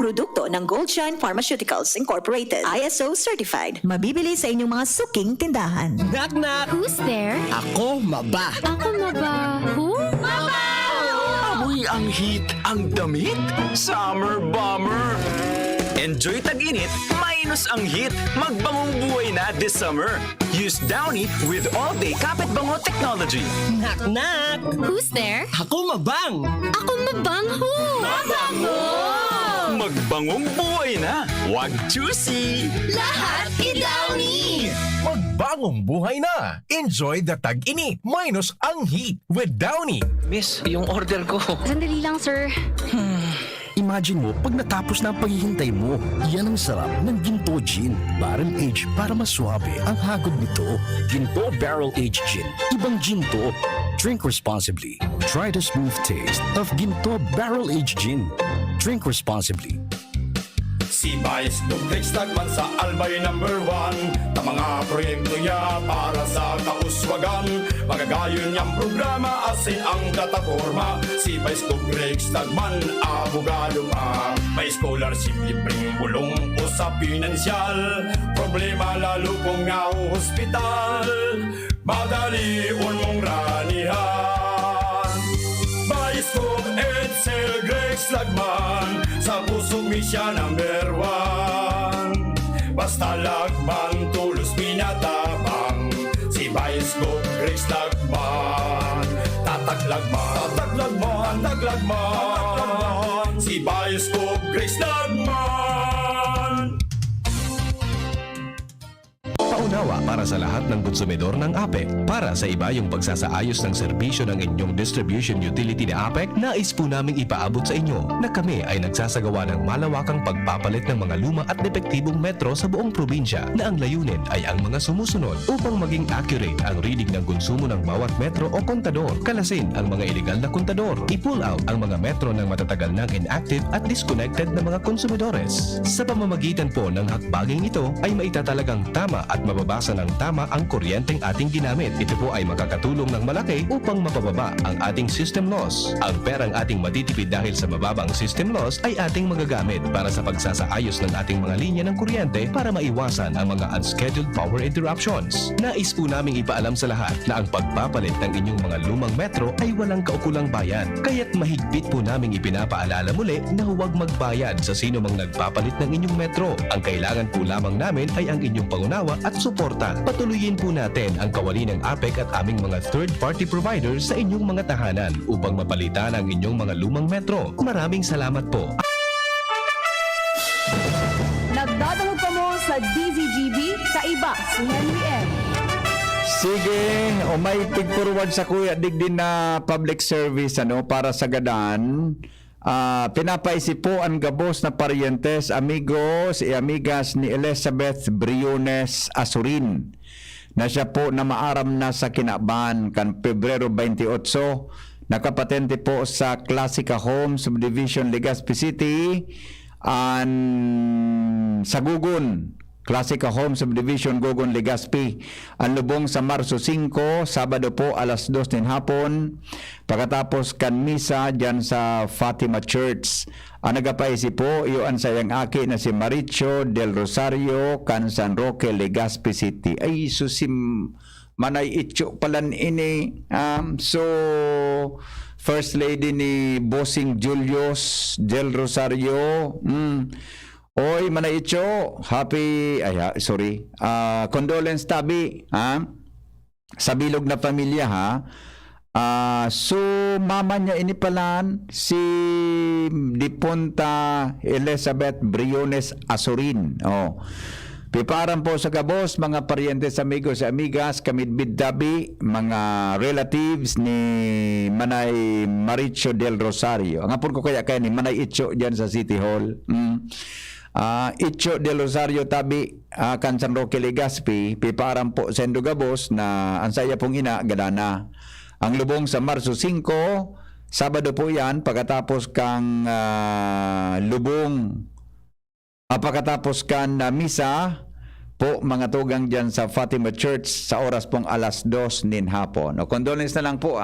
Produkto ng Goldshine Pharmaceuticals Incorporated. ISO certified. Mabibili sa inyong mga suking tindahan. Knock knock. Who's there? Ako maba. Ako maba. Who? Maba! Amoy ang heat, ang damit. Summer Bomber. Enjoy tag-init, minus ang heat. Magbangong buhay na this summer. Use Downy with all-day kapit bango technology. Knock knock. Who's there? Ako mabang. Ako mabang. Who? Mabango! Magbangong buhay na. Wag juicy. Lahat i-Downy! Magbangong buhay na. Enjoy the tag-init, minus ang heat with Downy. Miss, yung order ko. Sandali lang, sir. Imagine mo, pag natapos na ang paghihintay mo, yan ang sarap ng Ginto Gin. Barrel aged para maswabe ang hagod nito. Ginto Barrel Aged Gin. Ibang Ginto. Drink responsibly. Try the smooth taste of Ginto Barrel Aged Gin. Drink responsibly. Si Vice Duplex Tagman sa Albay #1 na mga proyekto niya para sa kauswagan. Magagayon niyang programa asin ang plataforma. Si Vice Duplex Tagman, abogado ma. May scholarship, libreng bulong o sa pinansyal. Problema lalo kung nga hospital. Madali mong ranihan. Vice Duplex Edsel Grex Lagman, sa puso mi siya #1. Basta lagman, tulos pinatabang, si Vice Grex Lagman. Tataglagman, tataglagman, si Vice Grex Lagman. Pauna pangunawa para sa lahat ng konsumidor ng APEC. Para sa iba yung pagsasaayos ng serbisyo ng inyong distribution utility ni APEC, nais po naming ipaabot sa inyo na kami ay nagsasagawa ng malawakang pagpapalit ng mga luma at depektibong metro sa buong probinsya na ang layunin ay ang mga sumusunod upang maging accurate ang reading ng konsumo ng bawat metro o kontador, kalasin ang mga illegal na kontador, i-pull out ang mga metro ng matatagal ng inactive at disconnected na mga konsumidores. Sa pamamagitan po ng hakbanging ito ay maitatalagang tama at mababasa ng tama ang kuryenteng ating ginamit. Ito po ay makakatulong ng malaki upang mapababa ang ating system loss. Ang perang ating matitipid dahil sa mababang system loss ay ating magagamit para sa pagsasaayos ng ating mga linya ng kuryente para maiwasan ang mga unscheduled power interruptions. Nais po naming ipaalam sa lahat na ang pagpapalit ng inyong mga lumang metro ay walang kaukulang bayad. Kaya't mahigpit po naming ipinapaalala muli na huwag magbayad sa sino mang nagpapalit ng inyong metro. Ang kailangan po lamang namin ay ang inyong pangunawa at suporta. Patuloyin po natin ang kawali ng APEC at aming mga third-party providers sa inyong mga tahanan upang mapalitan ang inyong mga lumang metro. Maraming salamat po. Nagdadalog ka mo sa DZGB, kaiba si Henry M. Sige, may pig-forward sa Kuya Digdi na public service para sa gadaan. Pinapaisip po ang gabos na parientes, amigos e amigas ni Elizabeth Briones Asurin na siya po na maaram na sa Kinaban kan Pebrero 28. Nakapatente po sa Classica Home Subdivision, Legazpi City sa Gugun. Classica Home Subdivision, Gugun, Legazpi. Ang lubong sa Marso 5, Sabado po alas 2 ng hapon. Pagkatapos kan misa dyan sa Fatima Church. Ang nagapaisi po, iyon sayang aki na si Maricho del Rosario, kan San Roque, Legazpi City. Ay, susim manay ityo palan ini. So, First Lady ni Bossing Julius del Rosario. Oy, manaicho, condolence tabi, sa bilog na pamilya, so, mama niya inipalan si Dipunta Elizabeth Briones Asurin. Piparan po sa gabos, mga parientes, amigos, amigas, kamidbid dabi, mga relatives ni Manay Maricho del Rosario. Ang hapon ko kaya ni Manay Icho dyan sa City Hall. Icho del Rosario tabi kan San Roque, Legazpi. Piparan po sa Endogabos na ang saya pong ina gadana. Ang lubong sa Marso 5, Sabado po yan, pagkatapos kang pagkatapos kan misa po, mga tugang dyan sa Fatima Church sa oras pong alas 2 nin hapon. Condolence na lang po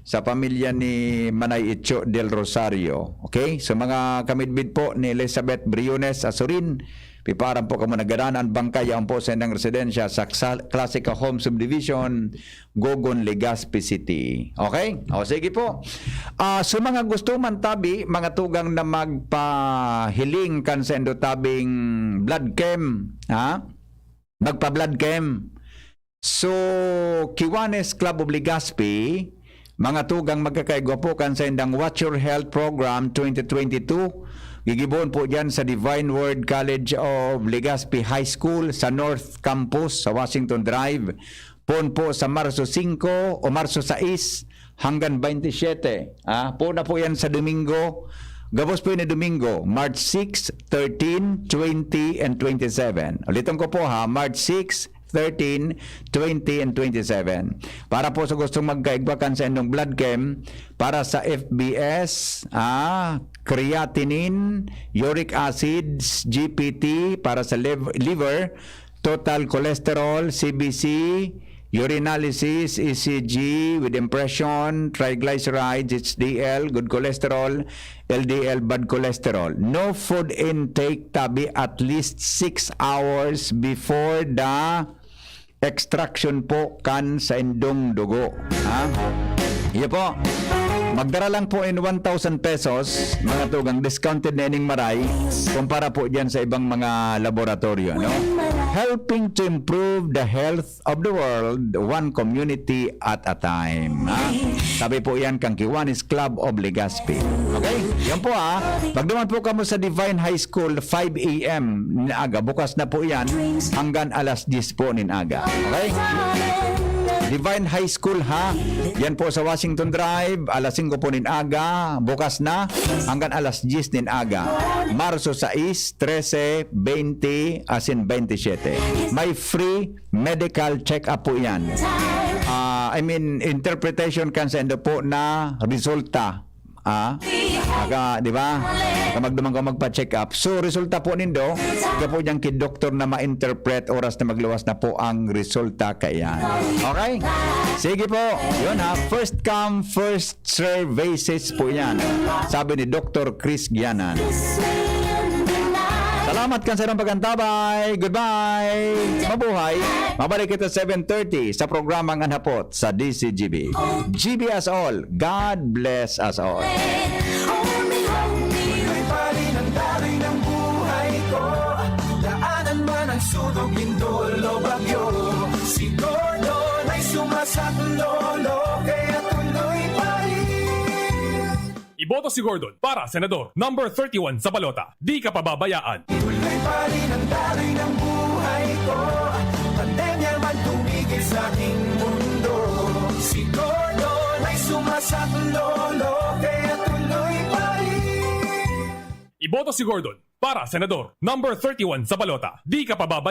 sa pamilya ni Manay Icho del Rosario. Okay? So mga kamidbid po ni Elizabeth Briones Asurin, piparan po kamo nagadanan bangkaya po sa endang residensya sa Classica Home Subdivision, Gugun, Legazpi City. Okay? O sige po. So mga gusto man tabi, mga tugang na magpahiling kan sa endotabing blood chem, magpa-blood chem. So, Kiwanis Club of Legazpi, mga tugang magkakaigwa po kan sa indang Watch Your Health Program 2022. Gigibon po dyan sa Divine Word College of Legazpi High School sa North Campus sa Washington Drive. Pon po sa Marso 5 o Marso 6 hanggang 27. Po na po yan sa Domingo. Gabos po yun na Domingo, March 6, 13, 20, and 27. Ulitin ko po March 6, 13, 20, and 27. Para po sa gustong magkaigbakan sa inyong blood chem, para sa FBS, creatinine, uric acids, GPT, para sa liver, total cholesterol, CBC, urinalysis, ECG with impression, triglycerides, HDL, good cholesterol, LDL, bad cholesterol. No food intake tabi at least 6 hours before the extraction po kan sa indong dugo. Iyo po. Magdara lang po in 1,000 pesos, mga tugang discounted na ining maray, kumpara po dyan sa ibang mga laboratorio, no? helping to improve the health of the world, one community at a time. Sabi po yan kang Kiwanis Club of Legazpi. Okay? Yan po Pagduman po kamo sa Divine High School, 5 a.m. ninaga. Bukas na po yan hanggang alas 10 po ninaga. Okay? Divine High School Yan po sa Washington Drive, alas 5 po ninaga. Bukas na hanggang alas 10 ninaga. Marso 6, 13, 20, as in 27. May free medical check-up po yan. Interpretation kansa po na resulta. Di ba? Magdumang ka magpa-check up. So, resulta po nindo, po diyang kid-doktor na ma-interpret oras na magluwas na po ang resulta kayan. Okay? Sige po. Yun First come, first serve basis po yan. Sabi ni Dr. Chris Gianan. Salamat kan sa inyong pagantabay. Goodbye. Mabuhay. Mabalik kita 7:30 sa programang Anhapot sa DCGB. GB as all. God bless us all. Tuloy pa rin ang daloy ng buhay ko. Daanan man ang sudog, lindol o bagyo. Si Gordon ay sumasaklolo, kaya tuloy pa rin. Iboto si Gordon para senador. Number 31 sa balota. Di ka pababayaan. Tuloy pa rin ang daloy ng buhay ko. Pandemya man tumigil sa aking mundo. Si Gordon ay sumasaklolo, kaya tuloy pa rin. Iboto si Gordon para senador. Number 31 sa balota. Di ka pababayaan.